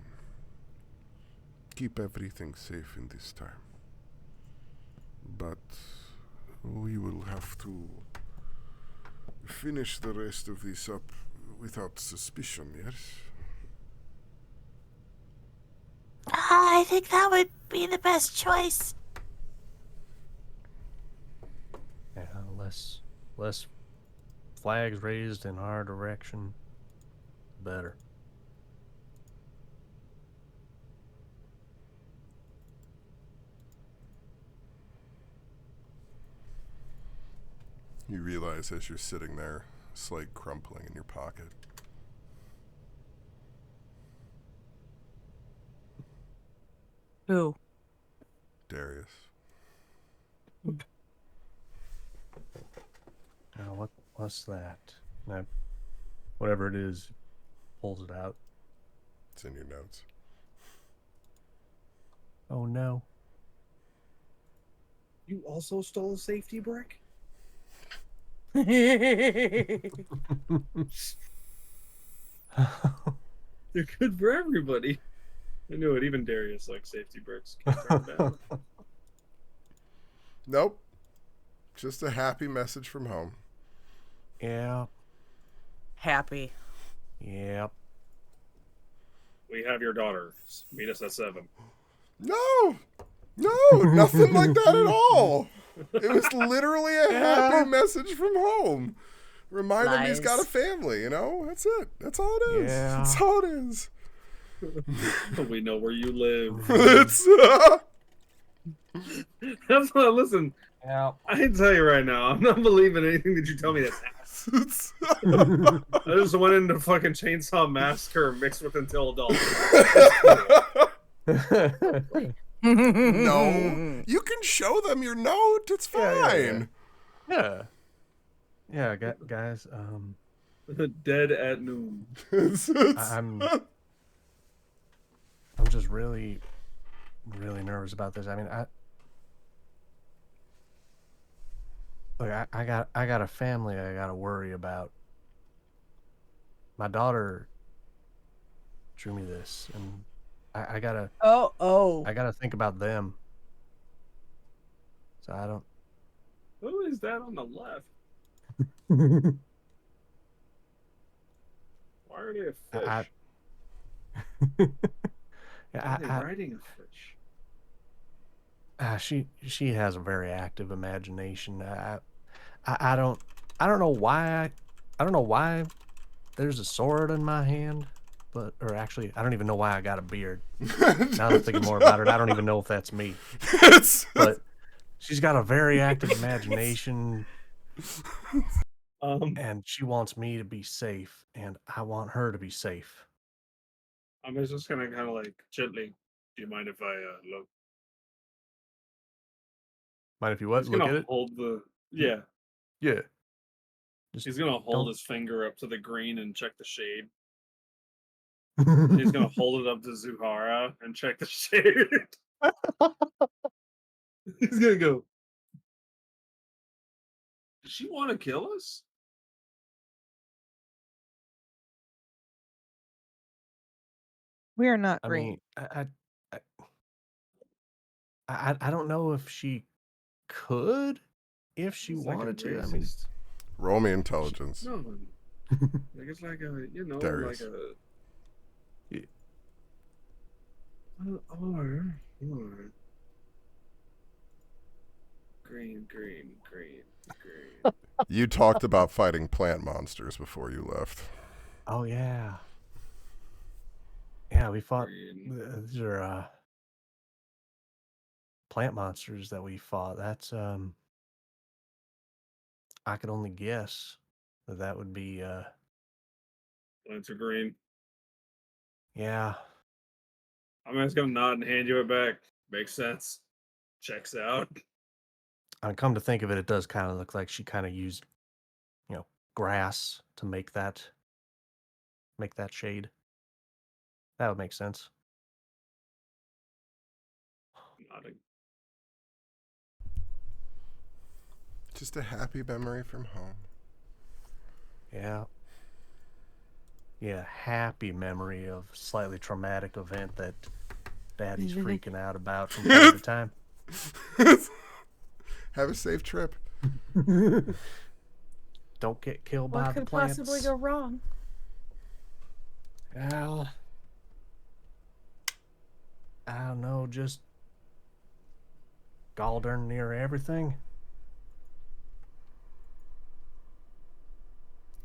S1: keep everything safe in this time. But we will have to finish the rest of this up without suspicion, yes?
S6: I think that would be the best choice.
S3: Yeah, less flags raised in our direction, better.
S1: You realize as you're sitting there, slight crumpling in your pocket.
S4: Who?
S1: Darius.
S3: Now what's that? Now, whatever it is, pulls it out.
S1: It's in your notes.
S3: Oh no.
S7: You also stole a safety brick? They're good for everybody. I knew it. Even Darius likes safety bricks. Can't turn it down.
S1: Nope. Just a happy message from home.
S3: Yeah.
S4: Happy.
S3: Yep.
S9: We have your daughter. Meet us at 7.
S1: No, nothing like that at all. It was literally a happy message from home. Remind him he's got a
S4: Lies.
S1: family, you know? That's it. That's all it is.
S3: Yeah.
S1: That's all it is.
S9: We know where you live.
S1: It's,
S9: That's what. Listen,
S3: Yeah.
S9: I can tell you right now, I'm not believing anything that you tell me that's happened. I just went into fucking Chainsaw Massacre mixed with Until Dawn.
S1: no, you can show them your note. It's fine.
S3: Yeah, guys.
S9: Dead at noon.
S3: I'm just really nervous about this. I mean, I got a family I got to worry about. My daughter drew me this, and I gotta I gotta think about them. So I don't.
S9: Who is that on the left? Why are they a fish? Why are they riding a fish?
S3: She has a very active imagination. I don't know why I don't know why there's a sword in my hand, or actually I don't even know why I got a beard. Now that I'm thinking more about it, I don't even know if that's me. But she's got a very active imagination, and she wants me to be safe, and I want her to be safe.
S9: I'm just gonna kind of like gently. Do you mind if I look?
S3: Mind if you what?
S9: He's
S3: Look
S9: gonna
S3: at it?
S9: hold the yeah.
S3: Yeah.
S9: He's gonna hold
S3: don't-
S9: his finger up to the green and check the shade. He's gonna hold it up to Zuhara and check the shade. He's gonna go. Does she want to kill us?
S8: We are not
S3: I
S8: green.
S3: mean, I don't know if she could, if she
S9: It's like a
S3: wanted to. I mean,
S9: racist.
S1: Roll me intelligence.
S9: No, like it's like a
S1: Darius.
S9: like a.
S3: Yeah.
S9: Or green.
S1: You talked about fighting plant monsters before you left.
S3: oh yeah, yeah. We fought.
S9: Green.
S3: These are plant monsters that we fought. That's I could only guess that would be
S9: Plants are green.
S3: yeah.
S9: I'm just gonna nod and hand you it back. Makes sense. Checks out.
S3: Come to think of it, it does kind of look like she kind of used, grass to make that shade. That would make sense.
S9: Nodding.
S1: Just a happy memory from home.
S3: Yeah. Yeah, happy memory of slightly traumatic event that Daddy's freaking out about from time to time.
S1: Have a safe trip.
S3: Don't get killed by
S4: What
S3: the
S4: could
S3: plants.
S4: possibly go wrong?
S3: Well, I don't know, just Galdern near everything.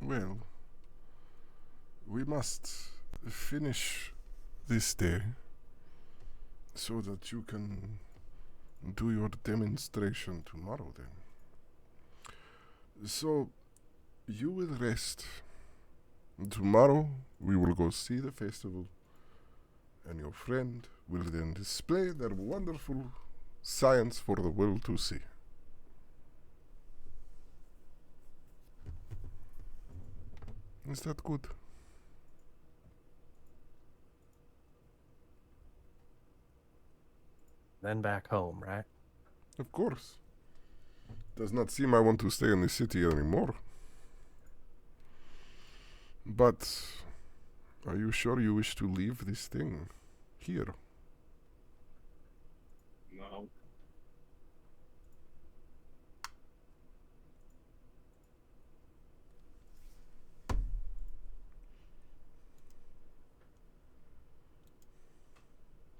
S1: Well, we must finish this day so that you can do your demonstration tomorrow then. So, you will rest. Tomorrow, we will go see the festival, and your friend will then display their wonderful science for the world to see. Is that good?
S3: Then back home, right?
S1: Of course. Does not seem I want to stay in the city anymore. But are you sure you wish to leave this thing here?
S9: No.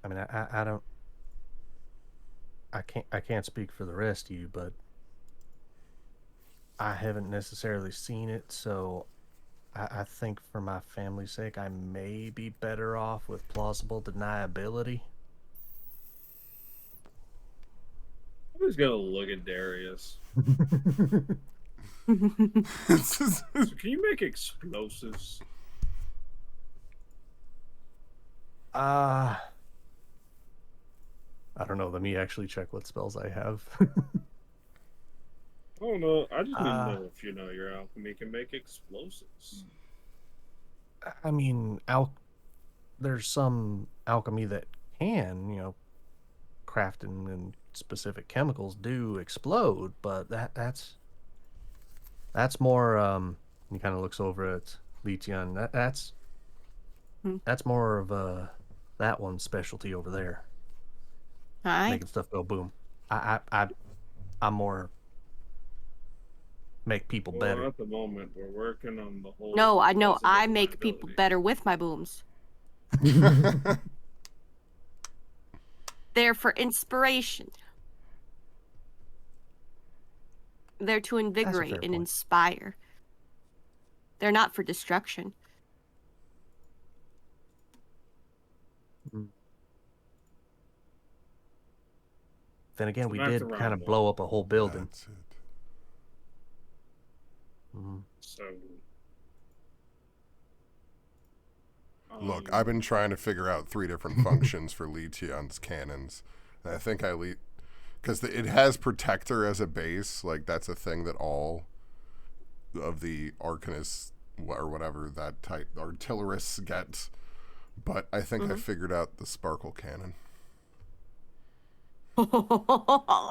S3: I mean, I don't, I can't speak for the rest of you, but I haven't necessarily seen it, so I think for my family's sake, I may be better off with plausible deniability.
S9: I'm just gonna look at Darius. So can you make explosives?
S3: I don't know. Let me actually check what spells I have.
S9: I don't know. I just need to know if you know your alchemy can make explosives.
S3: I mean, there's some alchemy that can, crafting and specific chemicals do explode, but that's more. He kind of looks over at Leetion. That's more of that one's specialty over there.
S2: Hi.
S3: Making stuff go boom. I'm more make people
S9: Well,
S3: better.
S9: at the moment, we're working on the whole.
S2: No, I know.
S9: plausible
S2: I make people
S9: deniability.
S2: better with my booms. They're for inspiration. They're to invigorate
S3: fair
S2: and
S3: point.
S2: inspire. They're not for destruction.
S3: Then again,
S9: So
S3: we
S9: that's
S3: did
S9: around
S3: kind of
S9: one.
S3: blow up a whole building.
S1: That's it.
S9: So.
S1: Look, I've been trying to figure out 3 different functions for Leetion's cannons. And I think because it has Protector as a base. Like, that's a thing that all of the Arcanists, or whatever that type, artillerists get. But I think I figured out the Sparkle Cannon.
S3: Oh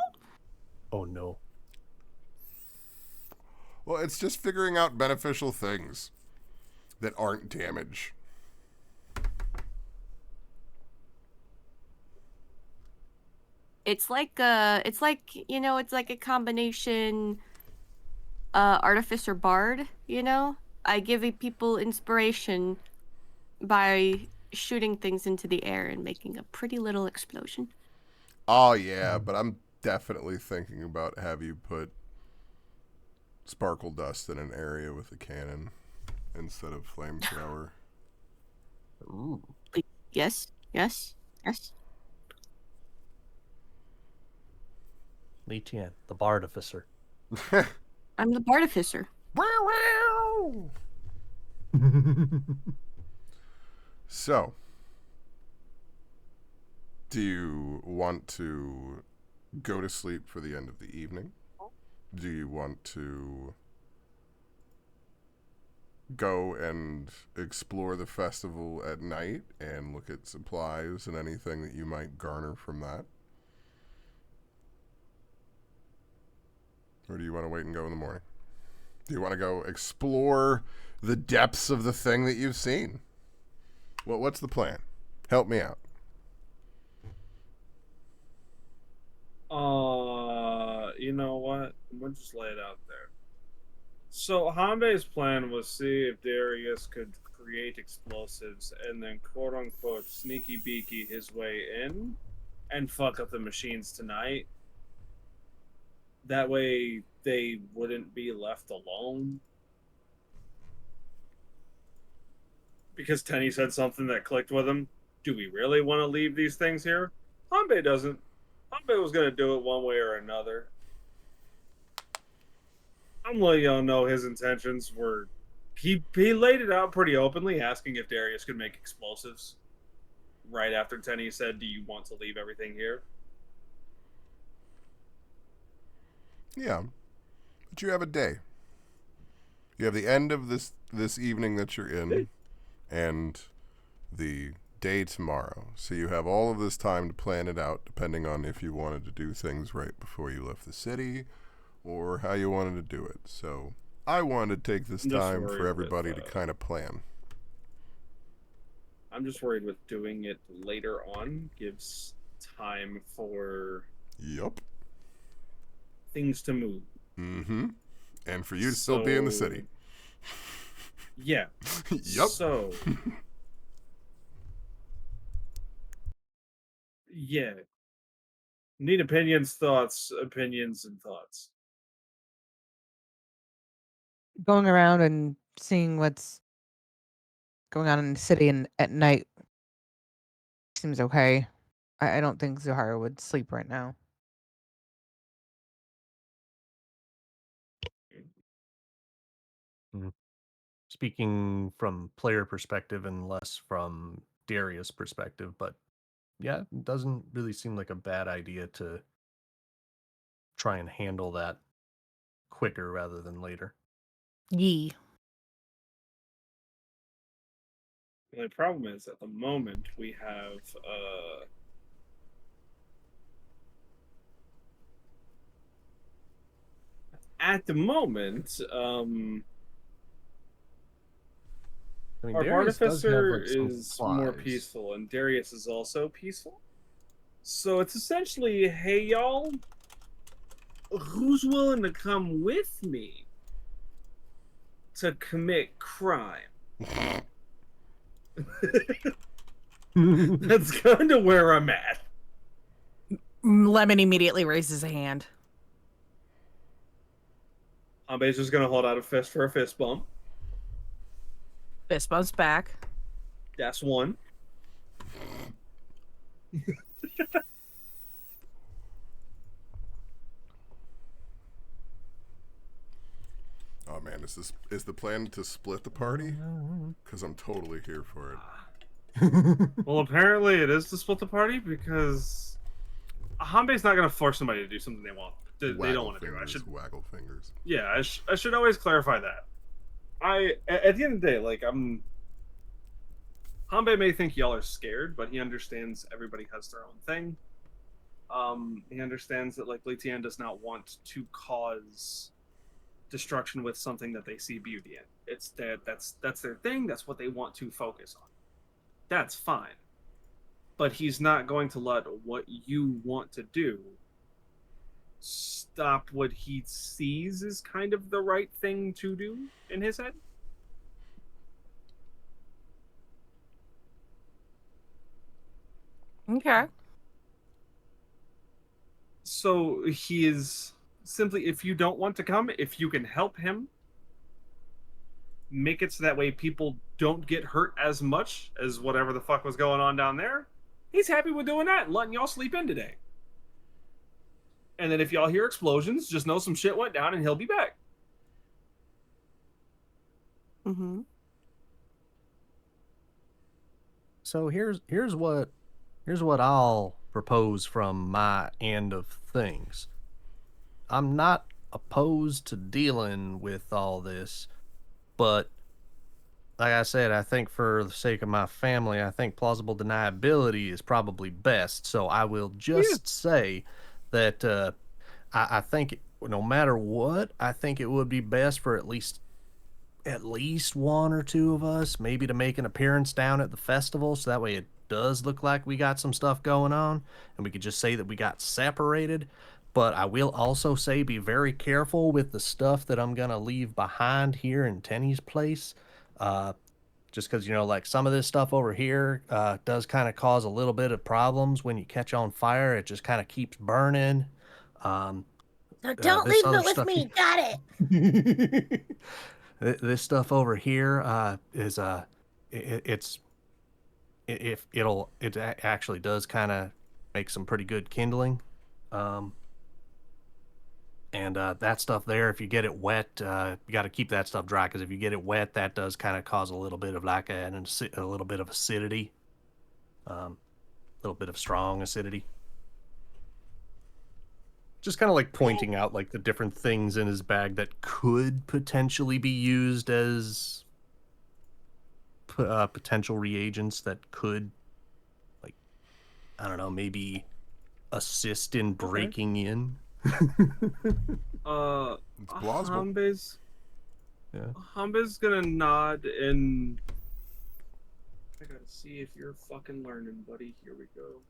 S3: no.
S1: Well, it's just figuring out beneficial things that aren't damage.
S2: It's like a combination artificer bard, I give people inspiration by shooting things into the air and making a pretty little explosion.
S1: Oh, yeah, but I'm definitely thinking about have you put sparkle dust in an area with a cannon instead of flamethrower.
S3: Ooh.
S2: Yes.
S3: Leetion, the Bardificer.
S2: I'm the bartificer.
S1: So, do you want to go to sleep for the end of the evening? Do you want to go and explore the festival at night and look at supplies and anything that you might garner from that? Or do you want to wait and go in the morning? Do you want to go explore the depths of the thing that you've seen? What's the plan? Help me out.
S9: You know what? We'll just lay it out there. So Hanbe's plan was see if Darius could create explosives and then quote unquote sneaky beaky his way in and fuck up the machines tonight. That way they wouldn't be left alone. Because Tenny said something that clicked with him. Do we really want to leave these things here? Hanbe doesn't. Hanbe was going to do it one way or another. I'm letting y'all know his intentions were... He laid it out pretty openly, asking if Darius could make explosives. Right after Tenny said, do you want to leave everything here?
S1: Yeah. But you have a day. You have the end of this evening that you're in and the day tomorrow. So you have all of this time to plan it out, depending on if you wanted to do things right before you left the city or how you wanted to do it. So I wanted to take this time for everybody to kind of plan.
S9: I'm just worried with doing it later on gives time for things to move.
S1: Mm-hmm. And for you to still be in the city.
S9: Yeah.
S1: Yep.
S9: So Yeah. Need opinions, thoughts, opinions, and thoughts.
S8: Going around and seeing what's going on in the city and at night seems okay. I don't think Zohara would sleep right now.
S3: Speaking from player perspective and less from Darius' perspective, but yeah, it doesn't really seem like a bad idea to try and handle that quicker rather than later.
S4: Yee.
S9: The only problem is at the moment we have at the moment,
S3: I mean,
S9: our
S3: Darius does have
S9: Artificer
S3: like some
S9: is more
S3: supplies.
S9: peaceful, and Darius is also peaceful. So it's essentially, hey y'all, who's willing to come with me to commit crime? That's kind of where I'm at.
S4: Lemon immediately raises a hand.
S9: Ambe's just gonna hold out a fist for a fist bump.
S4: Fist bumps back.
S9: That's one.
S1: Oh man, is the plan to split the party? Because I'm totally here for it.
S9: Well, apparently it is to split the party because Hanbei's not gonna force somebody to do something they want. They don't want to do. I should
S1: waggle fingers.
S9: Yeah, I should always clarify that. At the end of the day, like Hanbei may think y'all are scared, but he understands everybody has their own thing. He understands that like Litian does not want to cause destruction with something that they see beauty in. It's that's their thing. That's what they want to focus on. That's fine. But he's not going to let what you want to do stop what he sees is kind of the right thing to do in his head.
S4: Okay.
S9: So he is simply, if you don't want to come, if you can help him, make it so that way people don't get hurt as much as whatever the fuck was going on down there, he's happy with doing that and letting y'all sleep in today. And then if y'all hear explosions, just know some shit went down and he'll be back.
S2: Mm-hmm.
S3: So here's what I'll propose from my end of things. I'm not opposed to dealing with all this, but like I said, I think for the sake of my family, I think plausible deniability is probably best. So I will just say that I think no matter what, I think it would be best for at least one or two of us maybe to make an appearance down at the festival, so that way it does look like we got some stuff going on and we could just say that we got separated. But I will also say be very careful with the stuff that I'm gonna leave behind here in Tenny's place, just because like some of this stuff over here does kind of cause a little bit of problems when you catch on fire. It just kind of keeps burning.
S6: So don't
S3: This
S6: leave
S3: other
S6: it with
S3: stuff
S6: me. Got it.
S3: This stuff over here is it's if it actually does kind of make some pretty good kindling, and that stuff there, if you get it wet, you got to keep that stuff dry, because if you get it wet, that does kind of cause a little bit of like a little bit of acidity, a little bit of strong acidity. Just kind of like pointing out like the different things in his bag that could potentially be used as potential reagents that could, like, I don't know, maybe assist in breaking in.
S1: It's plausible.
S9: Hanbei's gonna nod and I gotta see if you're fucking learning, buddy. Here we go.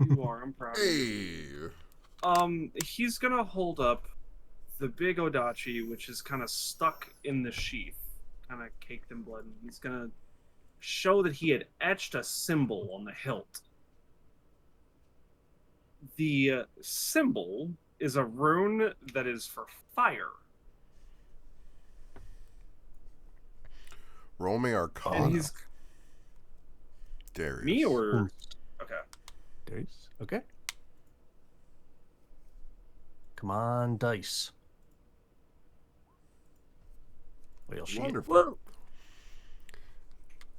S9: You are. I'm proud of you. He's gonna hold up the big Odachi, which is kind of stuck in the sheath, kind of caked in blood, and he's gonna show that he had etched a symbol on the hilt. The symbol is a rune that is for fire.
S1: Roll me
S9: And
S1: Arcana,
S9: he's
S1: Darius.
S9: me or okay.
S3: Dice. Okay. Come on, dice. Well, shit.
S1: Wonderful.
S4: Whoa.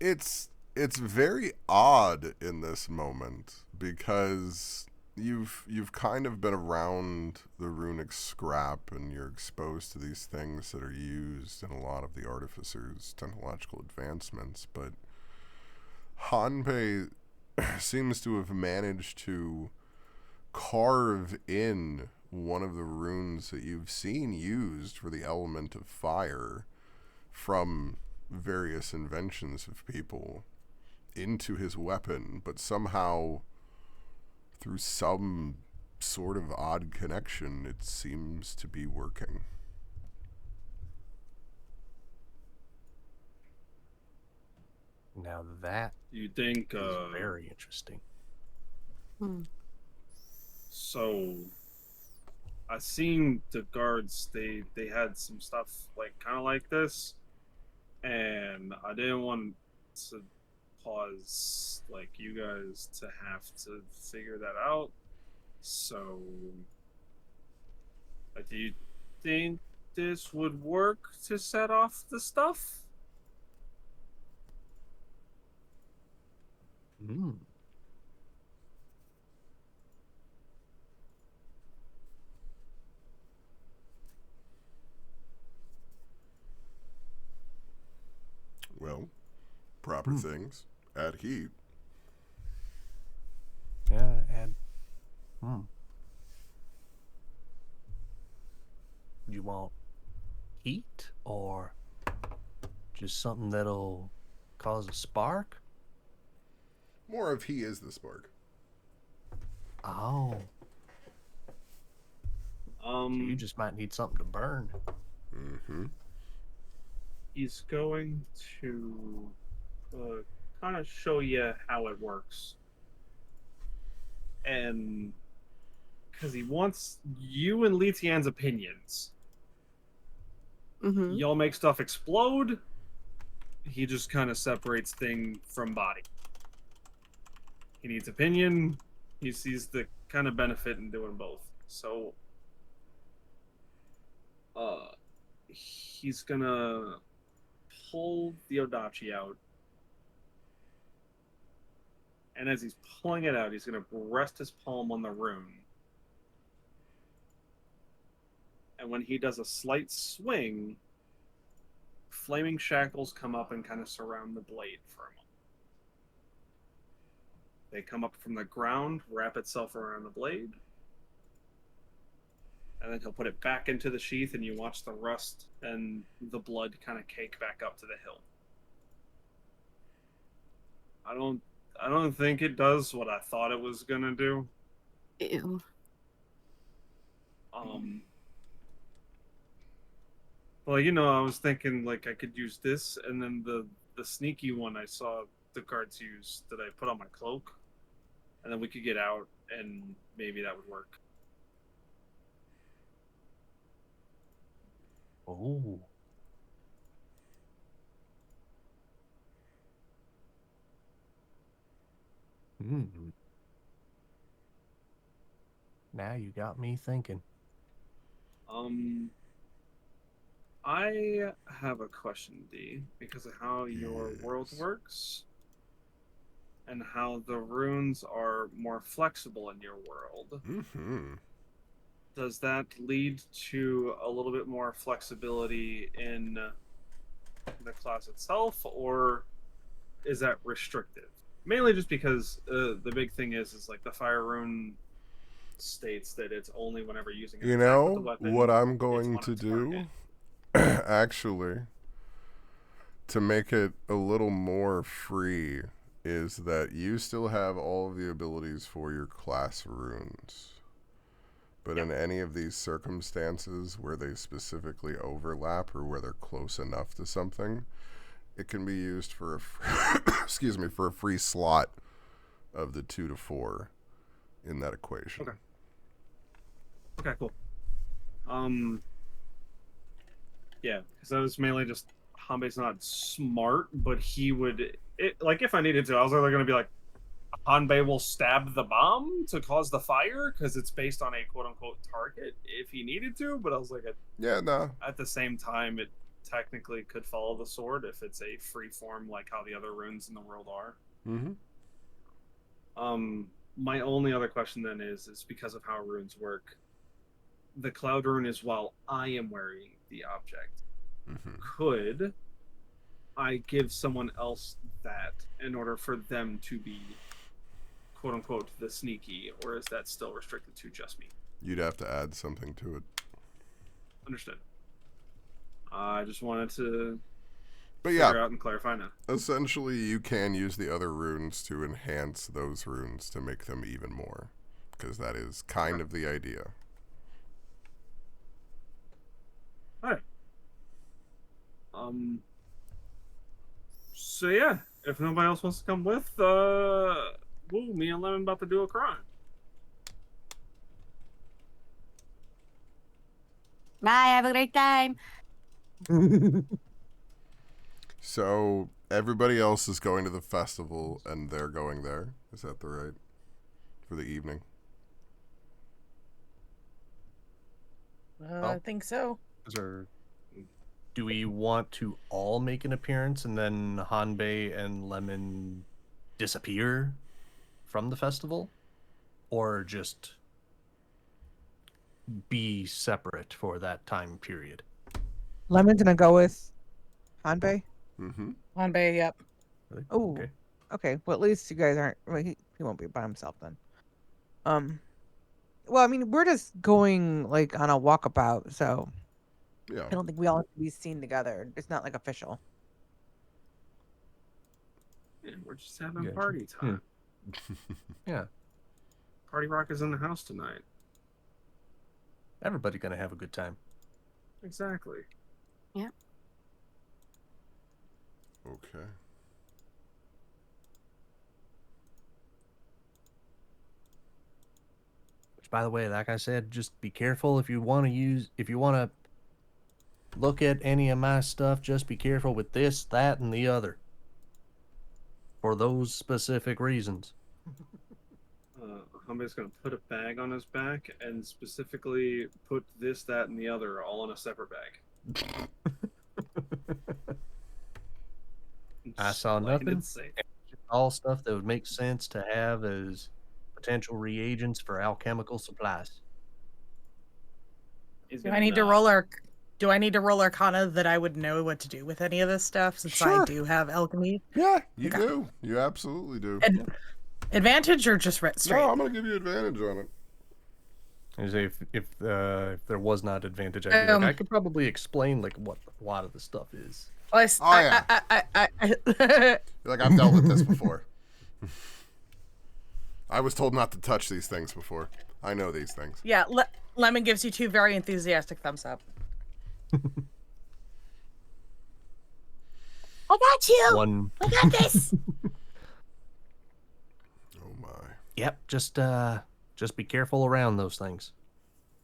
S1: It's very odd in this moment because you've kind of been around the runic scrap and you're exposed to these things that are used in a lot of the artificers' technological advancements, but Hanpei seems to have managed to carve in one of the runes that you've seen used for the element of fire from various inventions of people into his weapon, but somehow through some sort of odd connection it seems to be working.
S3: Now that
S9: You think
S3: is very interesting.
S9: so I seen the guards, they had some stuff like kind of like this, and I didn't want to cause like you guys to have to figure that out. So do you think this would work to set off the stuff?
S3: Mm.
S1: Well, proper things add heat.
S3: Yeah, and you want heat or just something that'll cause a spark?
S1: More of he is the spark.
S3: Oh, so you just might need something to burn.
S1: Mm-hmm.
S9: He's going to kind of show you how it works. And because he wants you and Li Tian's opinions.
S2: Mm-hmm.
S9: Y'all make stuff explode. He just kind of separates thing from body. He needs opinion. He sees the kind of benefit in doing both. So, he's gonna pull the Odachi out. And as he's pulling it out, he's gonna rest his palm on the rune. And when he does a slight swing, flaming shackles come up and kind of surround the blade for a moment. They come up from the ground, wrap itself around the blade, and then he'll put it back into the sheath, and you watch the rust and the blood kind of cake back up to the hilt. I don't think it does what I thought it was gonna do.
S2: Ew.
S9: Well, I was thinking like I could use this, and then the sneaky one I saw the guards use that I put on my cloak, and then we could get out, and maybe that would work.
S3: Oh. Hmm. Now you got me thinking.
S9: I have a question, D, because of how your world works and how the runes are more flexible in your world.
S1: Mm-hmm.
S9: Does that lead to a little bit more flexibility in the class itself, or is that restrictive? Mainly just because the big thing is like the fire rune states that it's only whenever using an attack with the weapon.
S1: What I'm
S9: it's
S1: going
S9: on
S1: to
S9: its
S1: do,
S9: target.
S1: actually, to make it a little more free, is that you still have all of the abilities for your class runes. But in any of these circumstances where they specifically overlap or where they're close enough to something, it can be used for a free, for a free slot of the 2 to 4 in that equation.
S7: Okay. Okay, cool. Yeah, because that was mainly just Hanbei's not smart, but he would like if I needed to, I was either going to be like, Hanbei will stab the bomb to cause the fire because it's based on a quote unquote target if he needed to, but I was like, at the same time, it technically could follow the sword if it's a free form like how the other runes in the world are.
S1: Mm-hmm.
S7: My only other question then is because of how runes work. The cloud rune is while I am wearing the object.
S1: Mm-hmm.
S7: Could I give someone else that in order for them to be quote unquote the sneaky, or is that still restricted to just me?
S1: You'd have to add something to it.
S7: Understood. I just wanted to
S1: But
S7: figure
S1: yeah,
S7: out and clarify now.
S1: essentially you can use the other runes to enhance those runes to make them even more, because that is kind of the idea.
S7: Alright. So yeah, if nobody else wants to come with, me and Lemon about to do a crime.
S2: Bye. Have a great time.
S1: So everybody else is going to the festival, and they're going there. Is that the right for the evening?
S4: I think so.
S3: Or do we want to all make an appearance and then Hanbei and Lemon disappear from the festival? Or just be separate for that time period?
S8: Lemon's gonna go with Hanbei.
S1: Mm-hmm.
S4: Hanbei, yep.
S3: Really?
S8: Oh,
S3: Okay.
S8: okay. Well, at least you guys aren't. Well, he won't be by himself then. Well, I mean, we're just going like on a walkabout, so
S1: Yeah.
S8: I don't think we all have to be seen together. It's not like official.
S7: Yeah, we're just having
S3: Gotcha.
S7: party time.
S3: Yeah.
S7: Party Rock is in the house tonight.
S3: Everybody gonna have a good time.
S7: Exactly.
S2: Yeah.
S1: Okay.
S3: Which, by the way, like I said, just be careful if you want to look at any of my stuff, just be careful with this, that, and the other. For those specific reasons.
S7: Hanbei's gonna put a bag on his back and specifically put this, that, and the other all in a separate bag.
S3: I saw
S7: Playing
S3: nothing.
S7: it safe.
S3: All stuff that would make sense to have as potential reagents for alchemical supplies.
S7: He's
S4: Do
S7: gonna
S4: I need to
S7: nod.
S4: roll Arcana that I would know what to do with any of this stuff since I
S1: Sure.
S4: do have alchemy?
S1: Yeah, you
S4: Okay.
S1: do. You absolutely do.
S4: Advantage or just straight?
S1: No, I'm going to give you advantage on it.
S3: I say if there was not advantage, I'd be like, I could probably explain like what a lot of the stuff is.
S1: Oh, yeah. You're like, I've dealt with this before. I was told not to touch these things before. I know these things.
S4: Yeah, Lemon gives you 2 very enthusiastic thumbs up.
S6: I got you.
S3: One.
S6: I got this.
S1: Oh, my.
S3: Yep, just be careful around those things.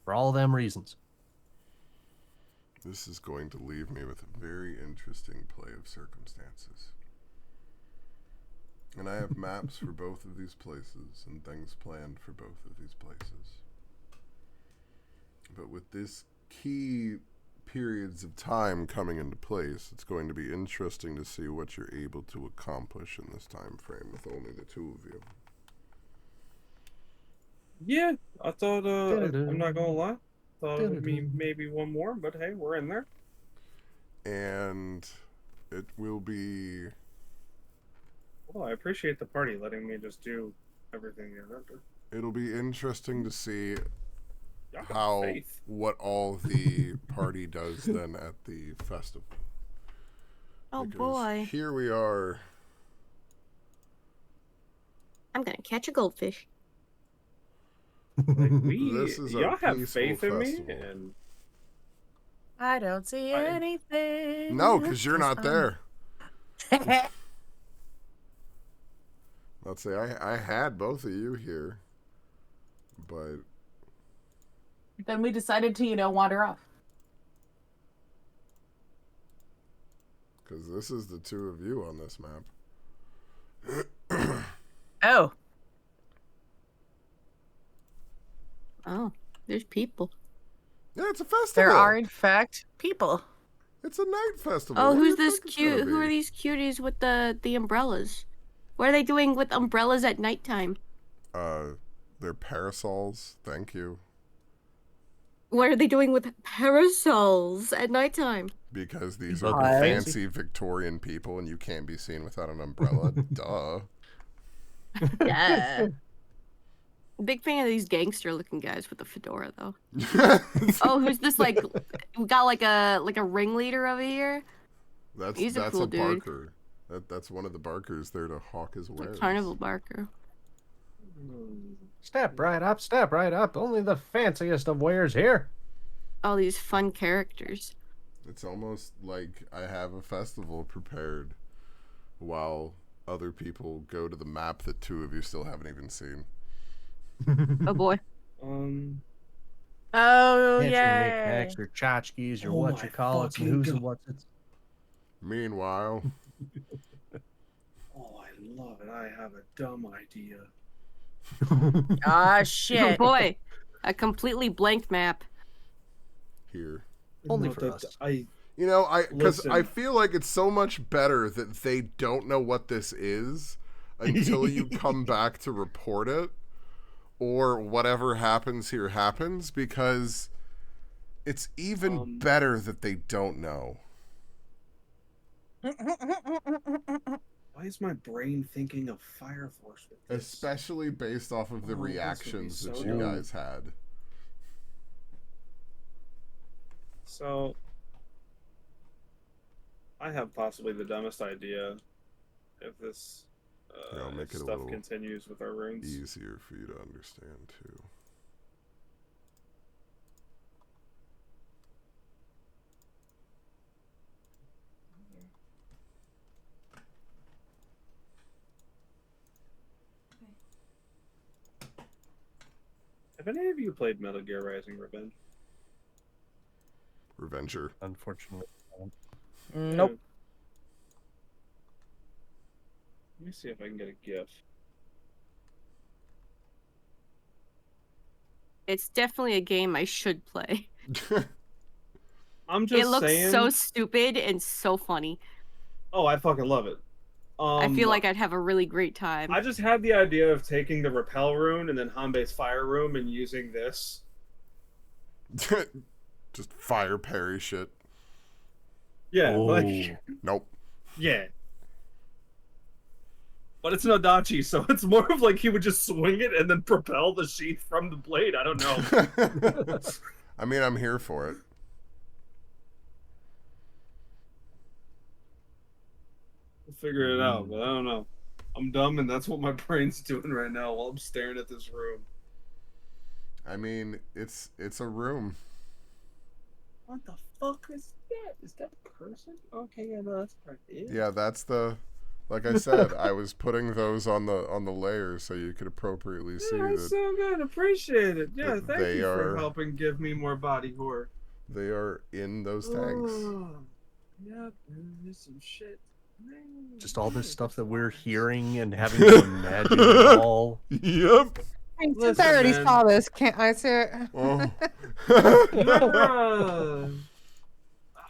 S3: For all them reasons.
S1: This is going to leave me with a very interesting play of circumstances. And I have maps for both of these places and things planned for both of these places. But with this key periods of time coming into place, it's going to be interesting to see what you're able to accomplish in this time frame with only the two of you.
S7: Yeah, I thought. I'm not gonna lie. Thought it would be maybe one more, but hey, we're in there.
S1: And it will be.
S7: Well, I appreciate the party letting me just do everything you're after.
S1: It'll be interesting to see
S7: Y'all got
S1: how
S7: faith.
S1: what all the party does then at the festival.
S2: Oh
S1: Because
S2: boy.
S1: here we are.
S2: I'm gonna catch a goldfish.
S7: Like,
S1: This is a
S7: y'all have
S1: peaceful
S7: faith in me,
S1: festival.
S7: and
S4: I don't see anything.
S1: No, because you're not there. Let's say I had both of you here. But
S4: Then we decided to, wander off.
S1: because this is the two of you on this map.
S4: Oh.
S2: Oh, there's people.
S1: Yeah, it's a festival.
S4: There are, in fact, people.
S1: It's a night festival.
S2: Oh,
S1: What do
S2: who's
S1: you
S2: this
S1: think it's gonna
S2: cute? Who
S1: be?
S2: are these cuties with the umbrellas? What are they doing with umbrellas at nighttime?
S1: They're parasols. Thank you.
S2: What are they doing with parasols at nighttime?
S1: Because these
S3: Look,
S1: are
S3: fancy.
S1: fancy Victorian people, and you can't be seen without an umbrella. Duh.
S2: Yeah. Big fan of these gangster-looking guys with the fedora, though. Oh, who's this? Like, we got like a ringleader over here. He's a cool dude.
S1: Barker. That's one of the Barkers there to hawk his
S2: A
S1: wares.
S2: carnival barker.
S3: Step right up, step right up. Only the fanciest of wares here.
S2: All these fun characters.
S1: It's almost like I have a festival prepared while other people go to the map that two of you still haven't even seen.
S2: Oh boy.
S4: Oh,
S3: Can't you
S4: yeah.
S3: knickknacks, your tchotchkes, your
S7: Oh
S3: what
S7: my
S3: you call it, and
S7: fucking
S3: who's
S7: God.
S3: and what's it's.
S1: Meanwhile,
S7: Oh, I love it. I have a dumb idea.
S4: Ah,
S2: Oh
S4: shit.
S2: boy. A completely blanked map.
S1: here.
S3: Only
S7: Not
S3: for
S7: that
S3: us.
S1: You know, because I
S7: Listen.
S1: feel like it's so much better that they don't know what this is until you come back to report it, or whatever happens here happens, because it's even better that they don't know.
S7: Why is my brain thinking of Fire Force with this?
S1: Especially based off of the
S7: Oh, this would be
S1: reactions that
S7: so
S1: you
S7: dope.
S1: guys had.
S7: So, I have possibly the dumbest idea if this
S1: Here, I'll make it a
S7: stuff
S1: little
S7: continues with our runes.
S1: easier for you to understand too.
S7: Have any of you played Metal Gear Rising Revenge?
S1: Revenger.
S3: Unfortunately.
S4: Nope.
S7: Let me see if I can get a GIF.
S2: It's definitely a game I should play.
S7: I'm just
S2: It looks
S7: saying.
S2: so stupid and so funny.
S7: Oh, I fucking love it.
S2: I feel like I'd have a really great time.
S7: I just had the idea of taking the repel rune and then Hanbei's fire rune and using this.
S1: Just fire parry shit.
S7: Yeah,
S3: Oh.
S7: like
S1: Nope.
S7: yeah. But it's an Adachi, so it's more of like he would just swing it and then propel the sheath from the blade. I don't know.
S1: I mean, I'm here for it.
S7: We'll figure it out, but I don't know. I'm dumb, and that's what my brain's doing right now while I'm staring at this room.
S1: I mean, it's a room.
S7: What the fuck is that? Is that a person? Okay, yeah, no, that's part of it.
S1: Yeah, that's the. Like I said, I was putting those on the layers so you could appropriately see
S7: Yeah, that's
S1: that
S7: so good. Appreciate it. Yeah,
S1: that
S7: thank
S1: they
S7: you for
S1: are-
S7: helping give me more body horror.
S1: they are in those tanks.
S7: Oh, yep, there's some shit.
S3: Just all this stuff that we're hearing and having to imagine it all.
S1: Yep.
S8: Since
S7: Listen,
S8: I already
S7: man.
S8: saw this, can't I see it?
S1: Oh.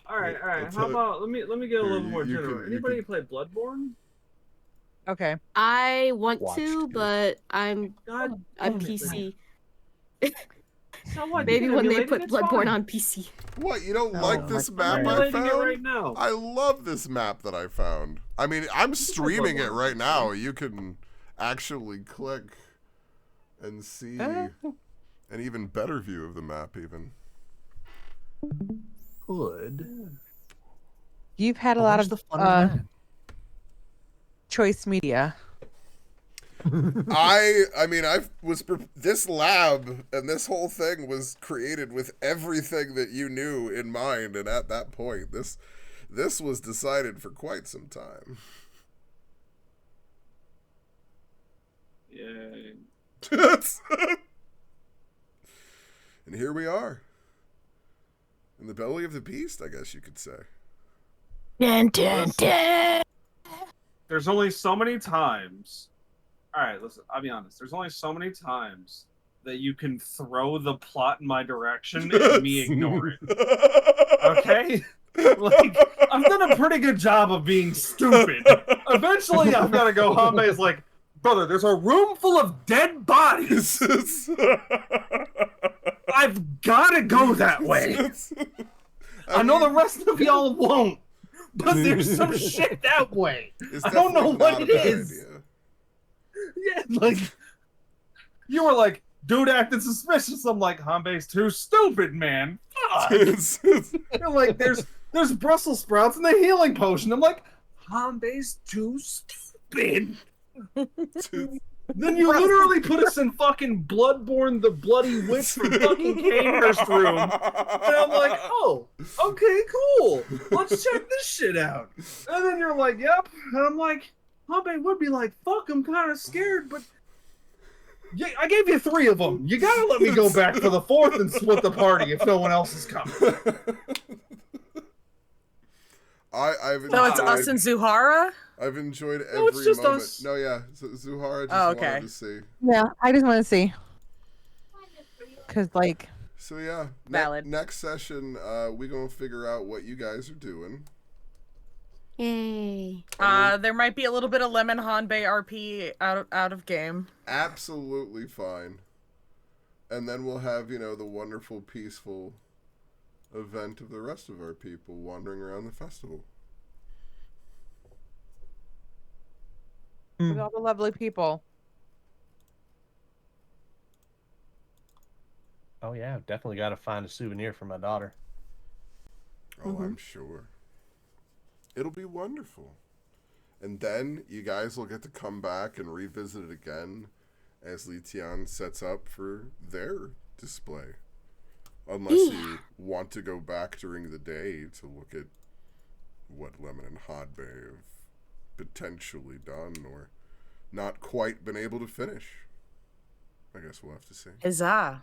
S7: All right.
S1: It's
S7: How
S1: a-
S7: about let me get a
S1: Here,
S7: little
S1: you-
S7: more
S1: you
S7: general.
S1: can- you
S7: Anybody
S1: can-
S7: play Bloodborne?
S8: Okay.
S2: I want
S3: Watched
S2: to,
S3: it.
S2: but I'm
S7: God,
S2: on
S7: damn it,
S2: PC.
S7: So what?
S2: Maybe
S7: you can
S2: when they
S7: emulate
S2: put
S7: it, it's
S2: Bloodborne
S7: fine.
S2: on PC.
S1: What, you don't
S3: Oh,
S1: like this
S3: I'm
S1: map I
S7: emulating it
S1: found?
S7: right now.
S1: I love this map that I found. I mean, I'm streaming it right now. You can actually click and see an even better view of the map even.
S3: Good.
S8: You've had a
S3: Well,
S8: lot
S3: where's
S8: of
S3: the fun of that?
S8: choice media.
S1: I mean, this lab and this whole thing was created with everything that you knew in mind, and at that point, this was decided for quite some time.
S7: Yeah.
S1: And here we are. In the belly of the beast, I guess you could say.
S6: Dun, dun, dun.
S9: There's only so many times. All right, listen. I'll be honest. There's only so many times that you can throw the plot in my direction and me ignore it. Okay? Like, I've done a pretty good job of being stupid. Eventually, I've got to go. Hanbei is like, brother, there's a room full of dead bodies. I've got to go that way. I know the rest of y'all won't, but there's some shit that way. I don't know what it is. Yeah, like, you were like, dude acting suspicious. I'm like, Hanbei's too stupid, man. Fuck. You're like, there's Brussels sprouts and the healing potion. I'm like, Hanbei's too stupid. Then you literally put us in fucking Bloodborne, the Bloody Witch from fucking Canehurst room. And I'm like, oh, okay, cool. Let's check this shit out. And then you're like, yep. And I'm like, Hanbei would be like, fuck, I'm kind of scared, but yeah, I gave you 3 of them. You gotta let me go back for the 4th and split the party if no one else is coming.
S4: So it's us and Zuhara?
S1: I've enjoyed every
S4: No, it's just
S1: moment.
S4: us.
S1: No, yeah, Zuhara just wanted to see.
S8: Yeah, I just want to see. Cause like.
S1: So yeah,
S4: valid.
S1: Next session, we gonna figure out what you guys are doing.
S2: Yay.
S4: There might be a little bit of Lemon Hanbei RP out of game.
S1: Absolutely fine. And then we'll have, the wonderful, peaceful event of the rest of our people wandering around the festival.
S8: With all the lovely people.
S3: Oh yeah, definitely got to find a souvenir for my daughter.
S1: Oh, I'm sure. It'll be wonderful. And then you guys will get to come back and revisit it again as Li Tian sets up for their display. Unless you want to go back during the day to look at what Lemon and Hanbei have potentially done or not quite been able to finish. I guess we'll have to see.
S4: Huzzah.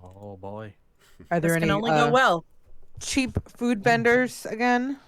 S3: Oh boy.
S8: Are there
S4: This
S8: any
S4: can only go well.
S8: cheap food vendors again?